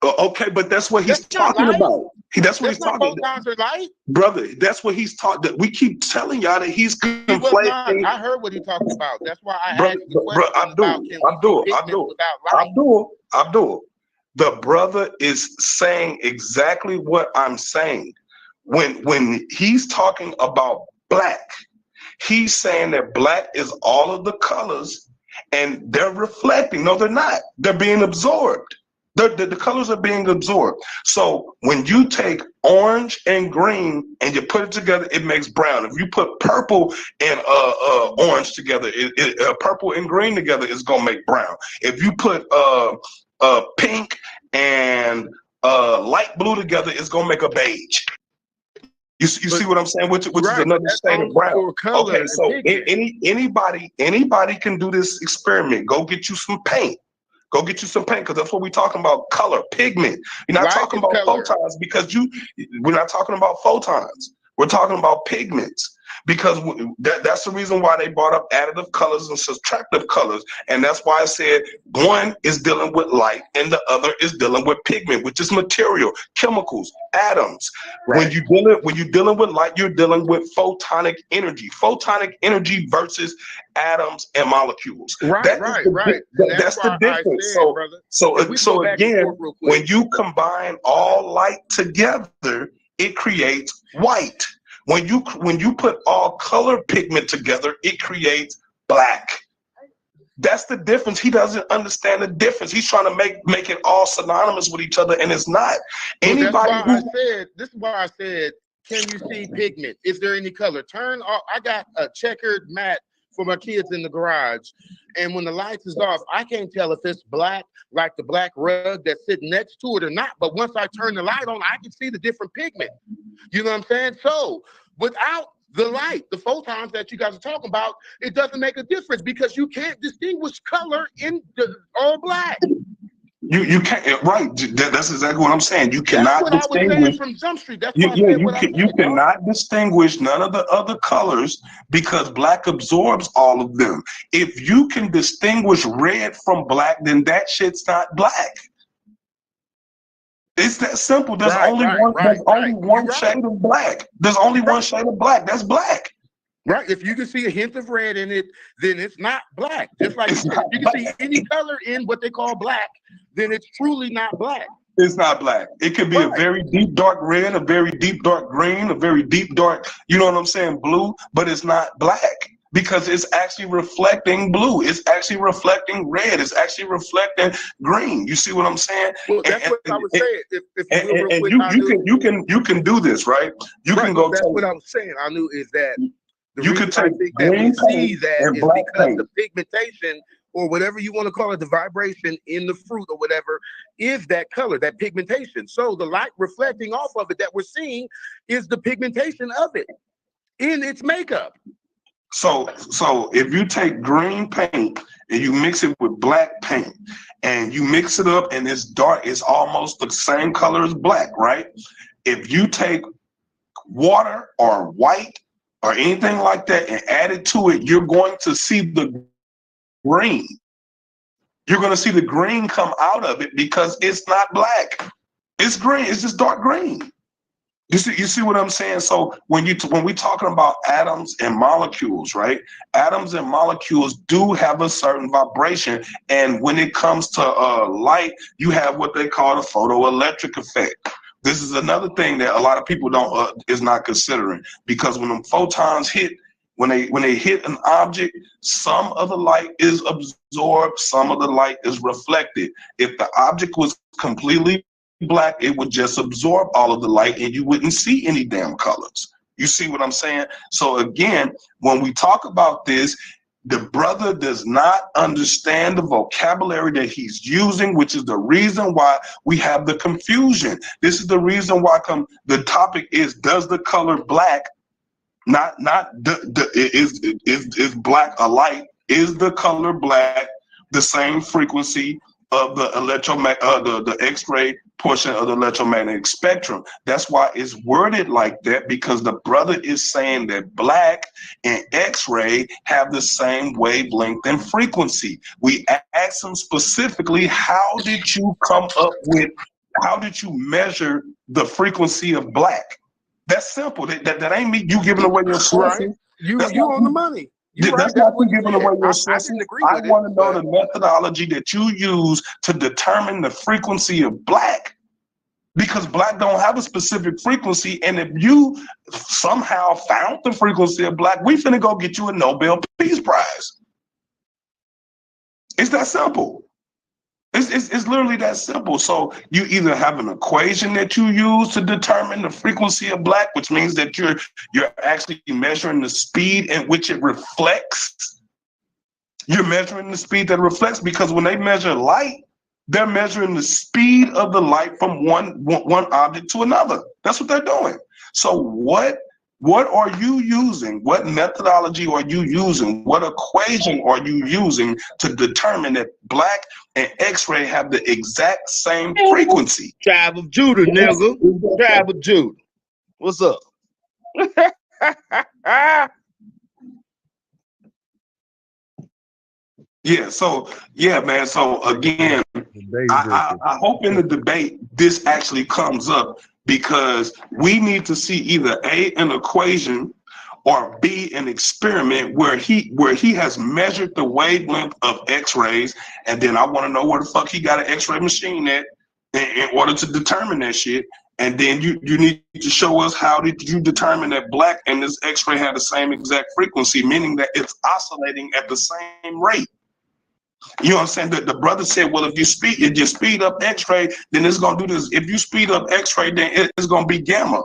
E: Okay, but that's what he's talking about. That's what he's talking about. Brother, that's what he's talking. We keep telling y'all that he's conflating.
K: I heard what he's talking about. That's why I asked the question.
E: Abdul. The brother is saying exactly what I'm saying. When he's talking about black, he's saying that black is all of the colors and they're reflecting. No, they're not. They're being absorbed. The colors are being absorbed. So when you take orange and green and you put it together, it makes brown. If you put purple and orange together, purple and green together, it's gonna make brown. If you put pink and light blue together, it's gonna make a beige. You see what I'm saying? Which is another shade of brown. Okay, so anybody can do this experiment. Go get you some paint. Go get you some paint, because that's what we're talking about. Color, pigment. You're not talking about photons, because we're not talking about photons. We're talking about pigments, because that's the reason why they brought up additive colors and subtractive colors. And that's why I said one is dealing with light and the other is dealing with pigment, which is material, chemicals, atoms. Right. When you're dealing with light, you're dealing with photonic energy. Photonic energy versus atoms and molecules.
K: Right.
E: That's the difference. So again, when you combine all light together, it creates white. When you put all color pigment together, it creates black. That's the difference. He doesn't understand the difference. He's trying to make it all synonymous with each other, and it's not.
K: This is why I said, can you see pigment? Is there any color? Turn off. I got a checkered mat for my kids in the garage, and when the lights is off, I can't tell if it's black, like the black rug that's sitting next to it, or not. But once I turn the light on, I can see the different pigment. You know what I'm saying? So without the light, the photons that you guys are talking about, it doesn't make a difference, because you can't distinguish color in the all black.
E: You can't, right? That's exactly what I'm saying. You cannot distinguish from Jump Street. That's you cannot distinguish none of the other colors, because black absorbs all of them. If you can distinguish red from black, then that shit's not black. It's that simple. There's only one shade of black. There's only one shade of black. That's black.
K: Right. If you can see a hint of red in it, then it's not black. Just like if you can see any color in what they call black, then it's truly not black.
E: It's not black. It could be a very deep dark red, a very deep dark green, a very deep dark, you know what I'm saying, blue, but it's not black. because it's actually reflecting blue. It's actually reflecting red. It's actually reflecting green. You see what I'm saying?
K: Well, that's what I was saying.
E: You can do this, right? You can go.
K: That's what I was saying. I knew is that the
E: you
K: reason
E: can take
K: I think that we see that is because
E: paint.
K: the pigmentation, or whatever you want to call it, the vibration in the fruit or whatever, is that color, that pigmentation. So the light reflecting off of it that we're seeing is the pigmentation of it in its makeup.
E: So if you take green paint and you mix it with black paint and you mix it up and it's dark, it's almost the same color as black, right? If you take water or white or anything like that and add it to it, you're going to see the green. You're going to see the green come out of it because it's not black. It's green. It's just dark green. You see what I'm saying? So when we talking about atoms and molecules, right? Atoms and molecules do have a certain vibration, and when it comes to light, you have what they call the photoelectric effect. This is another thing that a lot of people is not considering, because when them photons hit, when they hit an object, some of the light is absorbed, some of the light is reflected. If the object was completely black, it would just absorb all of the light and you wouldn't see any damn colors. You see what I'm saying? So again, when we talk about this, the brother does not understand the vocabulary that he's using, which is the reason why we have the confusion. This is the reason why the topic is, does the color black, is black a light? Is the color black the same frequency of the the X-ray portion of the electromagnetic spectrum? That's why it's worded like that, because the brother is saying that black and X-ray have the same wavelength and frequency. We asked him specifically, how did you measure the frequency of black? That's simple. That ain't me. You giving away your sources.
K: Right. You on the money.
E: That's not you giving away your sources. I want to know the methodology that you use to determine the frequency of black, because black don't have a specific frequency. And if you somehow found the frequency of black, we finna go get you a Nobel Peace Prize. It's that simple. It's literally that simple. So you either have an equation that you use to determine the frequency of black, which means that you're actually measuring the speed in which it reflects. You're measuring the speed that reflects, because when they measure light, they're measuring the speed of the light from one object to another. That's what they're doing. So what are you using? What methodology are you using? What equation are you using to determine that black and X-ray have the exact same frequency?
J: Tribe of Judah, nigga. Tribe of Judah. What's up?
E: Yeah, man. So again, I hope in the debate this actually comes up, because we need to see either A, an equation, or B, an experiment where he has measured the wavelength of X-rays, and then I want to know where the fuck he got an X-ray machine at in order to determine that shit. And then you need to show us, how did you determine that black and this X-ray have the same exact frequency, meaning that it's oscillating at the same rate. You know what I'm saying? The brother said, well, if you speed up X-ray, then it's gonna do this. If you speed up X-ray, then it's gonna be gamma.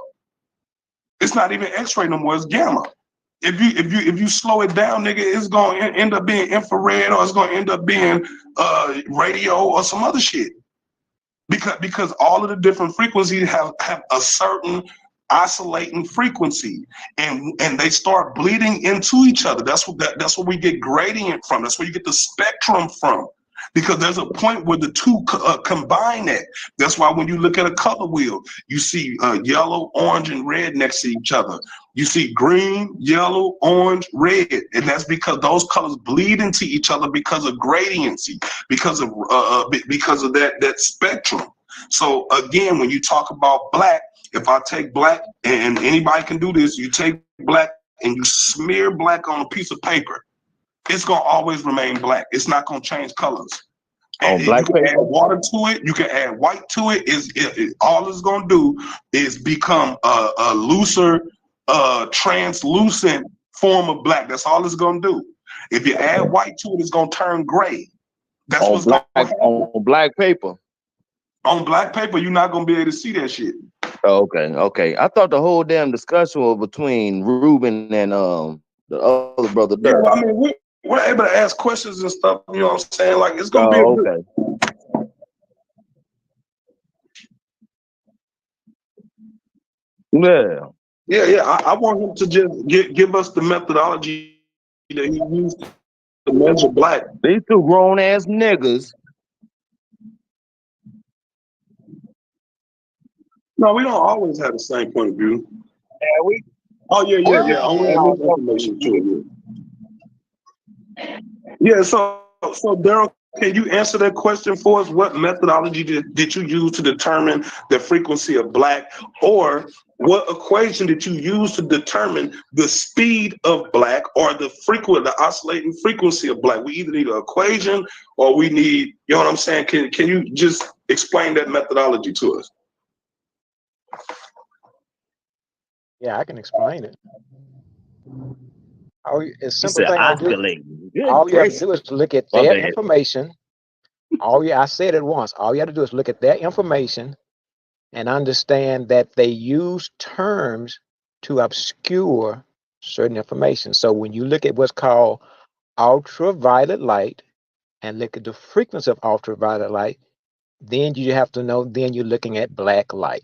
E: It's not even X-ray no more, it's gamma. If you slow it down, nigga, it's gonna end up being infrared, or it's gonna end up being radio or some other shit. Because all of the different frequencies have a certain oscillating frequency, and they start bleeding into each other. That's what we get gradient from. That's where you get the spectrum from, because there's a point where the two combine at. That's why when you look at a color wheel, you see yellow, orange, and red next to each other. You see green, yellow, orange, red, and that's because those colors bleed into each other because of gradiency, because of that spectrum. So again, when you talk about black, if I take black, and anybody can do this, you take black and you smear black on a piece of paper, it's gonna always remain black. It's not gonna change colors. And you can add water to it, you can add white to it. All it's gonna do is become a looser, translucent form of black. That's all it's gonna do. If you add white to it, it's gonna turn gray. That's what's
J: black,
E: gonna happen.
J: on black paper.
E: On black paper, you're not gonna be able to see that shit.
J: Okay. I thought the whole damn discussion was between Ruben and the other brother
E: Yeah,
J: Dirk.
E: I mean, we're able to ask questions and stuff. You know what I'm saying? Like it's gonna be a good. Yeah. I want him to just give us the methodology that he used to measure black.
J: These two grown ass niggas.
E: No, we don't always have the same point of view.
G: Yeah,
E: Oh yeah. Only all information too. Yeah. So Daryl, can you answer that question for us? What methodology did you use to determine the frequency of black, or what equation did you use to determine the speed of black or the oscillating frequency of black? We either need an equation or we need, you know what I'm saying? Can you just explain that methodology to us?
L: Yeah, I can explain it. It's simple thing to do. All you have to do is look at their information. I said it once. All you have to do is look at their information and understand that they use terms to obscure certain information. So when you look at what's called ultraviolet light and look at the frequency of ultraviolet light, then you have to know, then you're looking at black light.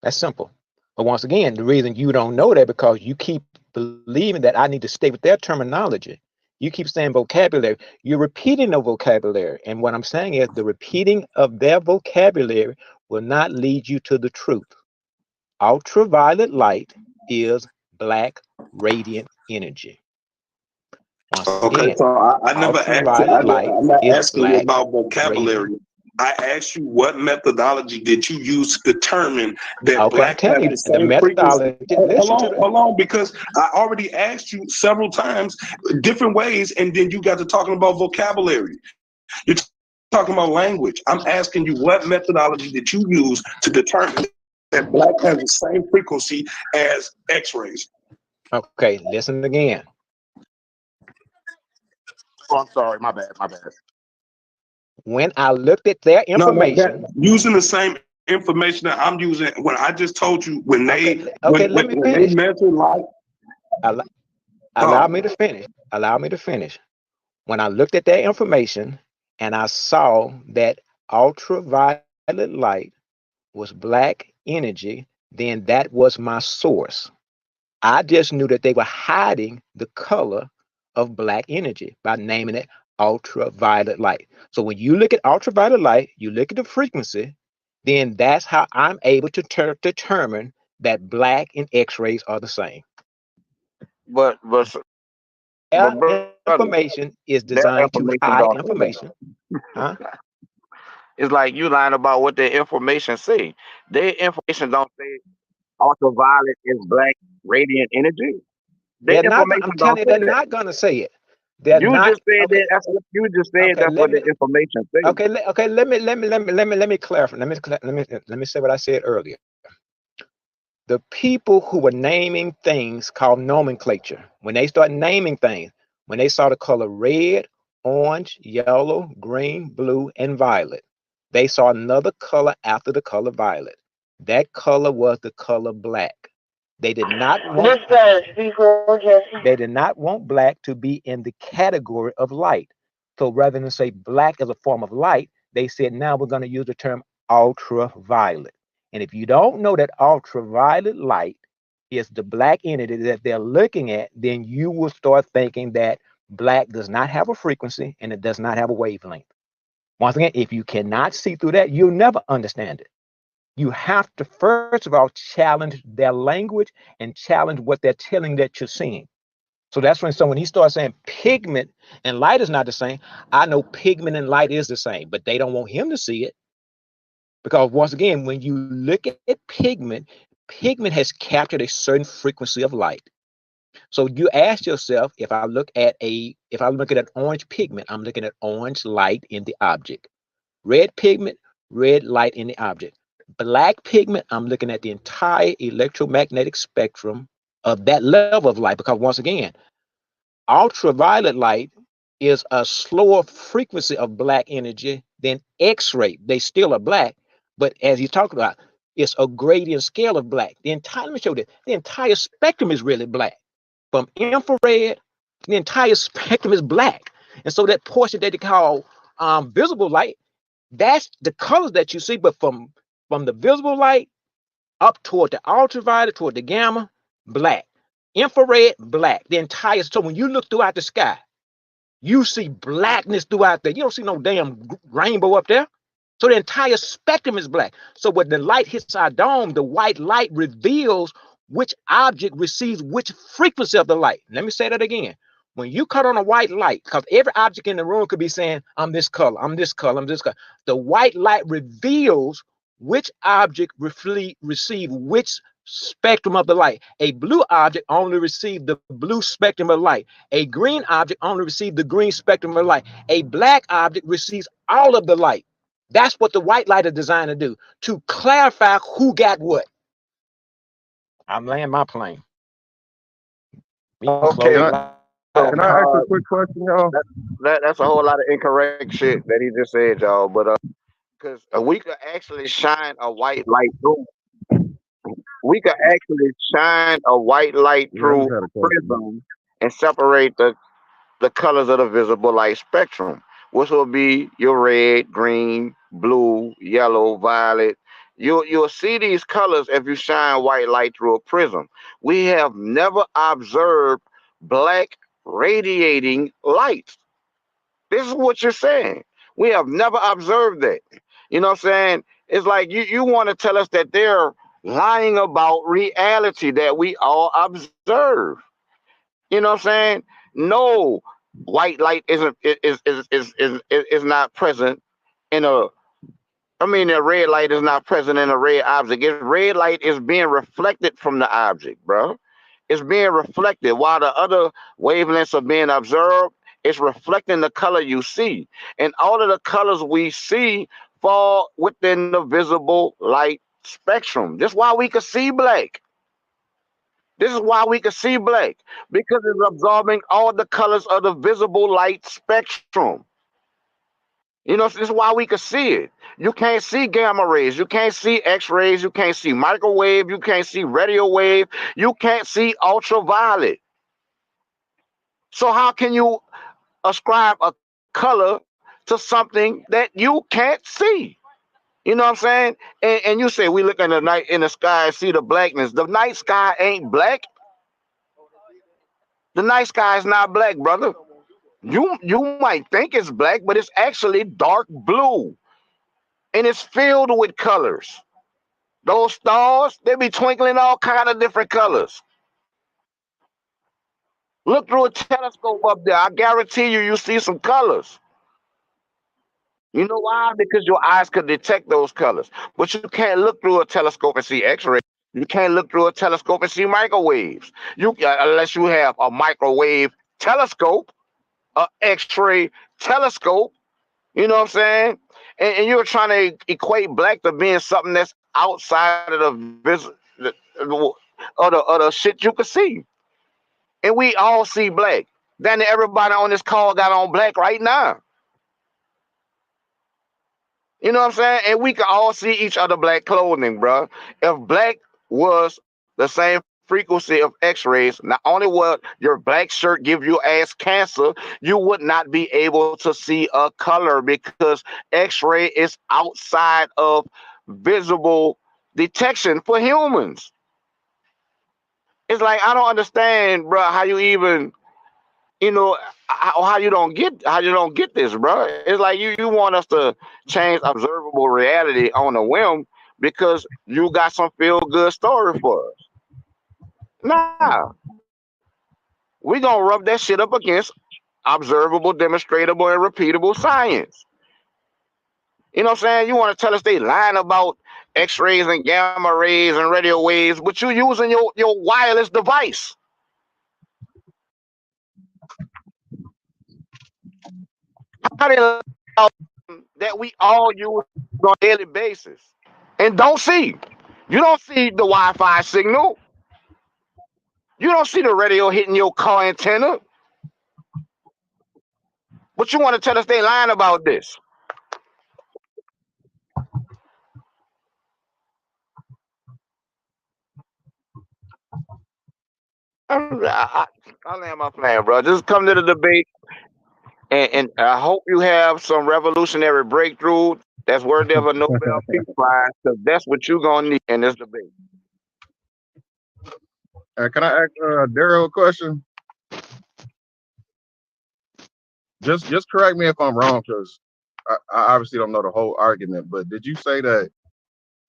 L: That's simple. But once again, the reason you don't know that because you keep believing that I need to stay with their terminology. You keep saying vocabulary. You're repeating the vocabulary. And what I'm saying is the repeating of their vocabulary will not lead you to the truth. Ultraviolet light is black radiant energy. Once again,
E: So I never asked you, I'm not asking you about vocabulary.
L: Radiant.
E: I asked you what methodology did you use to determine that black has the same
L: methodology.
E: Hold on, because I already asked you several times different ways, and then you got to talking about vocabulary. You're talking about language. I'm asking you what methodology did you use to determine that black has the same frequency as X-rays?
L: Okay, listen again.
K: Oh, I'm sorry, my bad.
L: When I looked at their information,
E: using the same information that I'm using, when I just told you when they measure light.
L: Allow me to finish. When I looked at their information and I saw that ultraviolet light was black energy, then that was my source. I just knew that they were hiding the color of black energy by naming it ultraviolet light. So when you look at ultraviolet light, you look at the frequency, then that's how I'm able to determine that black and X-rays are the same.
G: But
L: information is designed to hide information. Huh?
G: It's like you lying about what their information say. Their information don't say ultraviolet is black radiant energy.
L: I'm telling you, they're not gonna say it.
G: Just said that. That's what you just said. That's what the information says.
L: Okay. Let me clarify. Let me say what I said earlier. The people who were naming things called nomenclature, when they start naming things, when they saw the color red, orange, yellow, green, blue, and violet, they saw another color after the color violet. That color was the color black. They did not want black to be in the category of light. So rather than say black as a form of light, they said now we're going to use the term ultraviolet. And if you don't know that ultraviolet light is the black energy that they're looking at, then you will start thinking that black does not have a frequency and it does not have a wavelength. Once again, if you cannot see through that, you'll never understand it. You have to, first of all, challenge their language and challenge what they're telling that you're seeing. So that's when he starts saying pigment and light is not the same, I know pigment and light is the same, but they don't want him to see it. Because once again, when you look at pigment has captured a certain frequency of light. So you ask yourself, if I look at an orange pigment, I'm looking at orange light in the object. Red pigment, red light in the object. Black pigment, I'm looking at the entire electromagnetic spectrum of that level of light, because once again, ultraviolet light is a slower frequency of black energy than X-ray. They still are black, but as you talked about, it's a gradient scale of black. Let me show you, the entire spectrum is really black. From infrared, the entire spectrum is black. And so that portion that they call visible light, that's the colors that you see, but from the visible light up toward the ultraviolet, toward the gamma, black. Infrared, black. The entire, so when you look throughout the sky, you see blackness throughout there. You don't see no damn rainbow up there. So the entire spectrum is black. So when the light hits our dome, the white light reveals which object receives which frequency of the light. Let me say that again. When you cut on a white light, because every object in the room could be saying, I'm this color, I'm this color, I'm this color. The white light reveals which object receive which spectrum of the light. A blue object only receives the blue spectrum of light. A green object only receives the green spectrum of light. A black object receives all of the light. That's what the white light is designed to do, to clarify who got what. I'm laying my plane.
G: Okay.
H: Can I ask a quick question, y'all?
G: That's a whole lot of incorrect shit that he just said, y'all. But because we could actually shine a white light through. We could actually shine a white light through a prism and separate the colors of the visible light spectrum, which will be your red, green, blue, yellow, violet. You'll see these colors if you shine white light through a prism. We have never observed black radiating light. This is what you're saying. We have never observed that. You know what I'm saying? It's like you want to tell us that they're lying about reality that we all observe. You know what I'm saying? No, white light is not present in a. I mean, the red light is not present in a red object. Red light is being reflected from the object, bro. It's being reflected while the other wavelengths are being observed. It's reflecting the color you see, and all of the colors we see fall within the visible light spectrum. That's why we can see black. This is why we can see black, because it's absorbing all the colors of the visible light spectrum. You know, this is why we can see it. You can't see gamma rays, you can't see X-rays, you can't see microwave, you can't see radio wave, you can't see ultraviolet. So how can you ascribe a color to something that you can't see? You know what I'm saying? And you say we look in the night in the sky and see the blackness. The night sky ain't black. The night sky is not black, brother. You might think it's black, but it's actually dark blue. And it's filled with colors. Those stars, they be twinkling all kind of different colors. Look through a telescope up there. I guarantee you see some colors. You know why? Because your eyes could detect those colors. But you can't look through a telescope and see X-rays. You can't look through a telescope and see microwaves. Unless you have a microwave telescope, a X-ray telescope. You know what I'm saying? And you're trying to equate black to being something that's outside of the shit you can see. And we all see black. Then everybody on this call got on black right now. You know what I'm saying? And we can all see each other black clothing, bro. If black was the same frequency of X-rays, not only would your black shirt give you ass cancer, you would not be able to see a color because X-ray is outside of visible detection for humans. It's like I don't understand, bro, how you even, how you don't get this, bro. It's like you want us to change observable reality on a whim because you got some feel good story for us. Nah, we gonna rub that shit up against observable, demonstratable, and repeatable science. You know what I'm saying? You want to tell us they lying about X-rays and gamma rays and radio waves, but you using your wireless device. How they that we all use on a daily basis and don't see. You don't see the Wi-Fi signal. You don't see the radio hitting your car antenna. But you want to tell us they lying about this? I land my plan, bro. Just come to the debate, and I hope you have some revolutionary breakthrough that's worthy of a Nobel Peace Prize, because that's what you're gonna need in this debate.
M: Can I ask Daryl a question? Just correct me if I'm wrong, because I obviously don't know the whole argument. But did you say that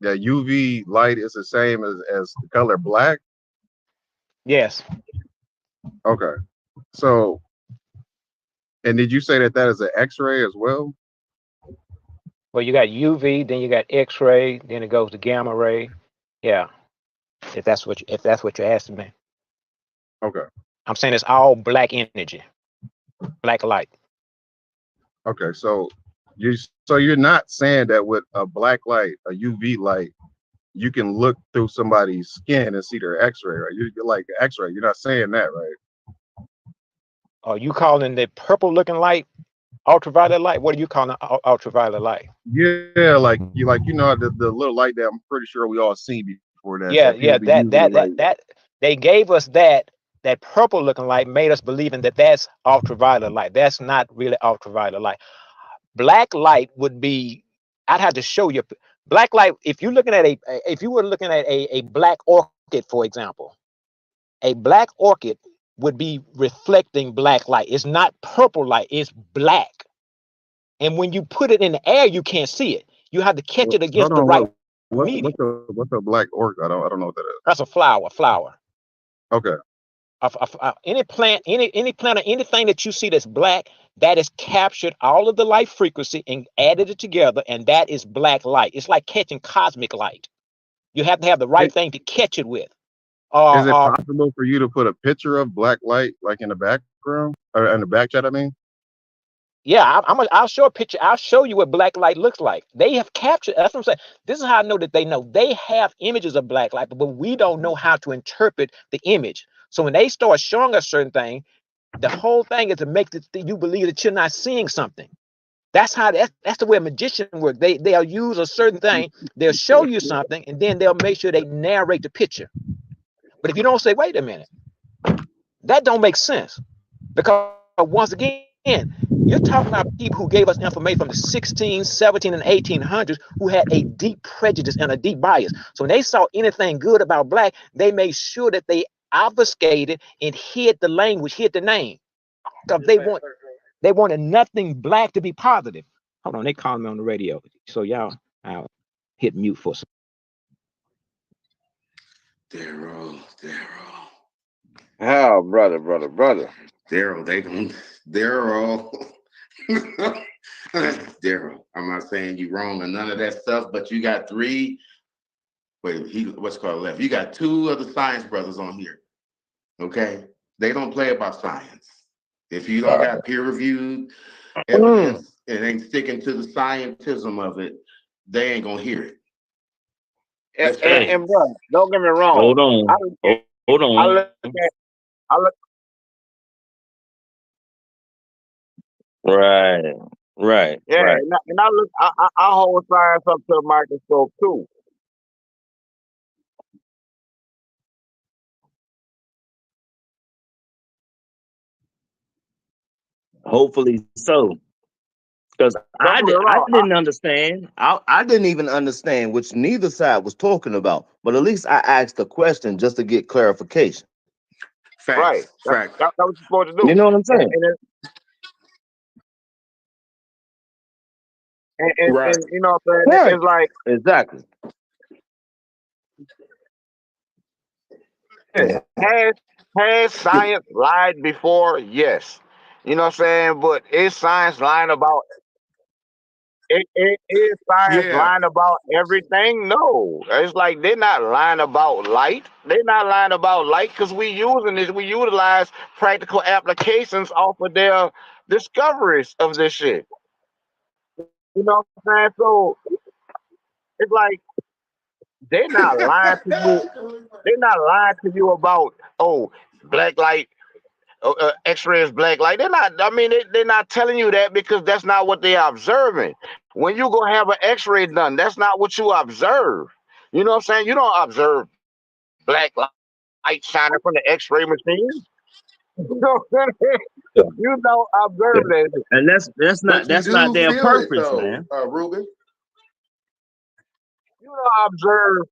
M: UV light is the same as the color black?
L: Yes.
M: Okay. So, and did you say that is an X-ray as well?
L: Well, you got UV, then you got X-ray, then it goes to gamma ray. Yeah. If that's what you're asking me.
M: Okay.
L: I'm saying it's all black energy, black light.
M: Okay. So you're not saying that with a black light, a UV light, you can look through somebody's skin and see their X-ray, right? You're like X-ray. You're not saying that, right?
L: Are you calling the purple-looking light ultraviolet light? What are you calling ultraviolet light?
M: Yeah, like you know the little light that I'm pretty sure we all seen before that.
L: Yeah, that they gave us that purple-looking light, made us believing that that's ultraviolet light. That's not really ultraviolet light. Black light would be. I'd have to show you black light. If you're looking at if you were looking at a black orchid, for example, a black orchid would be reflecting black light. It's not purple light, it's black. And when you put it in the air, you can't see it. You have to catch it against the right medium.
M: What's a black orchid? I don't know what that is.
L: That's a flower.
M: Okay.
L: Any plant, any plant or anything that you see that's black, that is captured all of the light frequency and added it together, and that is black light. It's like catching cosmic light. You have to have the right thing to catch it with.
M: Is it possible for you to put a picture of black light like in the background or in the back chat? I mean,
L: yeah, I'll show a picture. I'll show you what black light looks like. They have captured. That's what I'm saying. This is how I know that they know. They have images of black light, but we don't know how to interpret the image. So when they start showing us certain thing, the whole thing is to make you believe that you're not seeing something. That's how that's the way a magician works. They'll use a certain thing. They'll show you something, and then they'll make sure they narrate the picture. But if you don't say, wait a minute, that don't make sense. Because once again, you're talking about people who gave us information from the 16, 17, and 1800s who had a deep prejudice and a deep bias. So when they saw anything good about black, they made sure that they obfuscated and hid the language, hid the name. Because they wanted nothing black to be positive. Hold on, they calling me on the radio. So y'all, I'll hit mute for a second.
N: Daryl.
G: Oh, brother.
N: Daryl, Daryl. I'm not saying you wrong or none of that stuff, but you got three. Wait, what's called left? You got two of the science brothers on here. Okay, they don't play about science. If you don't got peer-reviewed evidence, it ain't sticking to the scientism of it. They ain't gonna hear it.
G: And brother, don't get me wrong.
J: Hold on.
G: I look.
J: Right.
G: Yeah,
J: right.
G: and I look. I hold science up to a microscope too.
J: Hopefully so. Because I didn't understand. I didn't even understand which neither side was talking about. But at least I asked the question just to get clarification.
N: Facts.
G: Right.
N: Facts.
G: That's what you're supposed to do.
J: You know what I'm saying?
G: And you know what I'm saying?
J: Right.
G: It's like
J: exactly.
G: Has science lied before? Yes. You know what I'm saying? But is science lying about is science lying about everything? No. It's like they're not lying about light. They're not lying about light because we utilize practical applications off of their discoveries of this shit. You know what I'm saying? So it's like they're not lying to you. They're not lying to you about black light, X-ray is black light. They're not. I mean, they're not telling you that because that's not what they're observing. When you go have an X-ray done, that's not what you observe. You know what I'm saying? You don't observe black light shining from the X-ray machine. You know what I'm saying? You don't observe that.
J: And that's
K: But you
J: not
K: do
J: their
K: feel it
J: purpose,
K: though,
J: man.
K: Ruben.
G: You don't observe.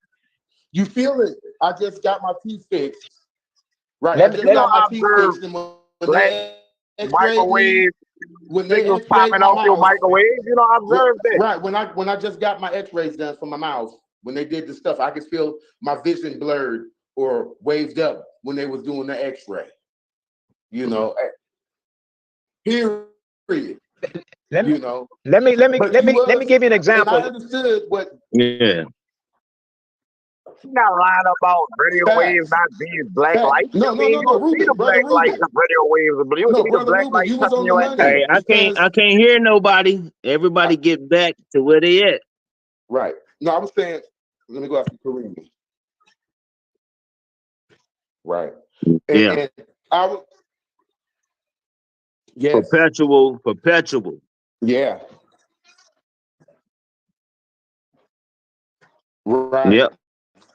K: You feel it. I just got my teeth fixed. Right.
L: Let
K: I
L: me
K: just
G: You
K: got
G: don't
K: my teeth
G: observe
K: fixed, and when
G: black
K: they X-rayed me,
G: microwave
K: when they
G: signals
K: X-rayed
G: popping
K: my
G: off your
K: mouth,
G: microwave. You don't observe that.
K: right? When I just got my X-rays done for my mouth, when they did the stuff, I could feel my vision blurred or waved up when they was doing the X-ray. You know, period.
L: Let me
K: You know,
L: let me
K: but you
L: let me
K: was,
L: give you an
K: and I
L: example.
K: understood what
J: Yeah.
G: You're not lying about radio waves
K: facts.
G: not being black
K: Facts.
G: light.
K: No,
G: I mean, you don't see
K: Ruben,
G: the
K: brother
G: black light,
K: Ruben.
G: the radio waves, but you
K: No,
G: see the
K: brother
G: black
K: Ruben,
G: light
K: you was
G: touching
K: on the
G: your
K: money
J: Hey,
G: antenna.
K: because
J: I can't hear nobody. Everybody get back to where they at.
K: right. No, I was saying, let me go after Kareem. Right.
J: Yeah.
K: And I was, yes,
J: Perpetual.
K: yeah, right.
J: Yep.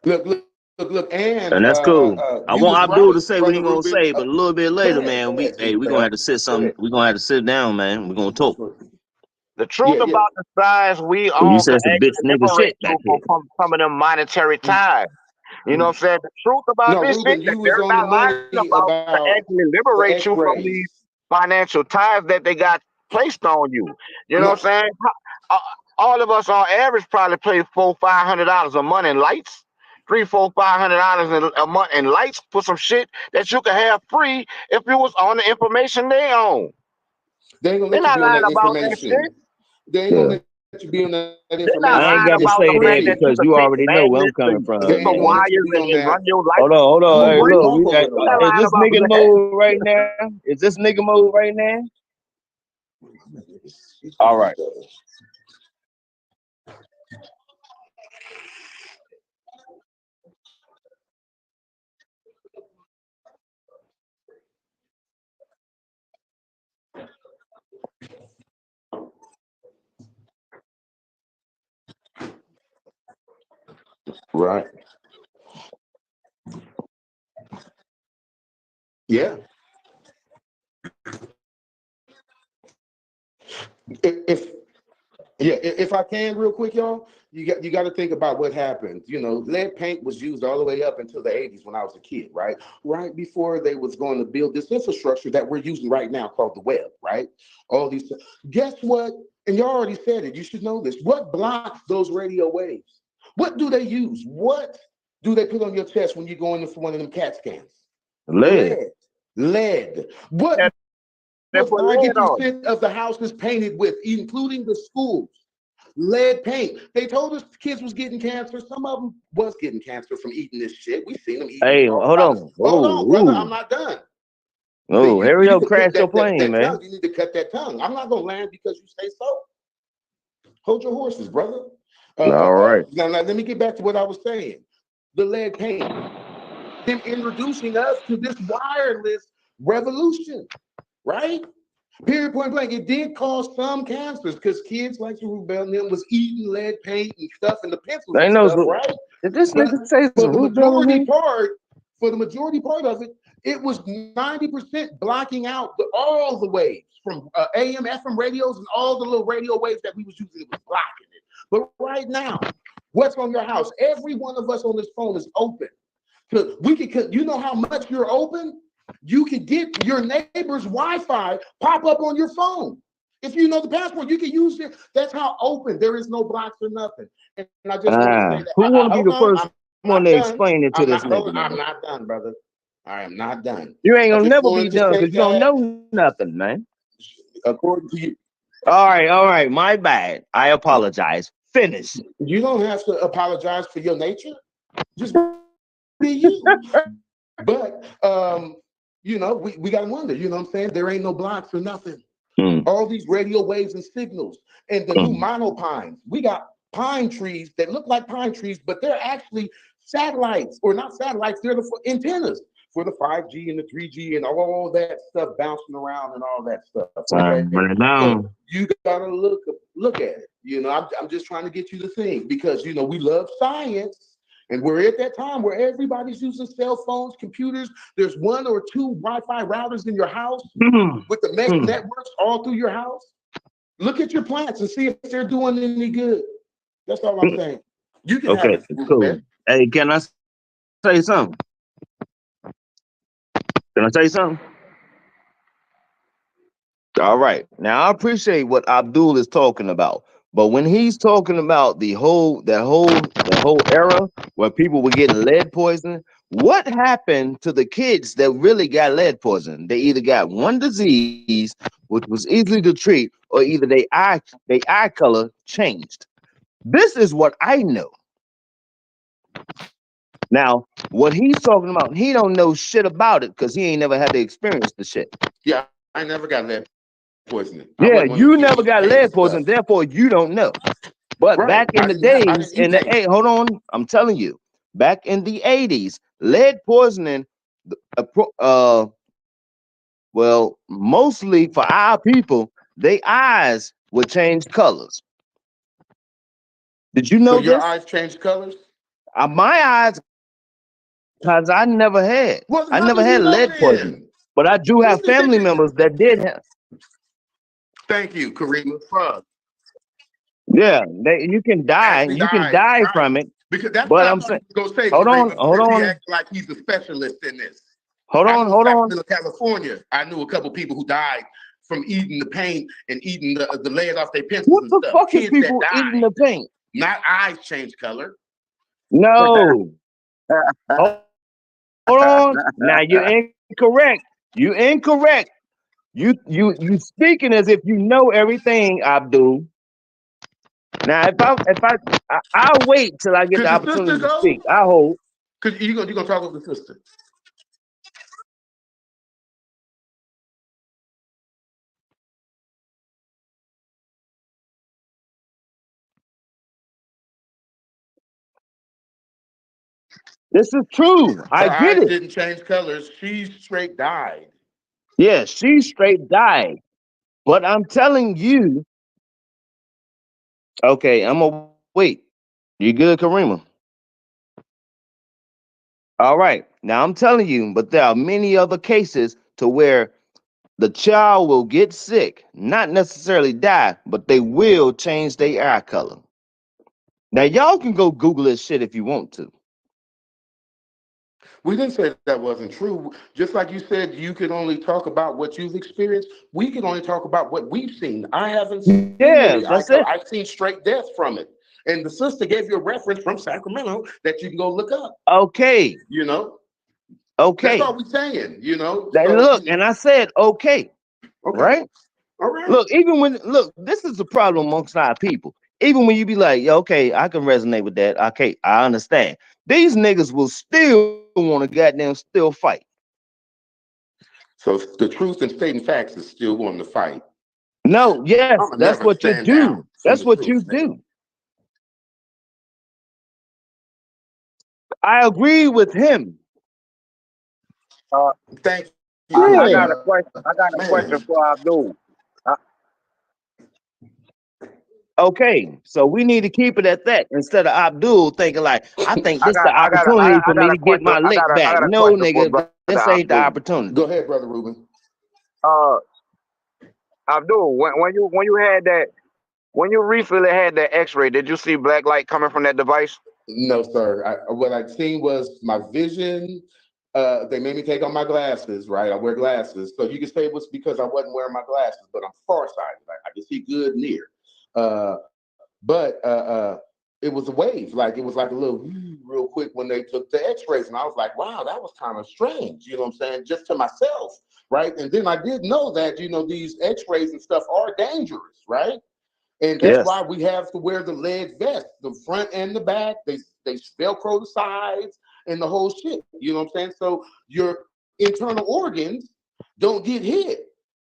K: Look, and
J: And that's cool. I
K: you was
J: want Abdul
K: right,
J: to say what he
K: brother
J: gonna
K: Ruben.
J: say, but a little bit later, man,
K: Go ahead, G
J: we gonna
K: Bell.
J: have to sit
K: Go ahead.
J: we gonna have to sit down, man. We're gonna talk.
G: The truth
K: Yeah.
G: about the size we
J: You
G: own can
J: said some bitch
G: actually
J: nigga
G: liberate
J: shit back
G: you
J: here.
G: from some of them monetary ties. You know what I'm saying? The truth about
K: No,
G: this shit
K: Ruben,
G: that
K: you was
G: they're
K: on the
G: not lying
K: money
G: about to
K: about
G: actually
K: the
G: liberate you from
K: X-rays.
G: these financial ties that they got placed on you. You know
K: No,
G: what I'm saying? Uh, All of us on average probably pay $400-500 a month in lights. $300-500 a month in lights for some shit that you could have free if you was on the information they own.
K: they ain't gonna
G: They're
K: let you
G: not
K: be on
G: lying
K: that
G: about that
K: information.
G: shit.
K: They ain't gonna let you be on that
G: They're not
J: I
K: information
J: ain't
G: lying
J: got to
K: because
G: about
K: it's
G: the
J: say that
G: fact that you
K: free.
J: because
G: could
J: you
G: take
J: already know where I'm
G: magnets
J: coming
G: and
K: They
J: from.
K: ain't
G: super
K: gonna let you
G: wires
K: be on
G: and run
K: that.
G: your light
J: Hold on.
K: I'm
G: for
K: gonna
J: Hey,
K: let you
G: free.
J: look,
K: talk over
G: They're not
J: is
K: though.
G: lying
J: this
G: about
J: nigga
G: that.
J: mode right now? Is this nigga mode right now? All right.
K: Right. Yeah. If I can real quick, y'all, you got to think about what happened. You know, lead paint was used all the way up until the 80s when I was a kid, right? Right before they was going to build this infrastructure that we're using right now called the web, right? All these, guess what? And you already said it, you should know this. What blocks those radio waves? What do they use? What do they put on your chest when you go in for one of them CAT scans?
J: Lead.
K: Lead. What
G: Yeah, they
K: was
G: put lead on.
K: 90% of the houses painted with, including the schools? Lead paint. They told us kids was getting cancer. Some of them was getting cancer from eating this shit. We seen them eating
J: Hey,
K: all
J: hold
K: kinds of.
J: on.
K: Hold on, brother.
J: Oh,
K: I'm not done.
J: oh,
K: You
J: hurry
K: need
J: up,
K: to cut
J: crash your plane,
K: that tongue.
J: man.
K: You need to cut that tongue. I'm not gonna land because you say so. Hold your horses, brother.
J: All right.
K: Now let me get back to what I was saying. The lead paint. Them introducing us to this wireless revolution, right? Period, point blank. It did cause some cancers because kids like Rubel and them was eating lead paint and stuff and the pencils and
J: Ain't no.
K: stuff, right?
J: Did this
K: But
J: nigga say
K: for
J: some
K: the
J: root beer in here?
K: for the majority part of it, it was 90% blocking out all the waves from AM, FM radios and all the little radio waves that we was using. It was blocking it. But right now, what's on your house? Every one of us on this phone is open. You know how much you're open? You can get your neighbor's Wi-Fi pop up on your phone. If you know the password, you can use it. That's how open. There is no blocks or nothing. And I just want to say that.
J: Who want to be
K: Hold
J: the
K: on.
J: first
K: I'm
J: one
K: not
J: to
K: done.
J: explain it to this nigga,
K: I'm
J: man?
K: not done, brother. I am not done.
J: You ain't
K: I
J: gonna
K: just
J: never be
K: wanted to
J: done
K: say
J: because you don't
K: that
J: know nothing, man.
K: according to you,
J: All right. My bad. I apologize. Finish.
K: you don't have to apologize for your nature. Just be you. But you know, we gotta wonder, you know what I'm saying? There ain't no blocks or nothing. All these radio waves and signals and the new monopines. We got pine trees that look like pine trees, but they're actually satellites, or not satellites, they're the antennas for the 5G and the 3G and all that stuff bouncing around and all that stuff. Okay, so you gotta look at it. You know, I'm just trying to get you to think, because you know we love science, and we're at that time where everybody's using cell phones, computers. There's 1 or 2 Wi-Fi routers in your house with the mesh networks all through your house. Look at your plants and see if they're doing any good. That's all I'm saying. You can have it,
J: cool.
K: man.
J: Hey, can I say something? Can I say something? All right. Now I appreciate what Abdul is talking about, but when he's talking about the whole era where people were getting lead poisoning, what happened to the kids that really got lead poisoning? They either got one disease, which was easy to treat, or either their eye color changed. This is what I know. Now, what he's talking about, he don't know shit about it because he ain't never had to experience the shit.
K: Yeah, I never got lead poisoning.
J: Yeah, you never got lead poisoning, therefore you don't know. But
K: Right.
J: back in the days, hold on, I'm telling you, back in the 80s, lead poisoning, well, mostly for our people, their eyes would change colors. Did you know
K: your
J: this?
K: eyes change colors?
J: My eyes, because I never had.
K: Well,
J: I
K: how
J: never
K: do you
J: had
K: know
J: lead
K: then?
J: poisoning. But I do have family members that did have.
K: Thank you, Karima. Frog.
J: Yeah, you can die. You can die from it.
K: Because that's
J: but
K: what
J: I'm
K: I
J: saying,
K: was gonna say.
J: hold
K: Karima,
J: on.
K: He acts like he's a specialist in this.
J: Hold on.
K: In California, I knew a couple people who died from eating the paint and eating the lead off their pencils.
J: What
K: and
J: the
K: stuff.
J: fuck
K: Kids
J: is people eating the paint?
K: Not eyes change color.
J: No. Hold on. Now you're incorrect. You're incorrect. You speaking as if you know everything, Abdul. Now I'll wait till I get the opportunity to speak. I hope.
K: Cause you gonna talk with the sister.
J: This is true. I get it.
K: Didn't change colors. She straight died.
J: Yeah, she straight died. But I'm telling you. Okay, I'm gonna wait. You good, Karima? All right. Now I'm telling you, but there are many other cases to where the child will get sick, not necessarily die, but they will change their eye color. Now y'all can go Google this shit if you want to.
K: We didn't say that wasn't true. Just like you said, you could only talk about what you've experienced. We can only talk about what we've seen. I haven't seen any eye color. I've seen straight death from it. And the sister gave you a reference from Sacramento that you can go look up.
J: Okay.
K: You know?
J: Okay.
K: That's all we're saying, you know?
J: Look, and I said okay. Right?
K: All right.
J: Look, this is the problem amongst our people. Even when you be like, yeah, okay, I can resonate with that. Okay, I understand. These niggas will still want to goddamn still fight.
K: So the truth and stating facts is still wanting to fight.
J: No, yes, that's what you do. That's what you do. I agree with him.
K: Thank
J: you.
G: I got a question for Abdul.
J: Okay, so we need to keep it at that instead of Abdul thinking like, I think this is the opportunity for me to get my lick back. No, nigga, this ain't the opportunity.
K: Go ahead, Brother Ruben.
G: Abdul, when you had that, when you recently had that X-ray, did you see black light coming from that device?
K: No, sir. What I seen was my vision. They made me take off my glasses, right? I wear glasses. So you can say it was because I wasn't wearing my glasses, but I'm farsighted. I can see good near. But it was a wave. Like it was like a little real quick when they took the X-rays. And I was like, wow, that was kind of strange. You know what I'm saying? Just to myself, right? And then I did know that, you know, these X-rays and stuff are dangerous, right? And that's why we have to wear the lead vest, the front and the back. They Velcro the sides and the whole shit. You know what I'm saying? So your internal organs don't get hit.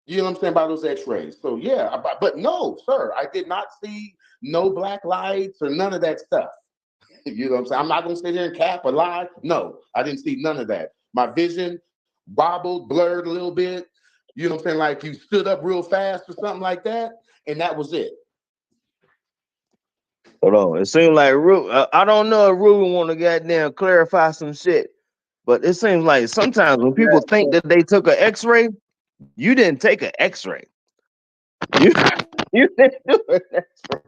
K: You know what I'm saying, by those X-rays. So yeah, but no, sir, I did not see no black lights or none of that stuff. You know what I'm saying? I'm not gonna sit here and cap or lie. No, I didn't see none of that. My vision wobbled, blurred a little bit. You know what I'm saying? Like you stood up real fast or something like that, and that was it.
J: Hold on. It seems like I don't know if Ruben want to goddamn clarify some shit, but it seems like sometimes when people think that they took an X-ray, you didn't take an X-ray. You didn't do an X-ray.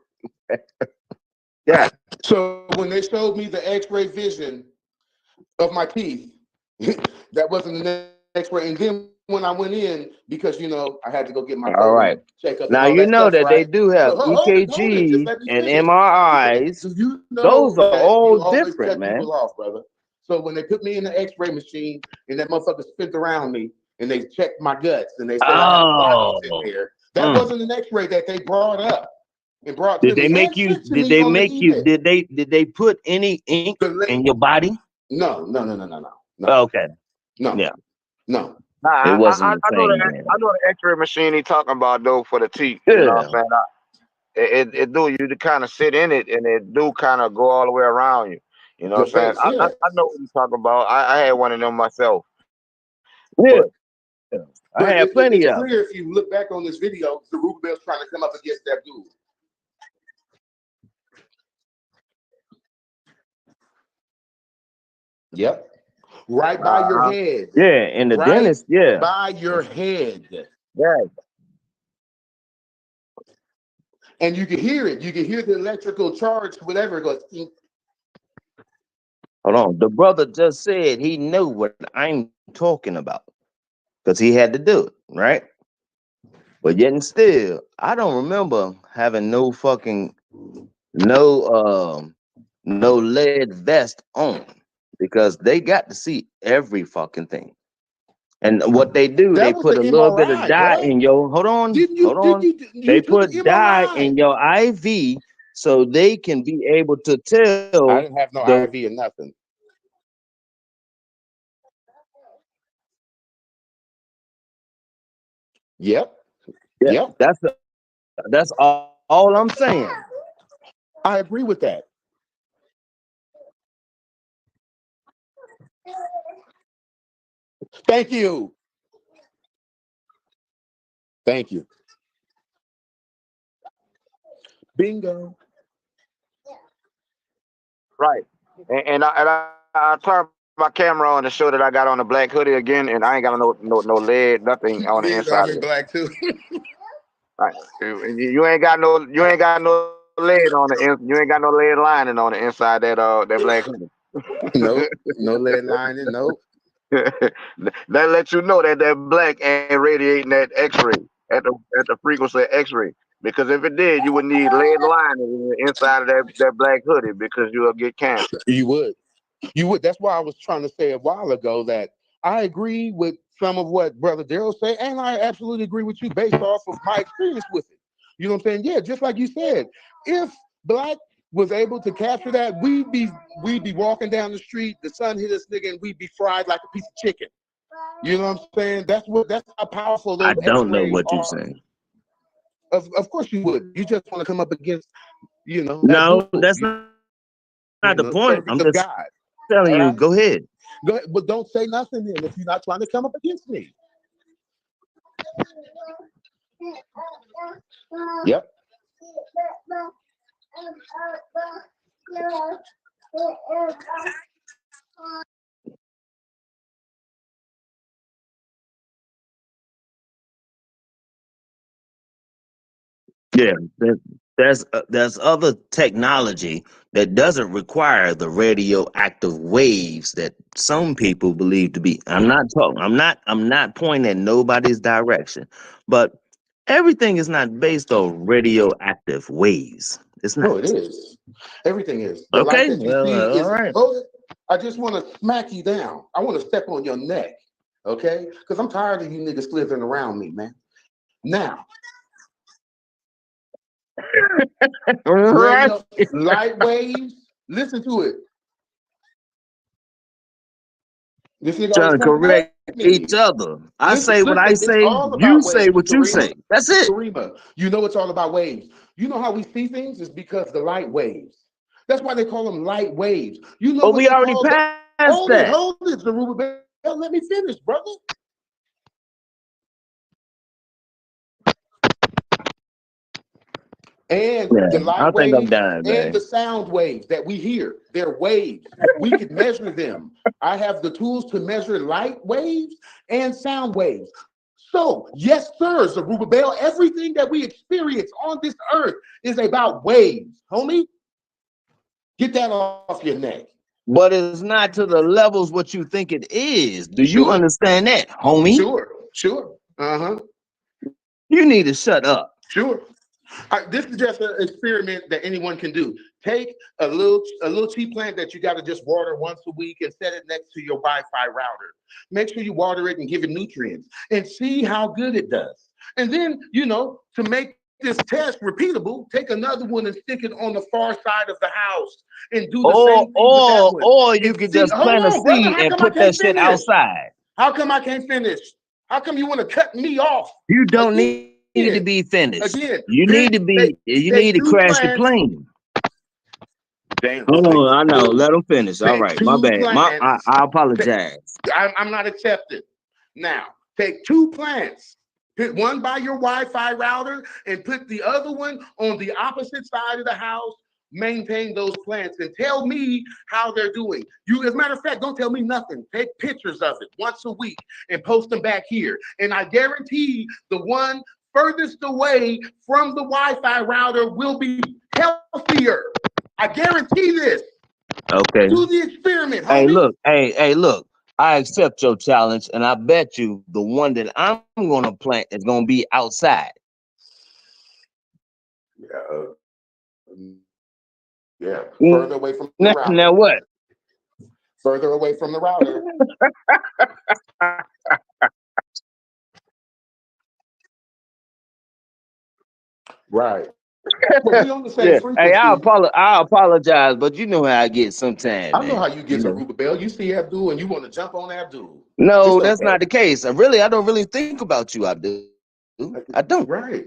J: Yeah.
K: So when they showed me the X-ray vision of my teeth, that wasn't the X-ray. And then when I went in, because you know I had to go get my
J: all right
K: checkup.
J: Now
K: and all
J: you
K: that
J: know
K: stuff,
J: that they
K: right?
J: do have
K: So, hold it,
J: EKG
K: just let me
J: and
K: finish.
J: MRIs.
K: So you know
J: Those are
K: that
J: all
K: you always
J: different,
K: cut
J: man.
K: people off, brother. So when they put me in the X-ray machine and that motherfucker spent around me and they checked my guts and they said I had blockages in there, that wasn't an X-ray that they brought up and brought to
J: Did they
K: me.
J: make you? Did they make you? Did they put any ink in your body?
K: No.
J: Okay.
K: No.
J: Yeah.
K: No.
G: Nah,
J: It wasn't
G: I
J: the
G: know
J: same.
G: I know the X-ray machine he talking about though for the teeth.
J: Yeah.
G: You know what I'm saying? It do you to kind of sit in it and it do kind of go all the way around you. You know what I'm saying? I know what you're talking about. I had one of them myself.
J: Yeah.
K: But
J: I had plenty
K: it's
J: of.
K: clear if you look back on this video, the Ruben Bell's trying to come up against that dude. Yep. Right by your head.
J: Yeah, and the
K: right
J: dentist, yeah.
K: by your head.
J: Yeah.
K: And you can hear it. You can hear the electrical charge, whatever it goes.
J: Hold on. The brother just said he knew what I'm talking about because he had to do it, right? But yet and still, I don't remember having no lead vest on because they got to see every fucking thing. And what they do, they put a little bit of dye in your. Hold on. They put dye in your IV so they can be able to tell.
K: I didn't have no IV or nothing. Yep.
J: Yeah, yep. That's all I'm saying.
K: I agree with that. Thank you. Thank you. Bingo.
G: Right. And I turned my camera on to show that I got on the black hoodie again, and I ain't got no lead, nothing on the inside of it.
K: Black too.
G: Right. You ain't got no lead on the you ain't got no lead lining on the inside that black hoodie.
K: Nope. No lead lining. Nope.
G: That lets you know that black ain't radiating that X-ray at the frequency of X-ray. Because if it did, you would need lead lining inside of that black hoodie because you'll get cancer.
K: You would. That's why I was trying to say a while ago that I agree with some of what Brother Daryl said, and I absolutely agree with you based off of my experience with it. You know what I'm saying? Yeah, just like you said, if black was able to capture that, we'd be walking down the street, the sun hit us, nigga, and we'd be fried like a piece of chicken. You know what I'm saying? That's how powerful those
J: I don't know
K: X-rays
J: what you're
K: are.
J: saying.
K: Of course you would. You just want to come up against,
J: No, that's not the point. I'm just telling you, go ahead.
K: Go ahead, but don't say nothing then if you're not trying to come up against me. Yep.
J: Yeah, there's other technology that doesn't require the radioactive waves that some people believe to be. I'm not pointing at nobody's direction, but everything is not based on radioactive waves. It's not.
K: No, it is. Everything is. The
J: Okay,
K: light that you
J: well,
K: see is.
J: all right.
K: I just want to smack you down. I want to step on your neck, okay? Because I'm tired of you niggas slithering around me, man. Now,
J: right.
K: Light waves. Listen to it. This nigga
J: Trying to
K: always
J: correct each other. I say what I
K: it's
J: say.
K: all
J: You
K: about
J: say
K: waves,
J: what you
K: Karima.
J: say. That's it.
K: Karima, you know it's all about waves. You know how we see things is because the light waves. That's why they call them light waves. You know
J: But
K: what
J: we
K: they
J: already
K: call them?
J: passed that.
K: Hold it, Zerubbabel. Let me finish, brother. And
J: Yeah,
K: the
J: I
K: light
J: think I'm
K: waves
J: done,
K: and
J: man.
K: the sound waves that we hear, they're waves. We can measure them. I have the tools to measure light waves and sound waves. So, yes, sir, Zerubbabel, everything that we experience on this earth is about waves, homie. Get that off your neck.
J: But it's not to the levels what you think it is. Do you
K: Sure.
J: understand that, homie?
K: Sure. Uh-huh.
J: You need to shut up.
K: Sure. This is just an experiment that anyone can do. Take a little cheap plant that you got to just water once a week and set it next to your Wi-Fi router. Make sure you water it and give it nutrients and see how good it does. And then, to make this test repeatable, take another one and stick it on the far side of the house and do the same thing with that one.
J: Or you could just plant a seed and put that shit outside.
K: How come I can't finish? How come you want to cut me off?
J: You don't need to be finished.
K: Again,
J: you need to crash the plane.
K: Damn.
J: Hold on, I know. Let them finish. All right, my bad. I apologize.
K: I'm not accepted. Now, take 2 plants. Put one by your Wi-Fi router and put the other one on the opposite side of the house. Maintain those plants and tell me how they're doing. As a matter of fact, don't tell me nothing. Take pictures of it once a week and post them back here. And I guarantee the one furthest away from the Wi-Fi router will be healthier. I guarantee this.
J: Okay.
K: Do the experiment, homie.
J: Hey, look. I accept your challenge, and I bet you the one that I'm gonna plant is gonna be outside.
K: Yeah. Further away from the router.
J: Now what?
K: Further away from the router. Right. But we on the same frequency.
J: Hey, I apologize, but you know how I get sometimes.
K: I know how you get, Zerubbabel. You see Abdul and you want to jump on Abdul.
J: No, that's not the case. I don't really think about you, Abdul. I don't.
K: Right.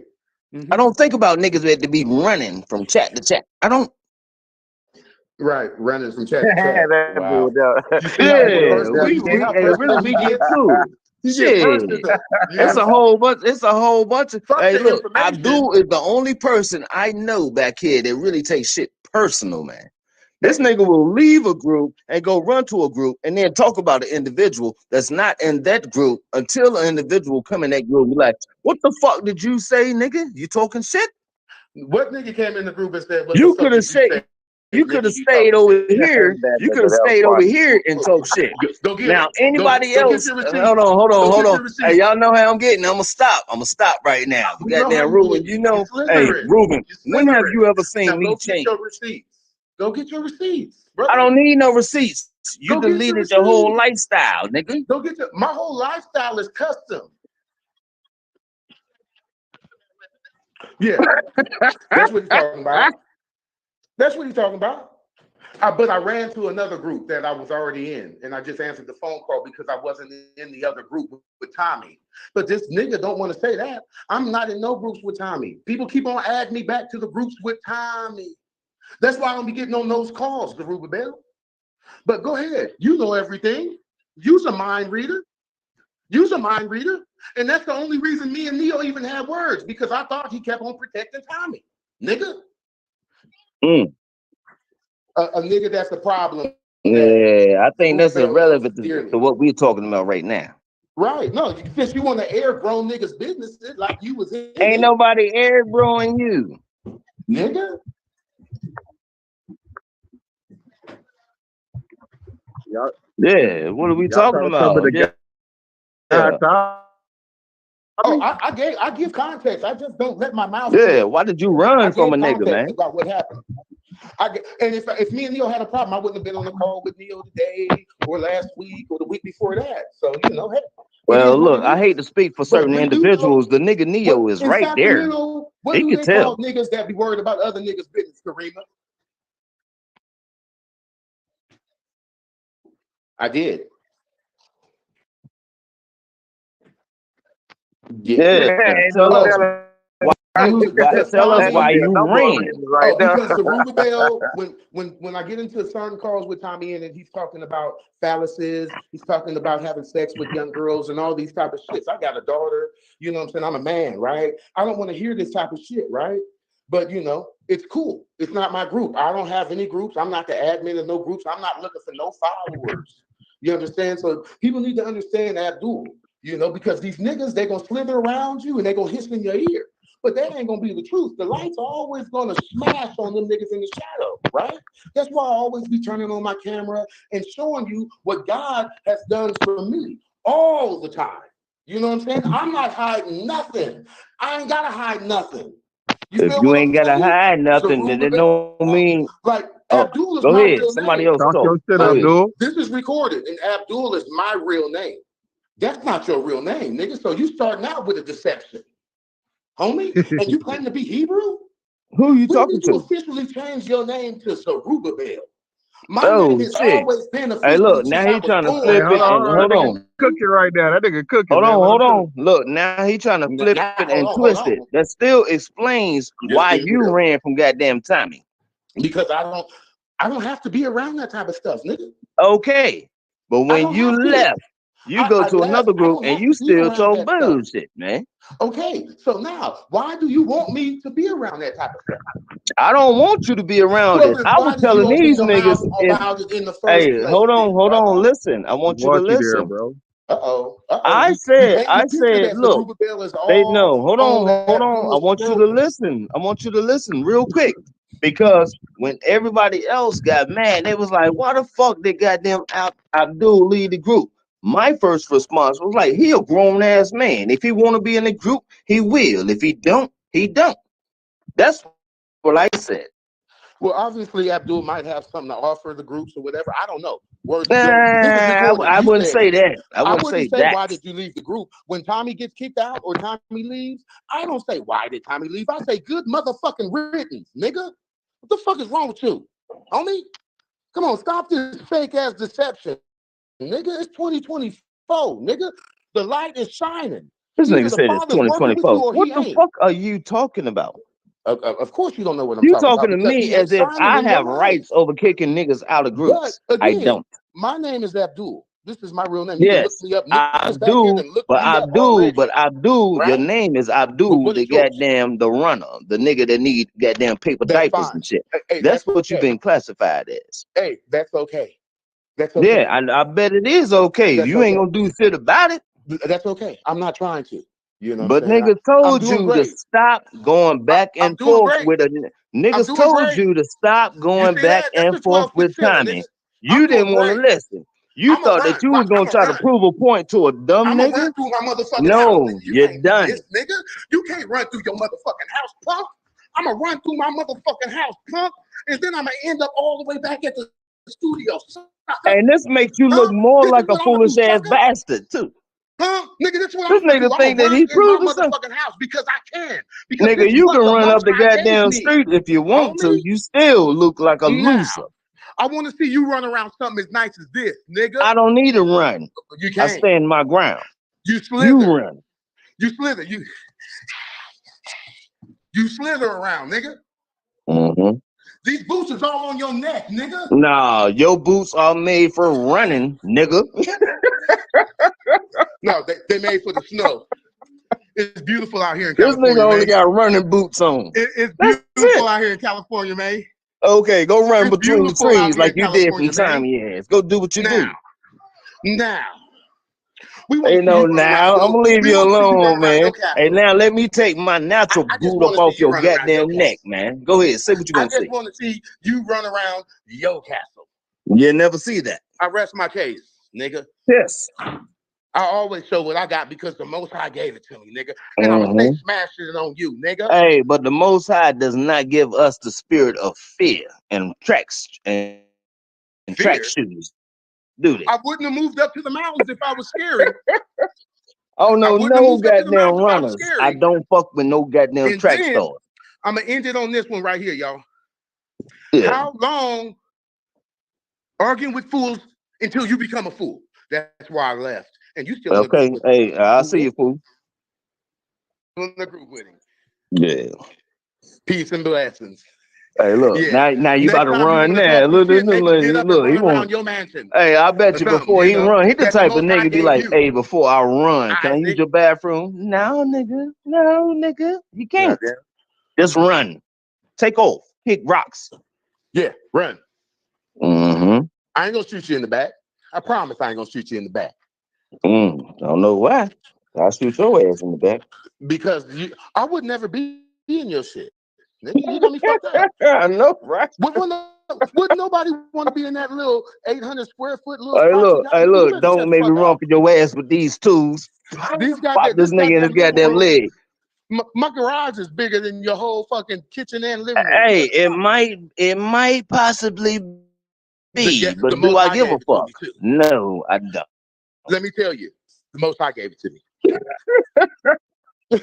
J: I don't think about niggas that to be running from chat to chat. I don't.
K: Right, running from chat to chat. Wow.
J: We get cool. Shit, it's a whole bunch. It's a whole bunch of. Hey, look, Abdul is the only person I know back here that really takes shit personal, man. This nigga will leave a group and go run to a group and then talk about an individual that's not in that group until an individual come in that group. Be like, what the fuck did you say, nigga? You talking shit?
K: What nigga came in the group and said,
J: you could have said. You could have stayed over here. You could have stayed over here and talk shit. Now, anybody else? Hold on. Hey, y'all know how I'm getting. I'm gonna stop right now. Goddamn, Ruben. Hey, Ruben. When have you ever seen me change?
K: Go get your receipts, brother.
J: I don't need no receipts. You deleted your whole lifestyle, nigga.
K: Go get my whole lifestyle is custom. Yeah, that's what he's talking about. That's what he's talking about. But I ran to another group that I was already in, and I just answered the phone call because I wasn't in the other group with Tommy. But this nigga don't want to say that. I'm not in no groups with Tommy. People keep on adding me back to the groups with Tommy. That's why I don't be getting on those calls, Zerubbabel. But go ahead. You know everything. Use a mind reader. And that's the only reason me and Neo even had words, because I thought he kept on protecting Tommy. Nigga. A nigga that's the problem.
J: Yeah, I think that's irrelevant to what we're talking about right now.
K: Right. No, since you want to air grown niggas' business like you was in.
J: Ain't nobody air growing you.
K: Nigga.
J: Yeah, what are we talking about?
K: I give context. I just don't let my mouth.
J: Yeah, why did you run from a nigga, man?
K: About what happened. And if me and Neo had a problem, I wouldn't have been on the call with Neo today or last week or the week before that. So, hey.
J: Well, look, I hate to speak for certain individuals. The nigga Neo is right there.
K: What do they call niggas that be worried about other niggas' business, Karima? I did.
J: Yeah. Tell us why you ran.
C: Right now.
K: Because Zerubbabel, when I get into certain calls with Tommy and he's talking about phalluses, he's talking about having sex with young girls and all these type of shits. I got a daughter, you know what I'm saying? I'm a man, right? I don't want to hear this type of shit, right? But you know, it's cool. It's not my group. I don't have any groups. I'm not the admin of no groups. I'm not looking for no followers. You understand? So people need to understand Abdul, you know, because these niggas, they're gonna slither around you and they're gonna hiss in your ear. But that ain't gonna be the truth. The lights are always gonna smash on them niggas in the shadow, right? That's why I always be turning on my camera and showing you what God has done for me all the time. You know what I'm saying? I'm not hiding nothing. I ain't gotta hide nothing.
J: If you ain't gotta hide nothing, then it don't mean.
K: Like Abdul is
J: go
K: my
J: ahead.
K: real
J: Somebody
K: name.
J: else talk.
K: This is recorded, and Abdul is my real name. That's not your real name, nigga. So you starting out with a deception, homie, and you claim to be Hebrew?
J: Who you talking
K: to? You
J: to?
K: officially changed your name to Zerubbabel. My name has
J: shit.
K: always been official.
J: Hey, look, now he trying to flip it and hold on.
M: Cooking right now. That nigga cooking.
J: Hold on. Look, now he trying to flip it and twist it. That still explains why you ran from goddamn Tommy.
K: Because I don't have to be around that type of stuff, nigga.
J: Okay, but when you left, you go to another group and you still told bullshit, man.
K: Okay, so now why do you want me to be around that type of stuff?
J: I don't want you to be around it. I was telling these niggas, hey, hold on, listen. I want you to listen,
M: bro.
J: I said, look, they know. Hold on. I want you to listen. I want you to listen real quick. Because when everybody else got mad, they was like, why the fuck did goddamn Abdul lead the group? My first response was like, he a grown-ass man. If he want to be in the group, he will. If he don't, he don't. That's what I said.
K: Well, obviously, Abdul might have something to offer the groups or whatever. I don't know.
J: I wouldn't say that. I wouldn't say that.
K: Why did you leave the group? When Tommy gets kicked out or Tommy leaves, I don't say, why did Tommy leave? I say, good motherfucking riddance, nigga. What the fuck is wrong with you? Homie? Come on, stop this fake-ass deception. Nigga, it's 2024, nigga. The light is shining.
J: This nigga said it's 2024. What the fuck are you talking about?
K: Of course you don't know what I'm
J: talking
K: about.
J: You talking to me as if I have rights over kicking niggas out of groups.
K: But again,
J: I don't.
K: My name is Abdul. This is my real name.
J: Yes, Abdul, but Abdul, right? Your name is Abdul, the goddamn the runner, the nigga that need goddamn paper diapers and shit. Hey, that's what you've been classified as.
K: Hey, that's okay. That's okay.
J: Yeah, I bet it is okay. You ain't gonna do shit about it.
K: That's okay. I'm not trying to. You know,
J: but niggas told you to stop going back and forth with a niggas told you to stop going back and forth with Tommy. You didn't want to listen. You thought that you was gonna try to prove a point to a dumb nigga. No, you're done.
K: Nigga, you can't run through your motherfucking house, punk. I'm gonna run through my motherfucking house, punk, and then I'm gonna end up all the way back at the studio.
J: And this makes you look more like a foolish ass bastard too.
K: Huh? Nigga, that's what
J: this nigga think that he proved himself.
K: House because I can.
J: Because nigga, you can run up the goddamn street if you want to. You still look like a loser.
K: I want to see you run around something as nice as this, nigga.
J: I don't need to run.
K: You can't.
J: I stand my ground.
K: You slither.
J: You run.
K: You slither. You slither around, nigga.
J: Mm-hmm.
K: These boots is all on your neck, nigga.
J: Nah, your boots are made for running, nigga.
K: No, they made for the snow. It's beautiful out here in California.
J: This nigga only got running boots on.
K: It's beautiful out here in California, man.
J: Okay, go run between the trees like you did from Tommy ass. Go do what you do.
K: Now.
J: Hey, no, now I'm gonna leave you alone, man. Hey, now let me take my natural boot up off your goddamn neck, man. Go ahead, say what you gonna say.
K: I just want to see you run around your castle.
J: You never see that.
K: I rest my case, nigga.
J: Yes.
K: I always show what I got because the Most High gave it to me, nigga. And I'm gonna stay smashing it on you, nigga.
J: Hey, but the Most High does not give us the spirit of fear and track shoes. Do they?
K: I wouldn't have moved up to the mountains if I was scary.
J: Oh no, no goddamn runners. I don't fuck with no goddamn track stars.
K: I'm gonna end it on this one right here, y'all.
J: Yeah.
K: How long arguing with fools until you become a fool? That's why I left. And you still
J: okay? Hey, I'll see you, fool.
K: In the group with him.
J: Yeah.
K: Peace and blessings.
J: Hey, look,
K: Yeah.
J: now you about
K: Next
J: to
K: time you
J: run
K: want to
J: there.
K: talk some
J: Look,
K: shit, maybe get up and
J: he
K: run around
J: won't.
K: your mansion
J: Hey, I bet
K: or
J: you
K: something,
J: before
K: you
J: he
K: know,
J: run, he the
K: that the
J: type of
K: Most High
J: nigga be
K: gave
J: like,
K: you.
J: hey, before I run, can I use
K: Isaac.
J: your bathroom? No, nigga. No, nigga. You can't.
K: Goddamn.
J: Just run. Take off. Kick rocks.
K: Yeah, run.
J: Mm-hmm.
K: I ain't gonna shoot you in the back. I promise I ain't gonna shoot you in the back.
J: I don't know why. I'll shoot your ass in the back.
K: Because I would never be in your shit. Nigga, you got me fucked up.
J: I know, right?
K: Would nobody want to be in that little 800 square foot little
J: Hey,
K: spot you
J: look,
K: got?
J: hey,
K: Nigga, you
J: look,
K: better shut
J: don't
K: the
J: make me
K: fuck
J: run
K: up.
J: for your ass with these tools. Pop this nigga in his goddamn leg.
K: My garage is bigger than your whole fucking kitchen and living room.
J: Hey, it might possibly be, but do I give a fuck? No, I don't.
K: Let me tell you, the Most High gave it to me.
J: This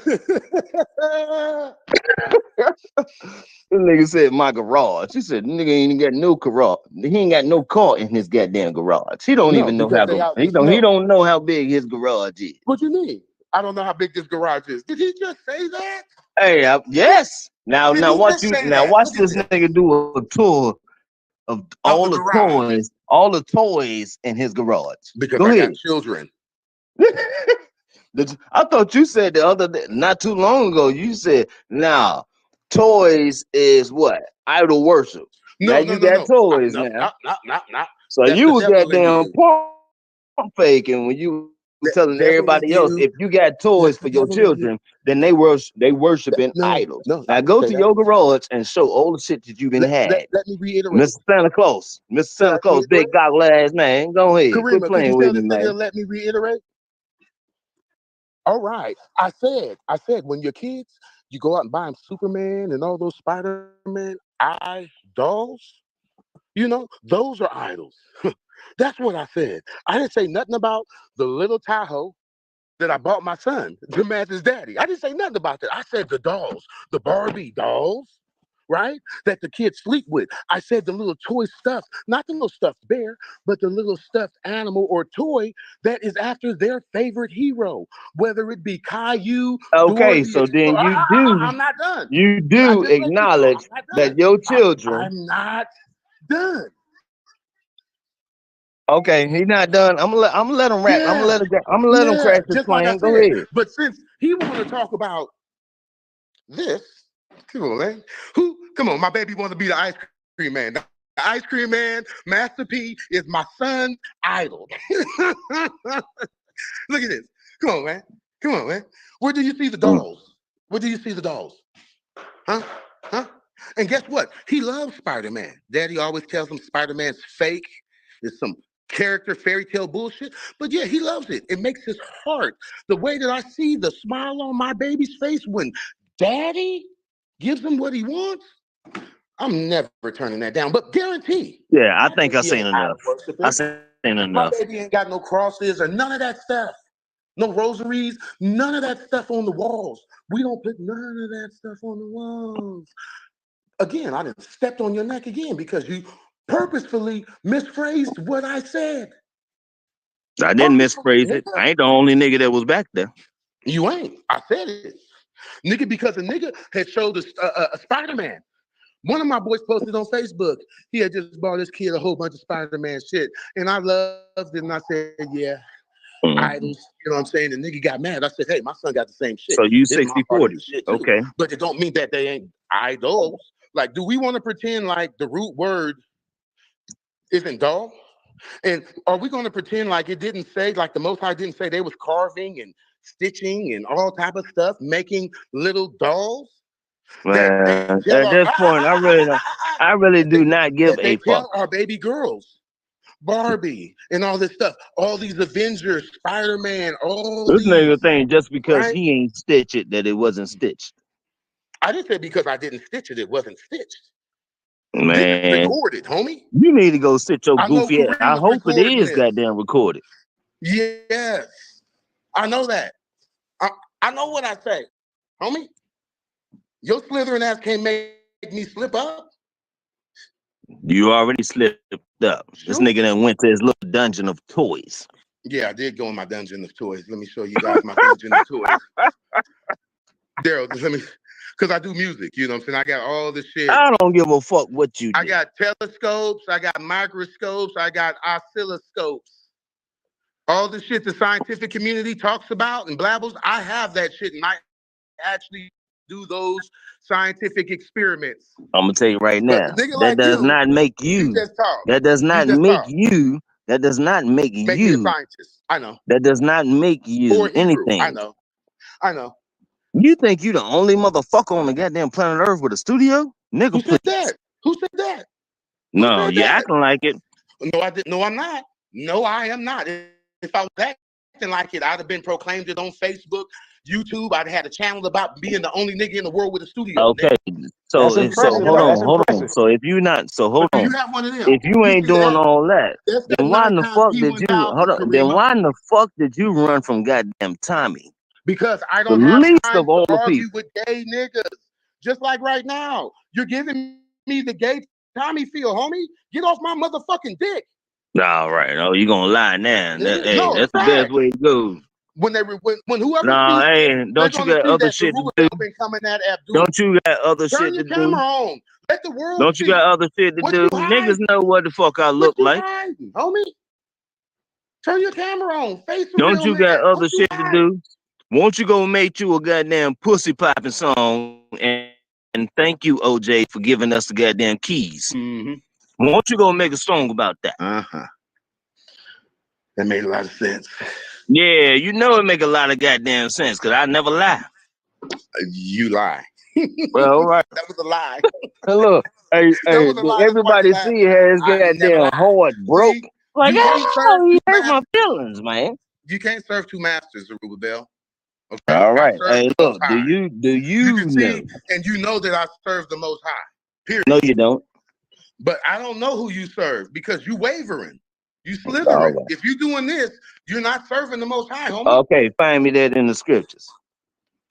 J: nigga said my garage. He said nigga ain't got no garage. He ain't got no car in his goddamn garage. He don't even know how he don't know how big his garage is.
K: What you mean? I don't know how big this garage is. Did he just say that?
J: Hey, yes. Now watch this nigga do a tour of all the toys in his garage.
K: Because
J: Go
K: I
J: ahead.
K: got children.
J: I thought you said the other day, not too long ago, you said, now, toys is what? Idol worship.
K: No,
J: now you got toys now.
K: No.
J: So
K: That's
J: you was
K: the devil in
J: goddamn
K: you.
J: pump faking when you were telling
K: devil in
J: everybody else,
K: you.
J: if you got toys for your
K: devil in you.
J: children, then they worshiping idols. Now go to your garage and show all the shit that you done had.
K: Let me reiterate.
J: Mr. Santa Claus, big goggle ass man, go ahead. Quit
K: Karima,
J: playing
K: could you
J: with
K: tell
J: me,
K: this
J: man.
K: nigga to let me reiterate? All right. I said, when you're kids, you go out and buy them Superman and all those Spider-Man dolls. You know, those are idols. That's what I said. I didn't say nothing about the little Tahoe that I bought my son to match his daddy. I didn't say nothing about that. I said the dolls, the Barbie dolls, right? That the kids sleep with. I said the little toy stuff, not the little stuffed bear, but the little stuffed animal or toy that is after their favorite hero, whether it be Caillou.
J: Okay, so then
K: I'm not done.
J: You do acknowledge that your children.
K: I'm not done.
J: Okay, he's not done. I'm gonna let him rap. I'm gonna let him crash his
K: just like
J: plane.
K: I
J: Go
K: said.
J: ahead.
K: But since he want to talk about this, come on, man. Come on, my baby want to be the ice cream man. The ice cream man, Master P, is my son's idol. Look at this. Come on, man. Where do you see the dolls? Where do you see the dolls? Huh? And guess what? He loves Spider-Man. Daddy always tells him Spider-Man's fake. It's some character fairy tale bullshit. But yeah, he loves it. It makes his heart. The way that I see the smile on my baby's face when Daddy gives him what he wants, I'm never turning that down. But guarantee.
J: Yeah, I think I seen enough.
K: My baby ain't got no crosses or none of that stuff. No rosaries, none of that stuff on the walls. We don't put none of that stuff on the walls. Again, I done stepped on your neck again because you purposefully misphrased what I said.
J: I didn't misphrase it. I ain't the only nigga that was back there.
K: You ain't. I said it. Nigga, because a nigga had showed a Spider-Man. One of my boys posted on Facebook. He had just bought his kid a whole bunch of Spider-Man shit. And I loved it. And I said, yeah, idols. You know what I'm saying? The nigga got mad. I said, hey, my son got the same shit.
J: So you
K: This is my part of
J: 60-40.
K: the shit, too.
J: Okay.
K: But it don't mean that they ain't idols. Like, do we want to pretend like the root word isn't doll? And are we going to pretend like it didn't say, like the Most High didn't say they was carving and stitching and all type of stuff, making little dolls?
J: Man, at this point, I really do not give a fuck.
K: Tell our baby girls, Barbie and all this stuff, all these Avengers, Spider-Man, all
J: this
K: these.
J: nigga think just because he ain't stitch it that it wasn't stitched.
K: I didn't say because I didn't stitch it, it wasn't stitched.
J: Man,
K: recorded, homie.
J: You need to go sit your goofy ass. I hope it is
K: this.
J: goddamn recorded.
K: Yes, I know that. I know what I say, homie. Your slithering ass can't make me slip up.
J: You already slipped up. This nigga done went to his little dungeon of toys.
K: Yeah, I did go in my dungeon of toys. Let me show you guys my dungeon of toys. Daryl, Because I do music, you know what I'm saying? I got all the shit.
J: I don't give a fuck what you do.
K: I got telescopes, I got microscopes, I got oscilloscopes. All the shit the scientific community talks about and blabbles, I have that shit, and I actually do those scientific experiments.
J: I'm gonna tell you right now.
K: Nigga
J: That
K: like
J: does
K: you,
J: not make
K: you
J: you.
K: just talk.
J: That does not
K: just
J: make
K: talk.
J: you. That does not make
K: Make me a
J: you.
K: scientist. I know.
J: That does not make you
K: Or Hebrew. I
J: anything.
K: know. I know.
J: You think you the only motherfucker on the goddamn planet Earth with a studio? Nigga,
K: Who
J: please.
K: said that? Who said that? Who
J: No,
K: said
J: you
K: that?
J: acting like it.
K: No, I didn't. No, I'm not. No, I am not. If I was acting like it, I'd have been proclaimed it on Facebook, YouTube. I'd have had a channel about being the only nigga in the world with a studio.
J: Okay. So if so, hold on. So if you not, so hold
K: Do
J: on.
K: you have one of them?
J: If you ain't
K: see
J: doing
K: that?
J: all that,
K: That's that
J: then why in the
K: nighttime
J: fuck did you
K: P1000,
J: hold on? Then
K: Karima.
J: why in the fuck did you run from goddamn Tommy?
K: Because I
J: The
K: don't have
J: least
K: time
J: of all
K: to
J: the
K: argue
J: people.
K: with gay niggas. Just like right now, you're giving me the gay Tommy feel, homie. Get off my motherfucking dick.
J: All right. Oh, you gonna lie now? Hey,
K: No,
J: that's the best way to go.
K: When they when whoever
J: No,
K: sees
J: hey,
K: this,
J: don't
K: they're
J: you
K: gonna
J: got
K: see
J: other
K: that
J: shit to
K: Zerubbabel
J: do?
K: been coming at Abdul.
J: Don't you got other
K: Turn
J: shit
K: your
J: to
K: camera
J: do?
K: on. Let the world
J: Don't
K: see.
J: you got other shit to
K: What
J: do?
K: you
J: Niggas
K: hiding?
J: know what the fuck I look
K: What you
J: like.
K: hiding, homie? Turn your camera on. Face a
J: Don't
K: real
J: you
K: man.
J: got
K: What
J: other
K: you
J: shit to
K: hiding?
J: do? Won't you go make you a goddamn pussy popping song and thank you, OJ, for giving us the goddamn keys. Won't you go make a song about that?
K: That made a lot of sense.
J: Yeah, you know it make a lot of goddamn sense because I never lie.
K: You lie.
J: Well, all right.
K: That was a lie.
J: Look, hey,
K: was a lie. That's why you
J: everybody
K: laughing.
J: see his
K: I ain't never
J: goddamn
K: lied.
J: heart broke.
K: See,
J: Like,
K: you can't serve
J: oh, he
K: two
J: hurt my
K: masters.
J: feelings, man.
K: You can't serve two masters, Zerubbabel. Okay.
J: All right.
K: I serve
J: Hey,
K: the
J: look,
K: Most
J: do
K: High.
J: you
K: can
J: know?
K: see, and you know that I serve the Most High. Period.
J: No, you don't.
K: But I don't know who you serve because you wavering. You
J: All
K: slithering.
J: right.
K: If you doing this, you're not serving the Most High, homie.
J: Okay, find me that in the scriptures.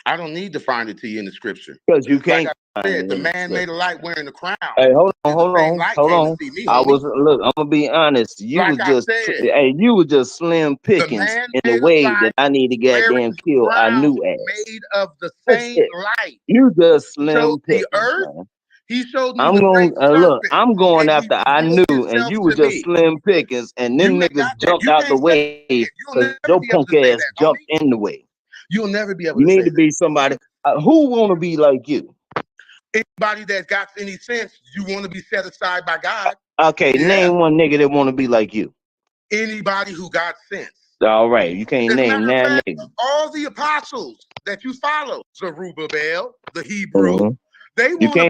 K: I don't need to find it to you in the scripture.
J: Because you can't
K: Like I
J: find
K: said,
J: it
K: the
J: in the
K: man made
J: scripture.
K: a light wearing the crown.
J: Hey, hold
K: And
J: on.
K: the same light came to see me,
J: I
K: homie.
J: was look. I'm gonna be honest. You
K: Like
J: was
K: I
J: just
K: said,
J: hey, you was just slim
K: the
J: pickings
K: man
J: in the
K: made a
J: way
K: light
J: that I need to
K: wearing
J: goddamn
K: the
J: kill our
K: crown
J: new ass.
K: made of the
J: That's
K: same
J: it.
K: light.
J: You just
K: He
J: slim
K: showed the
J: pickings,
K: earth.
J: man.
K: He showed me
J: I'm
K: the
J: going
K: great
J: look.
K: serpent,
J: I'm going
K: and he
J: after I
K: revealed
J: knew, and
K: himself
J: you was
K: to
J: just
K: me.
J: slim pickings, and them
K: You ain't
J: niggas
K: got that.
J: jumped
K: You
J: out the
K: can't say
J: way
K: it. You'll
J: because
K: never
J: your
K: be able
J: punk
K: to say
J: ass
K: that,
J: jumped
K: homie.
J: in the way.
K: You'll never be able
J: You
K: to
J: need
K: say
J: to be somebody. Who want to be like you?
K: that. Anybody that got any sense, you want to be set aside by God.
J: Okay,
K: Yeah.
J: name one nigga that want to be like you.
K: Anybody who got sense.
J: All right, you can't
K: As a
J: name
K: matter of
J: that
K: fact,
J: nigga.
K: all the apostles that you follow, Zerubbabel, the Hebrew, they
J: You
K: want to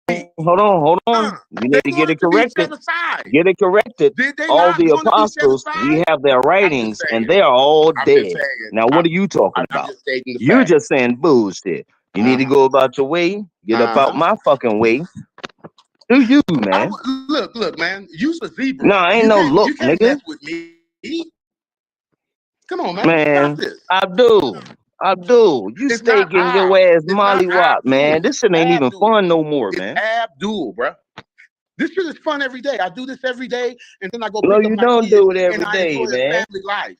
J: can't. Hold on. You need to get it
K: to be
J: corrected.
K: set aside.
J: Get it corrected.
K: Did they
J: All
K: not
J: the
K: want to be set
J: apostles,
K: aside?
J: we have their writings,
K: saying.
J: and they are all
K: I'm
J: dead.
K: just saying.
J: Now, what are you talking
K: I'm
J: about?
K: just stating the
J: You're
K: fact.
J: just saying bullshit. You need to go about your way. Get up out my fucking way. Do you, man?
K: Look, man. You's a zebra.
J: No, ain't
K: you
J: no
K: can't,
J: look,
K: you can't
J: nigga.
K: mess with me. Come on, man.
J: Man,
K: Stop this.
J: Abdul, you
K: It's
J: stay
K: not
J: getting your
K: I.
J: ass
K: It's not
J: mollywop, man.
K: Abdul.
J: This shit ain't even
K: Abdul.
J: fun no more,
K: It's
J: man.
K: Abdul, bro. This shit is fun every day. I do this every day, and then I go
J: No,
K: pick up
J: you
K: my
J: don't
K: kids,
J: do it every
K: and I
J: day,
K: enjoy a
J: man.
K: family life.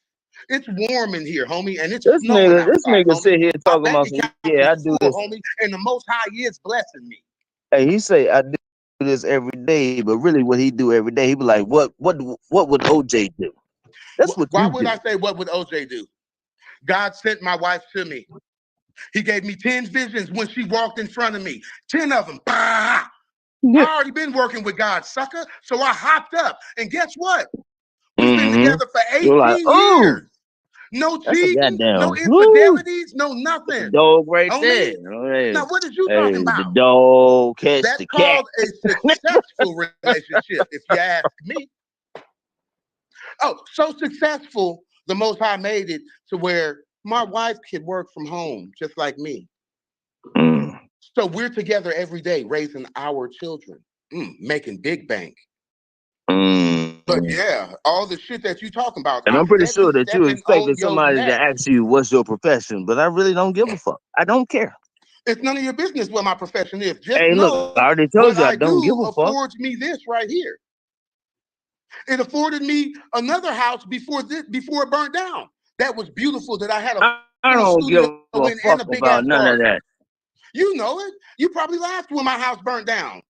K: It's warm in here, homie, and it's
J: This
K: snowing
J: nigga
K: outside, homie.
J: sit here
K: My
J: talking
K: bank
J: about some,
K: account
J: yeah, I
K: is
J: do
K: full,
J: this.
K: homie, and the Most High is blessing me.
J: Hey, he say I do this every day, but really what he do every day, he be like, what would OJ do? That's what
K: Why
J: you
K: would
J: do.
K: I say what would OJ do? God sent my wife to me. He gave me 10 visions when she walked in front of me. 10 of them. Bah! I already been working with God, sucker. So I hopped up. And guess what? We've been together for 18
J: You're like, oh,
K: years. No
J: that's a
K: cheating, no
J: goddamn
K: infidelities, no nothing.
J: dog right
K: Homie,
J: there. Hey,
K: now what is you
J: hey,
K: talking
J: the
K: about?
J: dog catch
K: That's
J: the cat.
K: called a successful relationship, if you ask me. Oh, so successful, the Most High made it to where my wife could work from home, just like me. So we're together every day, raising our children, making big bank. But yeah, all the shit that you talking about,
J: And I'm pretty sure that you
K: stepping on
J: expected
K: your
J: somebody
K: neck.
J: to ask you what's your profession, but I really don't give a fuck. I don't care.
K: It's none of your business what my profession is. Just
J: Hey,
K: know
J: look, I already told
K: what
J: you I
K: I
J: don't give
K: do
J: a fuck.
K: affords me this right here. It afforded me another house before it burnt down. That was beautiful. That I had a
J: I don't give a fuck
K: and a big
J: about
K: ass
J: none of
K: garden.
J: that.
K: You know it. You probably laughed when my house burnt down.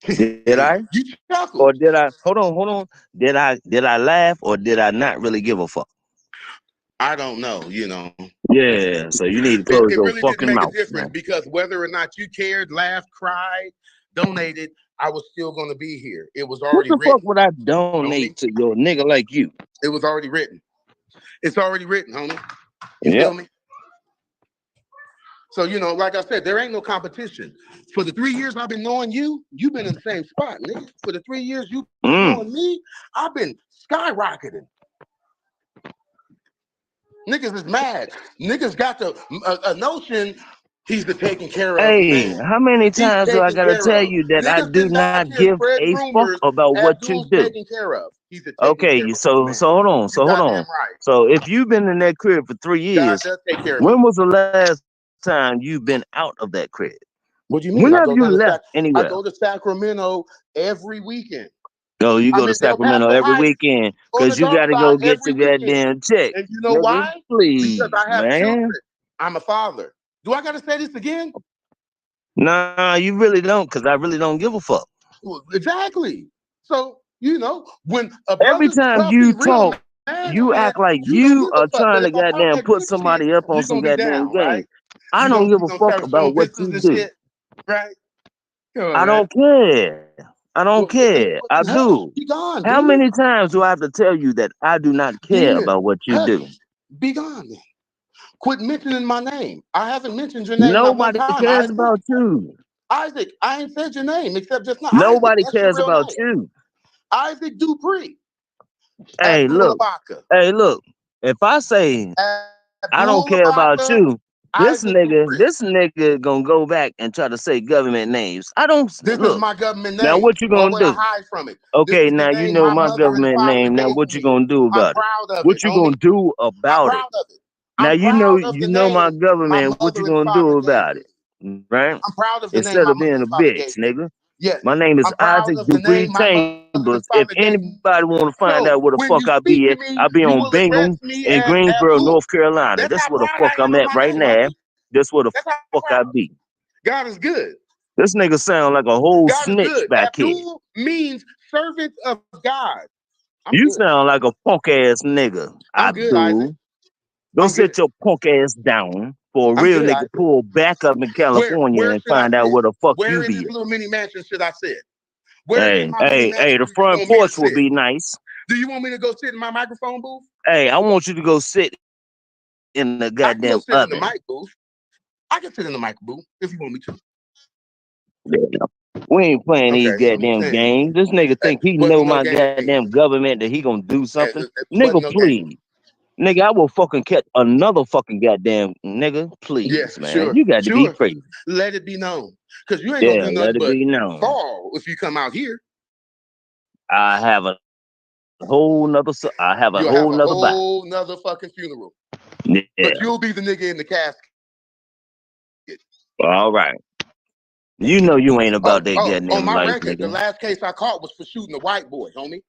J: Did I?
K: You chuckled.
J: Or did I? Hold on. Did I laugh or did I not really give a fuck?
K: I don't know, you know.
J: Yeah, so you need to close
K: It
J: your
K: really didn't
J: fucking
K: make a
J: mouth,
K: difference
J: man.
K: because whether or not you cared, laughed, cried, donated, I was still going to be here. It was
J: What
K: already
J: the
K: written.
J: fuck would I donate to your nigga like you?
K: It was already written. It's already written, homie. You
J: Yep.
K: feel me? So, you know, like I said, there ain't no competition. For the 3 years I've been knowing you, you've been in the same spot, nigga. For the 3 years you've been knowing me, I've been skyrocketing. Niggas is mad. Niggas got a notion he's the taken care of
J: Hey,
K: man.
J: how many
K: He's
J: times do I
K: taken
J: gotta
K: care
J: tell
K: of.
J: you that I
K: Niggas
J: do
K: been back
J: not
K: here
J: give
K: spreading
J: a fuck
K: rumors.
J: about what you
K: Abdul's
J: do?
K: taken care of. He's the taken
J: Okay,
K: care of
J: so
K: man.
J: hold on.
K: You're goddamn right.
J: So if you've been in that crib for 3
K: God
J: years,
K: does take care of me.
J: when was the last time you've been out of that crib?
K: What do you mean?
J: When
K: I
J: have
K: go
J: you
K: down to
J: left anywhere?
K: I go to Sacramento every weekend.
J: Oh, you
K: I'm
J: go to
K: in Del
J: Sacramento
K: Paso
J: every
K: Heights
J: weekend
K: on the
J: because you
K: dark
J: got to
K: side
J: go get
K: every
J: your
K: weekend.
J: goddamn check.
K: And you know
J: Nigga,
K: why?
J: please,
K: Because I have
J: man.
K: children. I'm a father. Do I got to say this again?
J: Nah, you really don't, because I really don't give a fuck.
K: Well, exactly. So, you know, when a
J: Every
K: brother's
J: time
K: wealthy,
J: you
K: real
J: talk,
K: man,
J: you act like
K: you don't
J: you
K: give a
J: are
K: fuck.
J: trying
K: But
J: to
K: if I talk
J: goddamn
K: that
J: put
K: good shit,
J: somebody up on
K: you're
J: some
K: gonna be
J: goddamn
K: down,
J: game.
K: right?
J: I
K: You're
J: don't
K: gonna
J: give a fuck
K: start
J: about
K: showing
J: what
K: pictures
J: you
K: and
J: do.
K: shit, right? Come on,
J: I
K: man.
J: don't care. I don't care.
K: Hush,
J: Abdul,
K: be gone,
J: how
K: dude.
J: many times do I have to tell you that I do not care
K: Demon,
J: about what you
K: hush,
J: do?
K: be gone. Then. Quit mentioning my name. I haven't mentioned your name not one
J: Nobody
K: time,
J: cares
K: Isaac.
J: about you.
K: Isaac, I ain't said your name except just now.
J: Nobody
K: Isaac, that's your
J: cares
K: real
J: about
K: name.
J: you.
K: Isaac Dupree.
J: Hey,
K: Abdul
J: look.
K: Abaka.
J: Hey, look. If I say I don't
K: Abdul
J: care about
K: Abaka.
J: you, this
K: Isaac Dupree.
J: nigga gonna go back and try to say government names. I don't
K: This is
J: look.
K: my government
J: Now
K: name.
J: what you
K: Why
J: gonna
K: would I
J: do?
K: hide from it? This
J: Okay,
K: is the
J: now you
K: name
J: know
K: my
J: my
K: mother and
J: government
K: father
J: name. Now
K: gave
J: what you
K: me.
J: gonna do
K: I'm
J: about it?
K: proud of
J: What
K: it,
J: you
K: homie.
J: gonna do
K: I'm
J: about it?
K: proud of it.
J: Now
K: I'm
J: you know
K: proud of the
J: my
K: name my
J: government. What you
K: mother and
J: gonna
K: father
J: do
K: gave
J: about
K: me.
J: it? Right?
K: I'm proud of the name
J: Instead
K: my
J: of
K: mother
J: being
K: and
J: a
K: father
J: bitch,
K: gave me.
J: nigga.
K: Yes.
J: My name is
K: I'm proud
J: Isaac
K: of the
J: Dupree
K: name my mother and
J: Chambers. If
K: father gave me.
J: anybody want to find
K: So
J: out where the
K: when
J: fuck
K: you
J: I
K: speak
J: be
K: to
J: at,
K: me,
J: I be
K: you
J: on
K: will address
J: Bingham
K: me
J: in
K: as
J: Greensboro,
K: Abdul.
J: North Carolina.
K: That's
J: That's
K: how
J: where the
K: proud
J: fuck
K: I am
J: I'm
K: of
J: at
K: my
J: right
K: name,
J: now.
K: homie.
J: That's where the
K: That's how
J: fuck I
K: proud.
J: be.
K: God is good.
J: This nigga sound like a whole
K: God is
J: snitch
K: good.
J: back here.
K: Abdul means servant of God. I'm
J: You
K: good.
J: sound like a punk ass nigga,
K: I'm good, Isaac.
J: Abdul. Go
K: I'm
J: sit
K: good.
J: your punk ass down for a
K: I'm
J: real
K: good,
J: nigga
K: Isaac.
J: pull back up in California
K: Where
J: and
K: should I
J: find out
K: sit?
J: where the fuck
K: Where
J: you
K: in this
J: be at.
K: little mini mansion should I sit? Where in my mini
J: Hey,
K: mansion
J: the
K: do you
J: front
K: want me to
J: porch would
K: sit?
J: be nice.
K: Do you want me to go sit in my microphone booth?
J: Hey, I want you to go sit in the
K: I can go
J: goddamn
K: sit in the
J: oven.
K: mic booth. I can sit in the mic booth if you want me to.
J: We ain't playing these
K: Okay, I'm just
J: goddamn
K: saying.
J: games. This nigga think he know
K: Wasn't no
J: my
K: game.
J: goddamn government that he gonna do something.
K: Wasn't
J: Nigga,
K: no game.
J: please. Nigga, I will fucking catch another fucking goddamn nigga. Please,
K: Yeah,
J: man.
K: sure.
J: You got to be
K: Sure.
J: crazy.
K: Let it be known. Because you ain't
J: Yeah,
K: gonna do
J: let
K: nothing
J: it
K: but
J: be known.
K: fall if you come out here.
J: I have a whole nother
K: You'll have a
J: body.
K: whole nother fucking funeral.
J: Yeah.
K: But you'll be the nigga in the casket.
J: All right. You know you ain't about that
K: On
J: goddamn
K: my
J: life,
K: record, the
J: nigga.
K: last case I caught was for shooting a white boy, homie.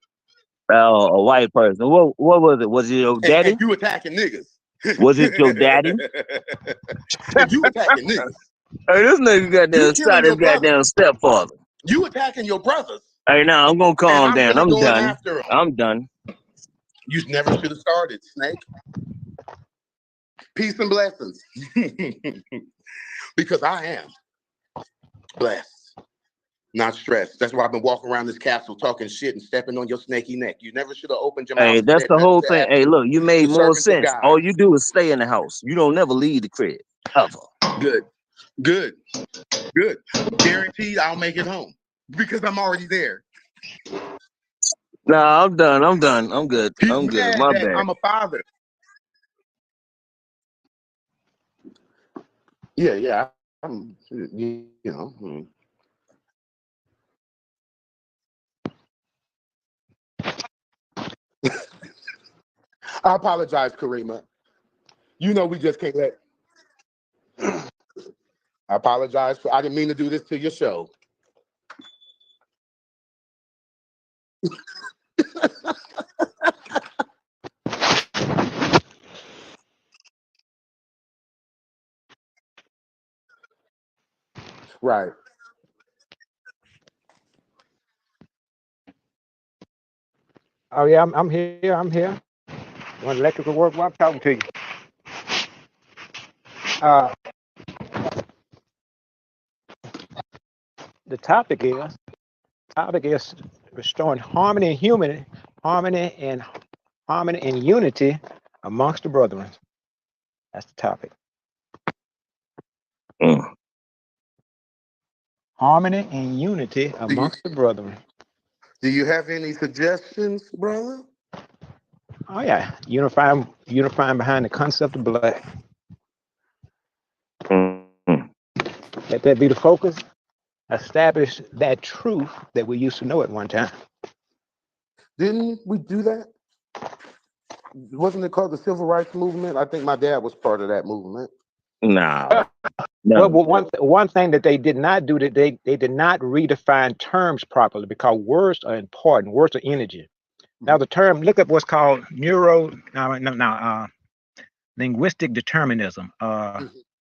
J: Oh, a white person. What was it? Was it your daddy?
K: And you attacking niggas.
J: Was it your daddy?
K: And you attacking niggas.
J: Hey, this nigga goddamn
K: You killing
J: shot his
K: your brother.
J: goddamn stepfather.
K: You attacking your brothers.
J: Hey, now I'm gonna calm
K: I'm
J: down.
K: really
J: I'm
K: going
J: done.
K: after him.
J: I'm done.
K: You never should have started, Snake. Peace and blessings. Because I am blessed, not stressed. That's why I've been walking around this castle talking shit and stepping on your snaky neck. You never should have opened your mouth.
J: Hey,
K: And
J: that's
K: said
J: the
K: nothing
J: whole
K: to
J: thing. Hey,
K: Abdul,
J: look, you made
K: the
J: more
K: servant of
J: sense.
K: God.
J: All you do is stay in the house. You don't never leave the crib. Ever.
K: Good. Good. Good. Guaranteed I'll make it home because I'm already there.
J: Nah, I'm done. I'm done. I'm good.
K: He's
J: I'm good.
K: mad
J: My
K: that
J: bad.
K: I'm a father. Yeah. I'm, you know. I apologize, Karima. You know we just can't let. I apologize. I didn't mean to do this to your show. Right.
L: Oh yeah, I'm here. I'm here. Want electrical work? While I'm talking to you. Uh, the topic is restoring harmony and unity amongst the brethren. That's the topic.
J: Mm.
L: Harmony and unity amongst the brethren.
K: Do you have any suggestions, brother?
L: Oh yeah, unifying behind the concept of black.
J: Mm.
L: Let that be the focus. Establish that truth that we used to know at one time.
K: Didn't we do that? Wasn't it called the Civil Rights Movement? I think my dad was part of that movement.
J: Nah.
L: Well,
J: No.
L: one thing that they did not do, that they did not redefine terms properly, because words are important. Words are energy. Now the term, look at what's called linguistic determinism,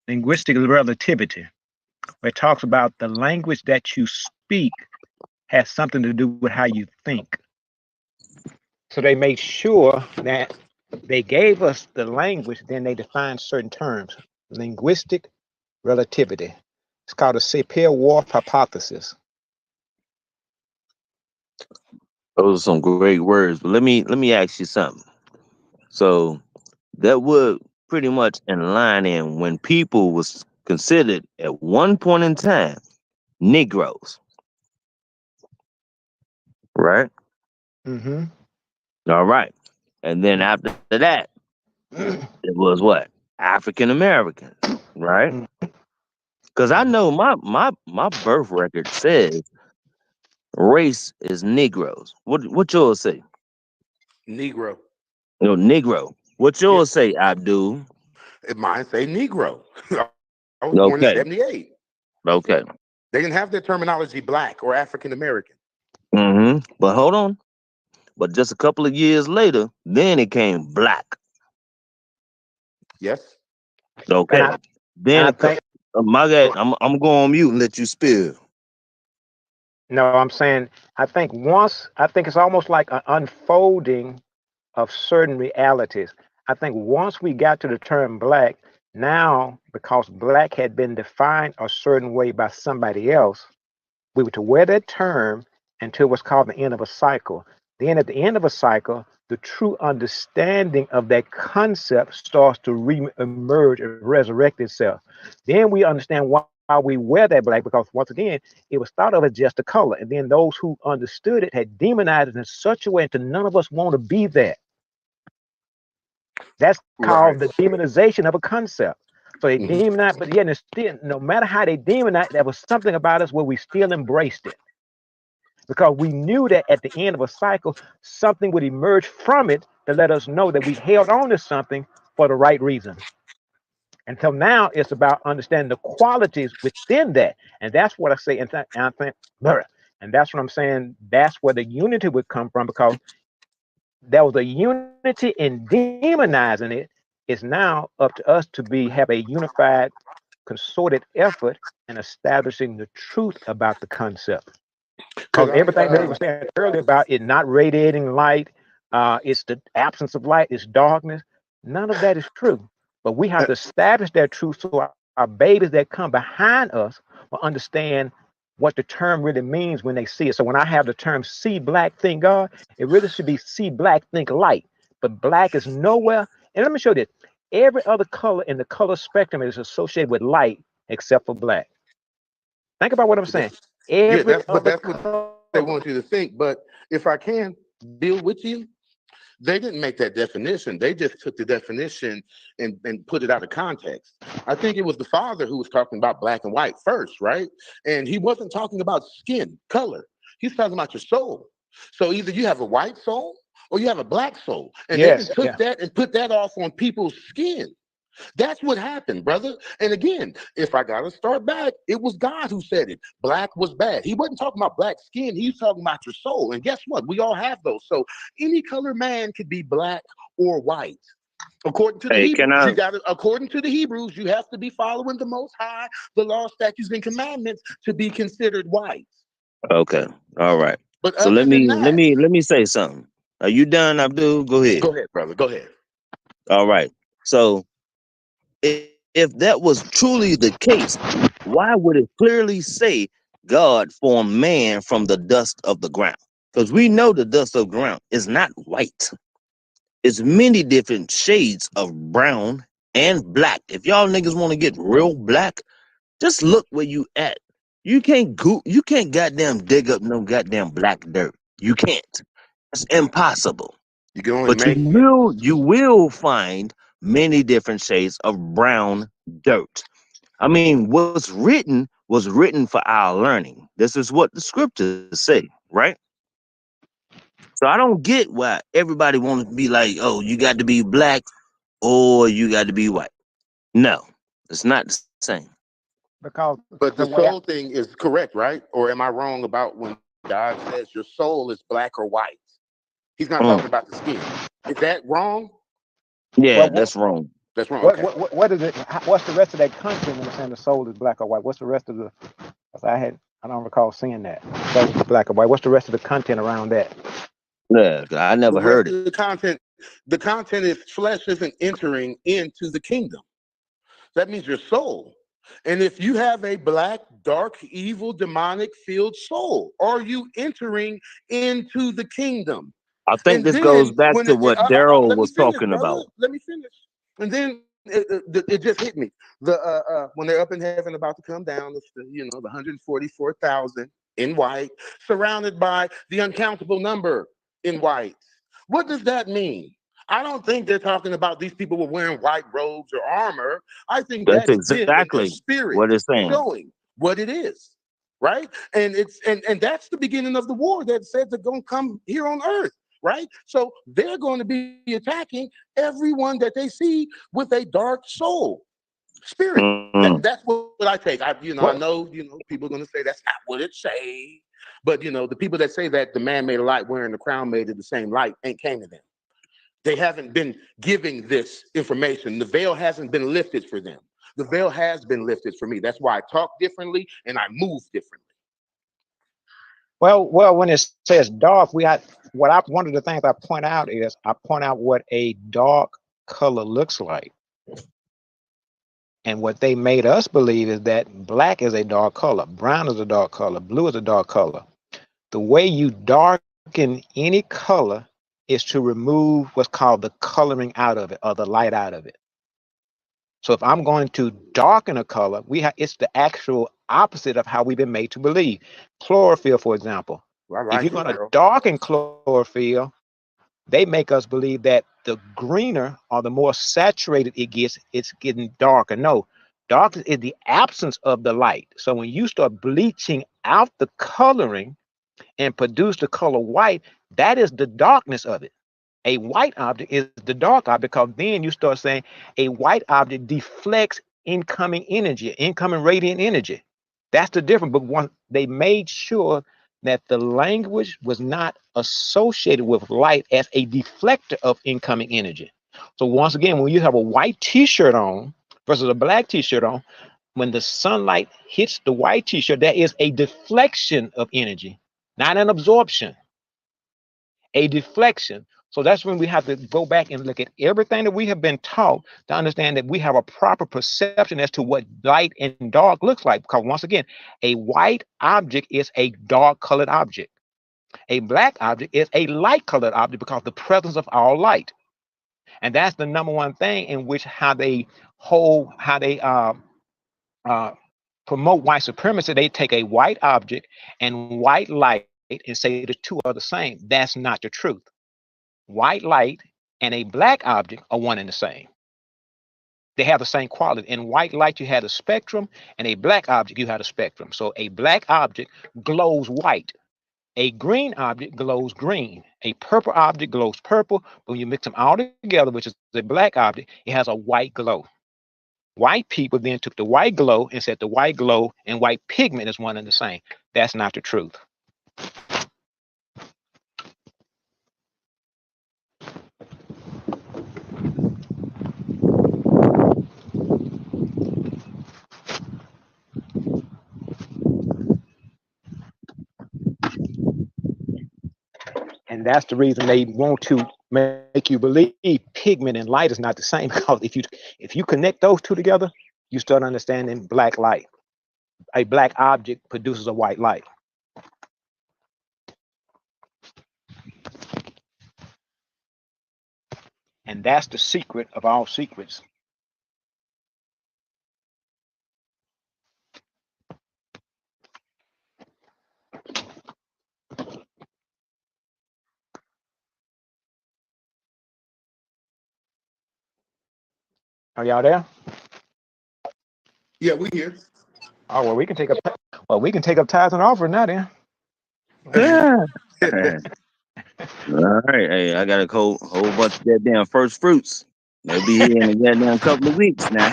L: linguistic relativity, where it talks about the language that you speak has something to do with how you think. So they made sure that they gave us the language, then they defined certain terms. Linguistic relativity. It's called a Sapir-Whorf hypothesis.
J: Those are some great words. But let me ask you something. So that would pretty much in line in when people was considered at one point in time Negroes, right?
L: Mm-hmm.
J: All right. And then after that, it was what? African Americans, right? Because I know my birth record says race is Negroes. What yours say?
K: Negro.
J: No, Negro. What
K: Yeah.
J: yours say, Abdul?
K: Mine say Negro. I was born in
J: Okay.
K: 78.
J: Okay.
K: They didn't have the terminology black or African American.
J: Mm-hmm. But hold on. But just a couple of years later, then it came black.
K: Yes.
J: Okay. Then my God, I'm going on mute and let you spill.
L: No, I'm saying I think it's almost like an unfolding of certain realities. I think once we got to the term black, now because black had been defined a certain way by somebody else, we were to wear that term until what's called the end of a cycle. Then at the end of a cycle, the true understanding of that concept starts to re-emerge and resurrect itself. Then we understand why we wear that black, because once again, it was thought of as just a color. And then those who understood it had demonized it in such a way that none of us want to be that. That's called the demonization of a concept. So they demonized, but yet still, no matter how they demonized, there was something about us where we still embraced it. Because we knew that at the end of a cycle, something would emerge from it to let us know that we held on to something for the right reason. Until now, it's about understanding the qualities within that. And that's what I say. And that's what I'm saying. That's where the unity would come from, because there was a unity in demonizing it. It's now up to us to have a unified, consorted effort in establishing the truth about the concept. Because everything that they were saying earlier about it not radiating light, it's the absence of light, it's darkness. None of that is true. But we have to establish that truth so our babies that come behind us will understand what the term really means when they see it. So when I have the term see black, think God, it really should be see black, think light. But black is nowhere. And let me show you this. Every other color in the color spectrum is associated with light except for black. Think about what I'm saying.
K: That's what they want you to think. But if I can deal with you, they didn't make that definition. They just took the definition and put it out of context. I think it was the father who was talking about black and white first, right? And he wasn't talking about skin color. He's talking about your soul. So either you have a white soul or you have a black soul. And they just took that and put that off on people's skin. That's what happened, brother. And again, if I gotta start back, it was God who said it. Black was bad. He wasn't talking about black skin. He was talking about your soul. And guess what? We all have those. So any color man could be black or white. According to the
J: Hey, can
K: Hebrews,
J: I?
K: you got to. According to the Hebrews, you have to be following the Most High, the law, statutes, and commandments to be considered white.
J: Okay, all right.
K: But
J: So
K: other than that,
J: let me say something. Are you done, Abdul? Go ahead.
K: go ahead, brother. Go ahead.
J: All right. So if that was truly the case, why would it clearly say God formed man from the dust of the ground? Because we know the dust of the ground is not white. It's many different shades of brown and black. If y'all niggas want to get real black, just look where you at. You can't goddamn dig up no goddamn black dirt. You can't. It's impossible.
K: You can only
J: But
K: make it.
J: you will find many different shades of brown dirt. I mean, what's written was written for our learning. This is what the scriptures say, right? So I don't get why everybody wants to be like, oh, you got to be black or you got to be white. No, it's not the same.
L: Because
K: But
L: the
K: the
L: way
K: soul thing is correct, right? Or am I wrong about when God says your soul is black or white? He's not talking about the skin. Is that wrong?
J: Yeah,
L: well,
J: that's wrong.
K: That's wrong. Okay.
L: what is it? What's the rest of that content when it's saying the soul is black or white? What's the rest of the? I don't recall seeing that. Soul is black or white. What's the rest of the content around that?
J: Yeah, I
K: The
J: never
K: rest
J: heard
K: of
J: it.
K: the content is flesh isn't entering into the kingdom. That means your soul. And if you have a black, dark, evil, demonic filled soul, are you entering into the kingdom?
J: I think
K: And
J: this goes
K: then
J: back
K: when
J: to what Daryl
K: let me
J: was
K: finish,
J: talking
K: brother.
J: about.
K: Let me finish. And then it just hit me. When they're up in heaven about to come down, it's the 144,000 in white, surrounded by the uncountable number in white. What does that mean? I don't think they're talking about these people were wearing white robes or armor. I think
J: That's
K: that's them in their
J: exactly
K: spirit
J: what it's saying.
K: showing what it is. Right? And and that's the beginning of the war that says they're gonna come here on earth, right? So they're going to be attacking everyone that they see with a dark soul. Spirit.
J: Mm-hmm.
K: That's what I take. I know people are gonna say that's not what it say. But the people that say that the man made a light wearing the crown made it the same light ain't came to them. They haven't been giving this information. The veil hasn't been lifted for them. The veil has been lifted for me. That's why I talk differently and I move differently.
L: Well, when it says dark, one of the things I point out is I point out what a dark color looks like. And what they made us believe is that black is a dark color, brown is a dark color, blue is a dark color. The way you darken any color is to remove what's called the coloring out of it or the light out of it. So if I'm going to darken a color, it's the actual opposite of how we've been made to believe. Chlorophyll, for example. If you're going to darken chlorophyll, they make us believe that the greener or the more saturated it gets, it's getting darker. No, dark is the absence of the light. So when you start bleaching out the coloring and produce the color white, that is the darkness of it. A white object is the dark object because then you start saying a white object deflects incoming energy, incoming radiant energy. That's the difference. But they made sure that the language was not associated with light as a deflector of incoming energy. So once again, when you have a white t-shirt on versus a black t-shirt on, when the sunlight hits the white t-shirt, there is a deflection of energy, not an absorption, a deflection. So that's when we have to go back and look at everything that we have been taught to understand that we have a proper perception as to what light and dark looks like. Because once again, a white object is a dark colored object. A black object is a light colored object because the presence of all light. And that's the number one thing in which how they promote white supremacy. They take a white object and white light and say the two are the same. That's not the truth. White light and a black object are one and the same. They have the same quality. In white light, you had a spectrum, and a black object, you had a spectrum. So a black object glows white. A green object glows green. A purple object glows purple. But when you mix them all together, which is the black object, it has a white glow. White people then took the white glow and said the white glow and white pigment is one and the same. That's not the truth. And that's the reason they want to make you believe pigment and light is not the same. Because if you connect those two together, you start understanding black light. A black object produces a white light. And that's the secret of all secrets. Are y'all there?
K: Yeah, we here.
L: Oh well, we can take up tithes and offering now then.
J: Yeah. All right. Hey, I got a whole bunch of goddamn first fruits. They'll be here in a goddamn couple of weeks now.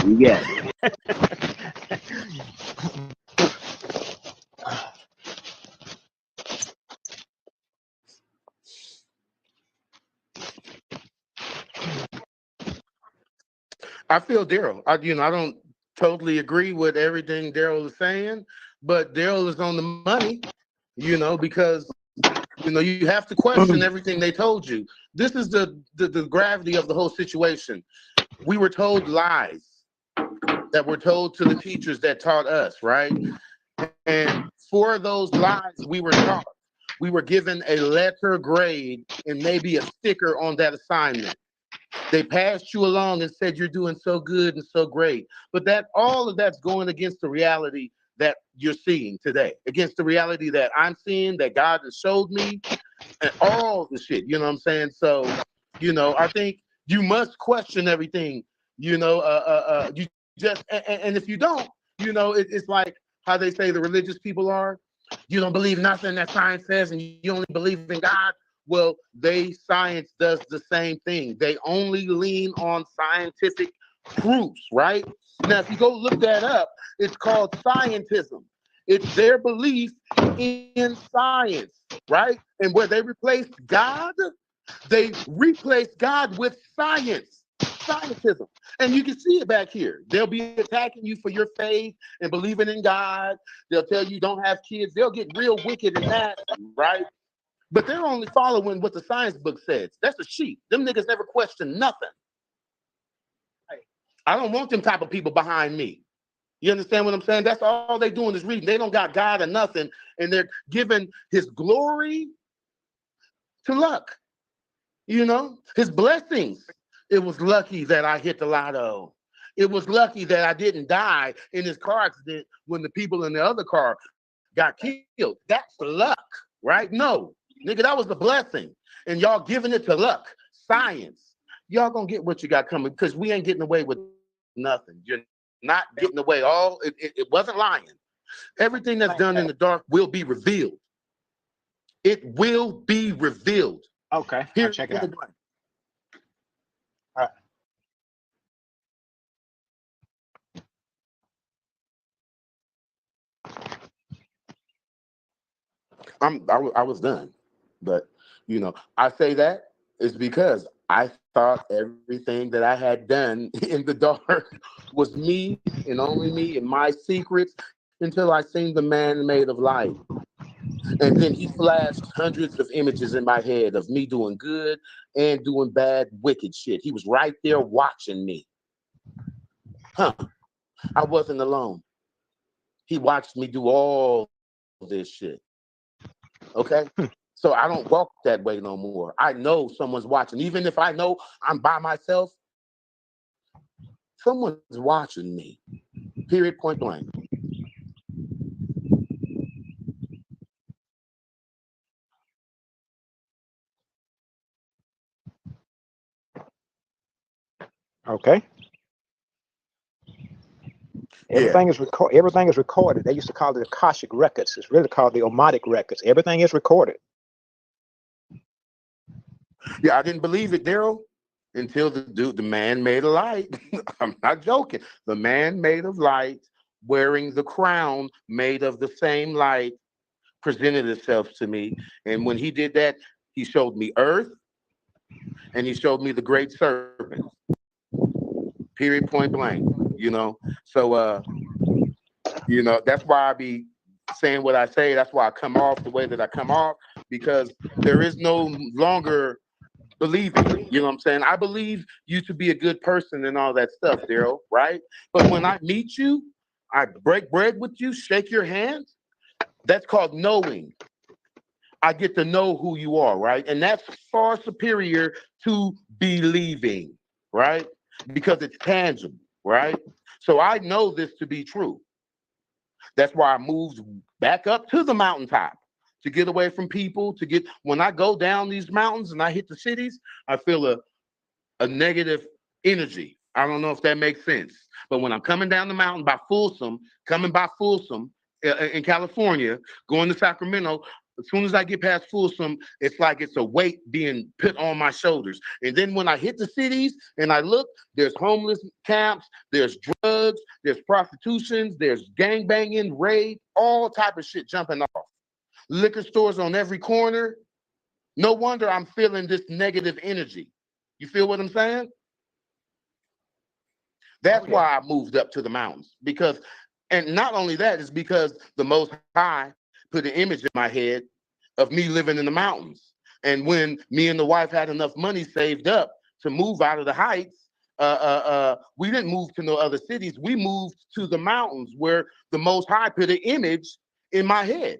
J: You got it.
K: I feel Daryl. I don't totally agree with everything Daryl is saying, but Daryl is on the money, because you have to question everything they told you. This is the gravity of the whole situation. We were told lies that were told to the teachers that taught us, right? And for those lies we were taught, we were given a letter grade and maybe a sticker on that assignment. They passed you along and said you're doing so good and so great. But all of that's going against the reality that you're seeing today, against the reality that I'm seeing, that God has showed me, and all the shit. You know what I'm saying? So, I think you must question everything. You just, and if you don't, it's like how they say the religious people are. You don't believe nothing that science says, and you only believe in God. Well, science does the same thing. They only lean on scientific proofs, right? Now, if you go look that up, it's called scientism. It's their belief in science, right? And where they replaced God with science, scientism. And you can see it back here. They'll be attacking you for your faith and believing in God. They'll tell you don't have kids. They'll get real wicked in that, right? But they're only following what the science book says. That's a sheep. Them niggas never question nothing. I don't want them type of people behind me. You understand what I'm saying? That's all they doing is reading. They don't got God or nothing, and they're giving his glory to luck. His blessings. It was lucky that I hit the lotto. It was lucky that I didn't die in this car accident when the people in the other car got killed. That's luck, right? No. Nigga, that was the blessing. And y'all giving it to luck, science. Y'all gonna get what you got coming because we ain't getting away with nothing. You're not getting away. It wasn't lying. Everything that's done in the dark will be revealed. It will be revealed.
L: Okay,
K: Here,
L: I'll check it out. All
K: right. I was done. But, I say that is because I thought everything that I had done in the dark was me and only me and my secrets until I seen the man made of light. And then he flashed hundreds of images in my head of me doing good and doing bad, wicked shit. He was right there watching me. I wasn't alone. He watched me do all this shit. Okay? So I don't walk that way no more. I know someone's watching. Even if I know I'm by myself, someone's watching me. Period, point blank.
L: Okay. Everything is recorded. They used to call it Akashic records. It's really called the Omatic records. Everything is recorded.
K: Yeah, I didn't believe it, Daryl, until the man made a light. I'm not joking. The man made of light, wearing the crown made of the same light, presented itself to me. And when he did that, he showed me earth and he showed me the great serpent. Period, point blank. So that's why I be saying what I say. That's why I come off the way that I come off, because there is no longer believing. You know what I'm saying? I believe you to be a good person and all that stuff, Daryl, right? But when I meet you, I break bread with you, shake your hand. That's called knowing. I get to know who you are, right? And that's far superior to believing, right? Because it's tangible, right? So I know this to be true. That's why I moved back up to the mountaintop to get away from people, to get, when I go down these mountains and I hit the cities, I feel a negative energy. I don't know if that makes sense. But when I'm coming down the mountain by Folsom, coming by Folsom in California, going to Sacramento, as soon as I get past Folsom, it's like it's a weight being put on my shoulders. And then when I hit the cities and I look, there's homeless camps, there's drugs, there's prostitutions, there's gangbanging, rape, all type of shit jumping off. Liquor stores on every corner. No wonder I'm feeling this negative energy. You feel what I'm saying? That's why I moved up to the mountains. Because, and not only that, it's because the Most High put an image in my head of me living in the mountains. And when me and the wife had enough money saved up to move out of the heights, we didn't move to no other cities. We moved to the mountains where the Most High put an image in my head.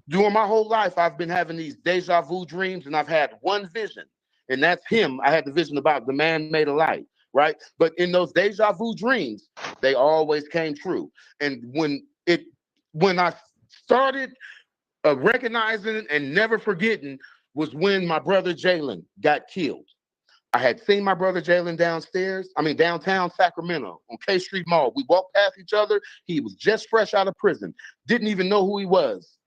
K: During my whole life, I've been having these deja vu dreams, and I've had one vision, and that's him. I had the vision about the man made of light, right? But in those deja vu dreams, they always came true. And when I started recognizing and never forgetting was when my brother Jalen got killed. I had seen my brother Jalen downtown Sacramento on K Street Mall. We walked past each other. He was just fresh out of prison. Didn't even know who he was.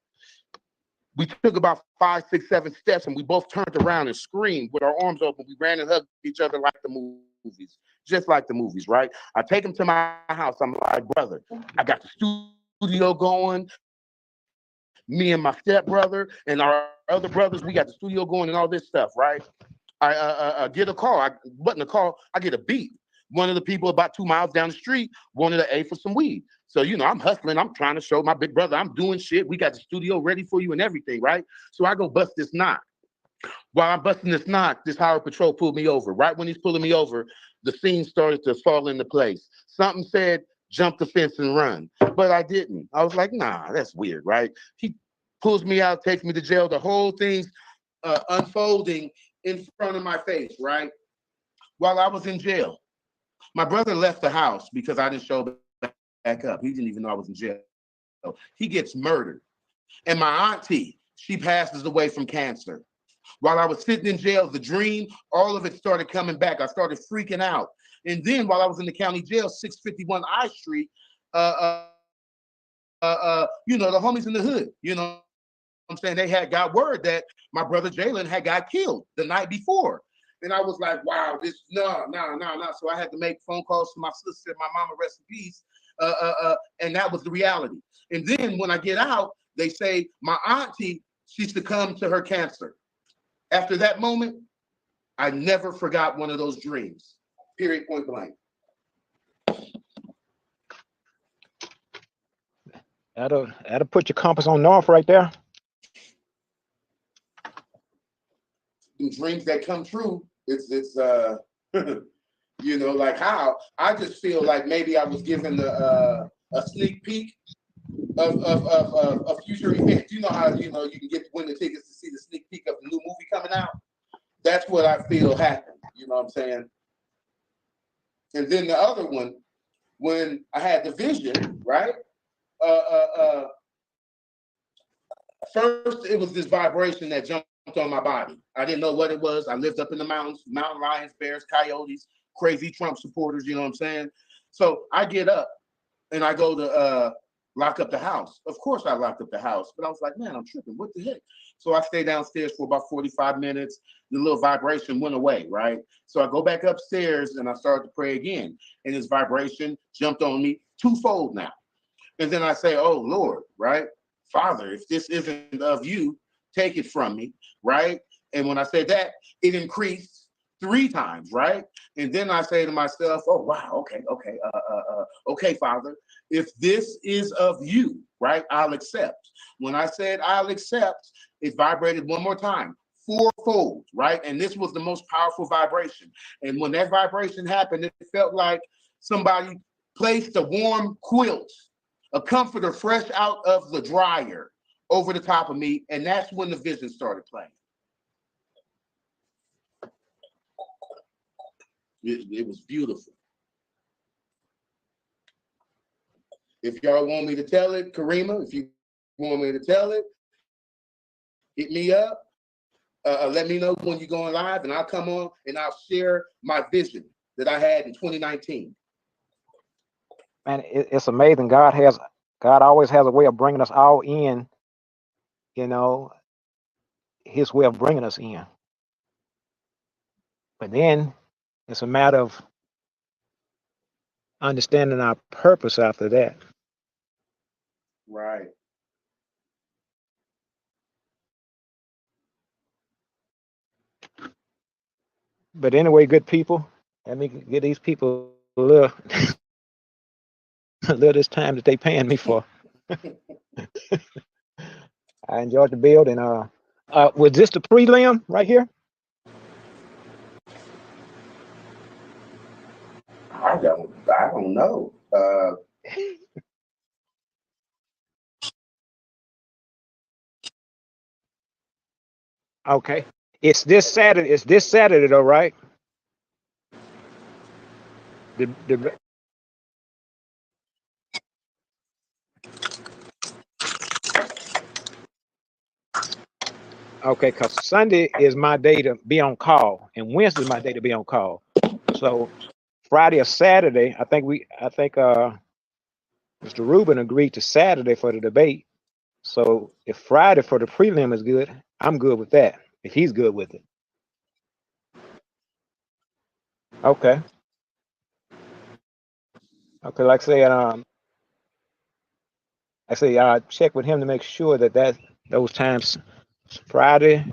K: We took about 5, 6, 7 steps, and we both turned around and screamed with our arms open. We ran and hugged each other like the movies, just like the movies, right? I take him to my house. I'm like, brother, I got the studio going. Me and my stepbrother and our other brothers, we got the studio going and all this stuff, right? I get a call. I get a beat. One of the people about 2 miles down the street wanted an A for some weed. So, I'm hustling. I'm trying to show my big brother I'm doing shit. We got the studio ready for you and everything, right? So I go bust this knock. While I'm busting this knock, this highway patrol pulled me over. Right when he's pulling me over, the scene started to fall into place. Something said, jump the fence and run. But I didn't. I was like, nah, that's weird, right? He pulls me out, takes me to jail. The whole thing's unfolding in front of my face, right? While I was in jail. My brother left the house because I didn't show back up. He didn't even know I was in jail. He gets murdered. And my auntie, she passes away from cancer. While I was sitting in jail, the dream, all of it started coming back. I started freaking out. And then while I was in the county jail, 651 I Street, the homies in the hood, I'm saying, they had got word that my brother Jalen had got killed the night before. And I was like, wow, no. So I had to make phone calls to my sister, my mama, rest in peace. And that was the reality. And then when I get out, they say my auntie, she succumbed to her cancer. After that moment, I never forgot one of those dreams, period, point blank.
L: That'll put your compass on north right there.
K: The dreams that come true, it's like how I just feel like maybe I was given a sneak peek of future events. You know how you can get win the tickets to see the sneak peek of the new movie coming out. That's what I feel happened. You know what I'm saying? And then the other one, when I had the vision, right? First, it was this vibration that jumped on my body. I didn't know what it was. I lived up in the mountains, mountain lions, bears, coyotes, crazy Trump supporters, you know what I'm saying? So I get up and I go to lock up the house. Of course I locked up the house, but I was like, man, I'm tripping. What the heck? So I stayed downstairs for about 45 minutes. The little vibration went away, right? So I go back upstairs and I started to pray again. And this vibration jumped on me twofold now. And then I say, oh, Lord, right? Father, if this isn't of you, take it from me, right? And when I say that, it increased 3 times, right? And then I say to myself, oh, wow, okay, Father, if this is of you, right, I'll accept. When I said I'll accept,
N: it vibrated one more time, fourfold, right? And this was the most powerful vibration. And when that vibration happened, it felt like somebody placed a warm quilt, a comforter fresh out of the dryer over the top of me. And that's when the vision started playing. It was beautiful. If y'all want me to tell it, Karima, if you want me to tell it, hit me up. Let me know when you're going live, and I'll come on and I'll share my vision that I had in 2019.
L: Man, it's amazing. God always has a way of bringing us all in, you know, his way of bringing us in. But then it's a matter of understanding our purpose after that.
N: Right.
L: But anyway, good people, let me give these people a little, a little this time that they paying me for. I enjoyed the build, and was this the prelim right here?
N: I don't know.
L: Okay, it's this Saturday. It's this Saturday, though, right? Okay, because Sunday is my day to be on call, and Wednesday is my day to be on call. So Friday or Saturday, I think Mr. Rubin agreed to Saturday for the debate. So if Friday for the prelim is good, I'm good with that. If he's good with it. Okay. Okay, like I say, check with him to make sure that those times Friday.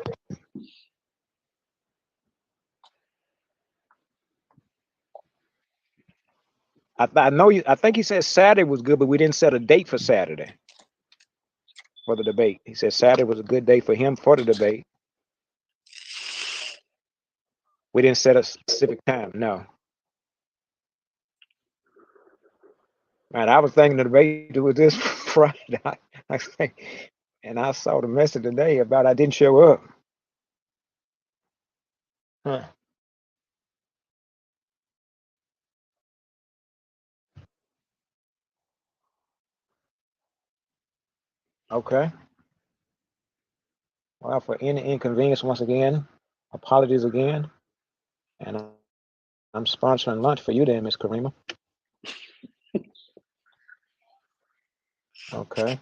L: I think he said Saturday was good, but we didn't set a date for Saturday for the debate. He said Saturday was a good day for him for the debate. We didn't set a specific time, no. Man, I was thinking the debate was this Friday. And I saw the message today about I didn't show up. Huh. Okay. Well, for any inconvenience, once again, apologies again. And I'm sponsoring lunch for you then, Miss Karima. Okay.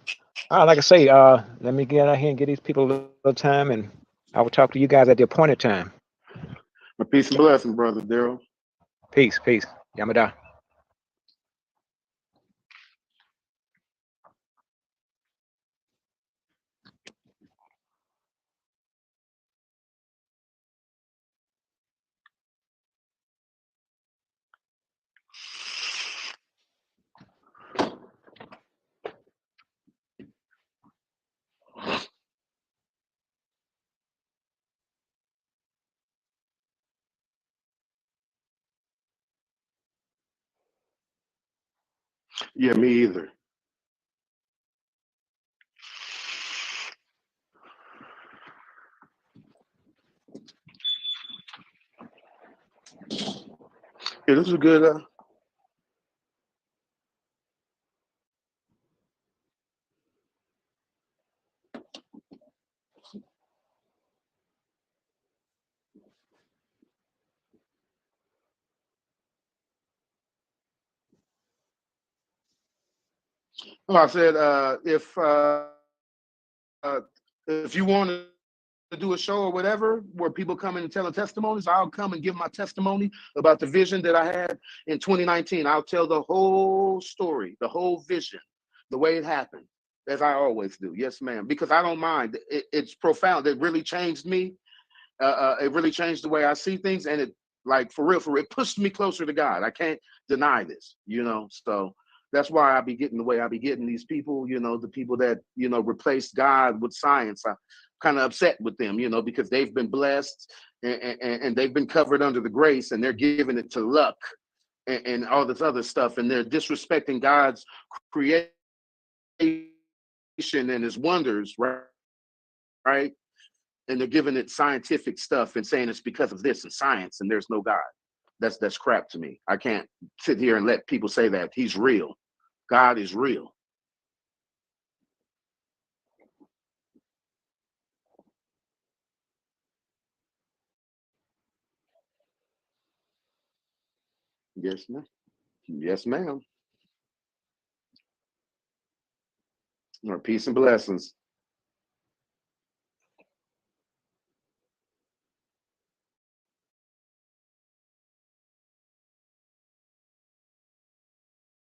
L: All right, like I say, let me get out here and get these people a little time, and I will talk to you guys at the appointed time.
N: A peace and blessing, brother Daryl.
L: Peace. Yamada.
N: Yeah, me either. Yeah, this is good. I said, if you want to do a show or whatever where people come in and tell testimonies, I'll come and give my testimony about the vision that I had in 2019. I'll tell the whole story, the whole vision, the way it happened, as I always do. Yes, ma'am. Because I don't mind. It's profound. It really changed me. It really changed the way I see things, and it, like, for real, it pushed me closer to God. I can't deny this, you know. So
K: That's why I be getting the way I be getting. These people, you know, the people that, you know, replaced God with science. I'm kind of upset with them, you know, because they've been blessed and they've been covered under the grace, and they're giving it to luck and all this other stuff, and they're disrespecting God's creation and his wonders, right? And they're giving it scientific stuff and saying it's because of this and science, and there's no God. That's crap to me. I can't sit here and let people say that. He's real. God is real. Yes, ma'am. Yes, ma'am. Or peace and blessings.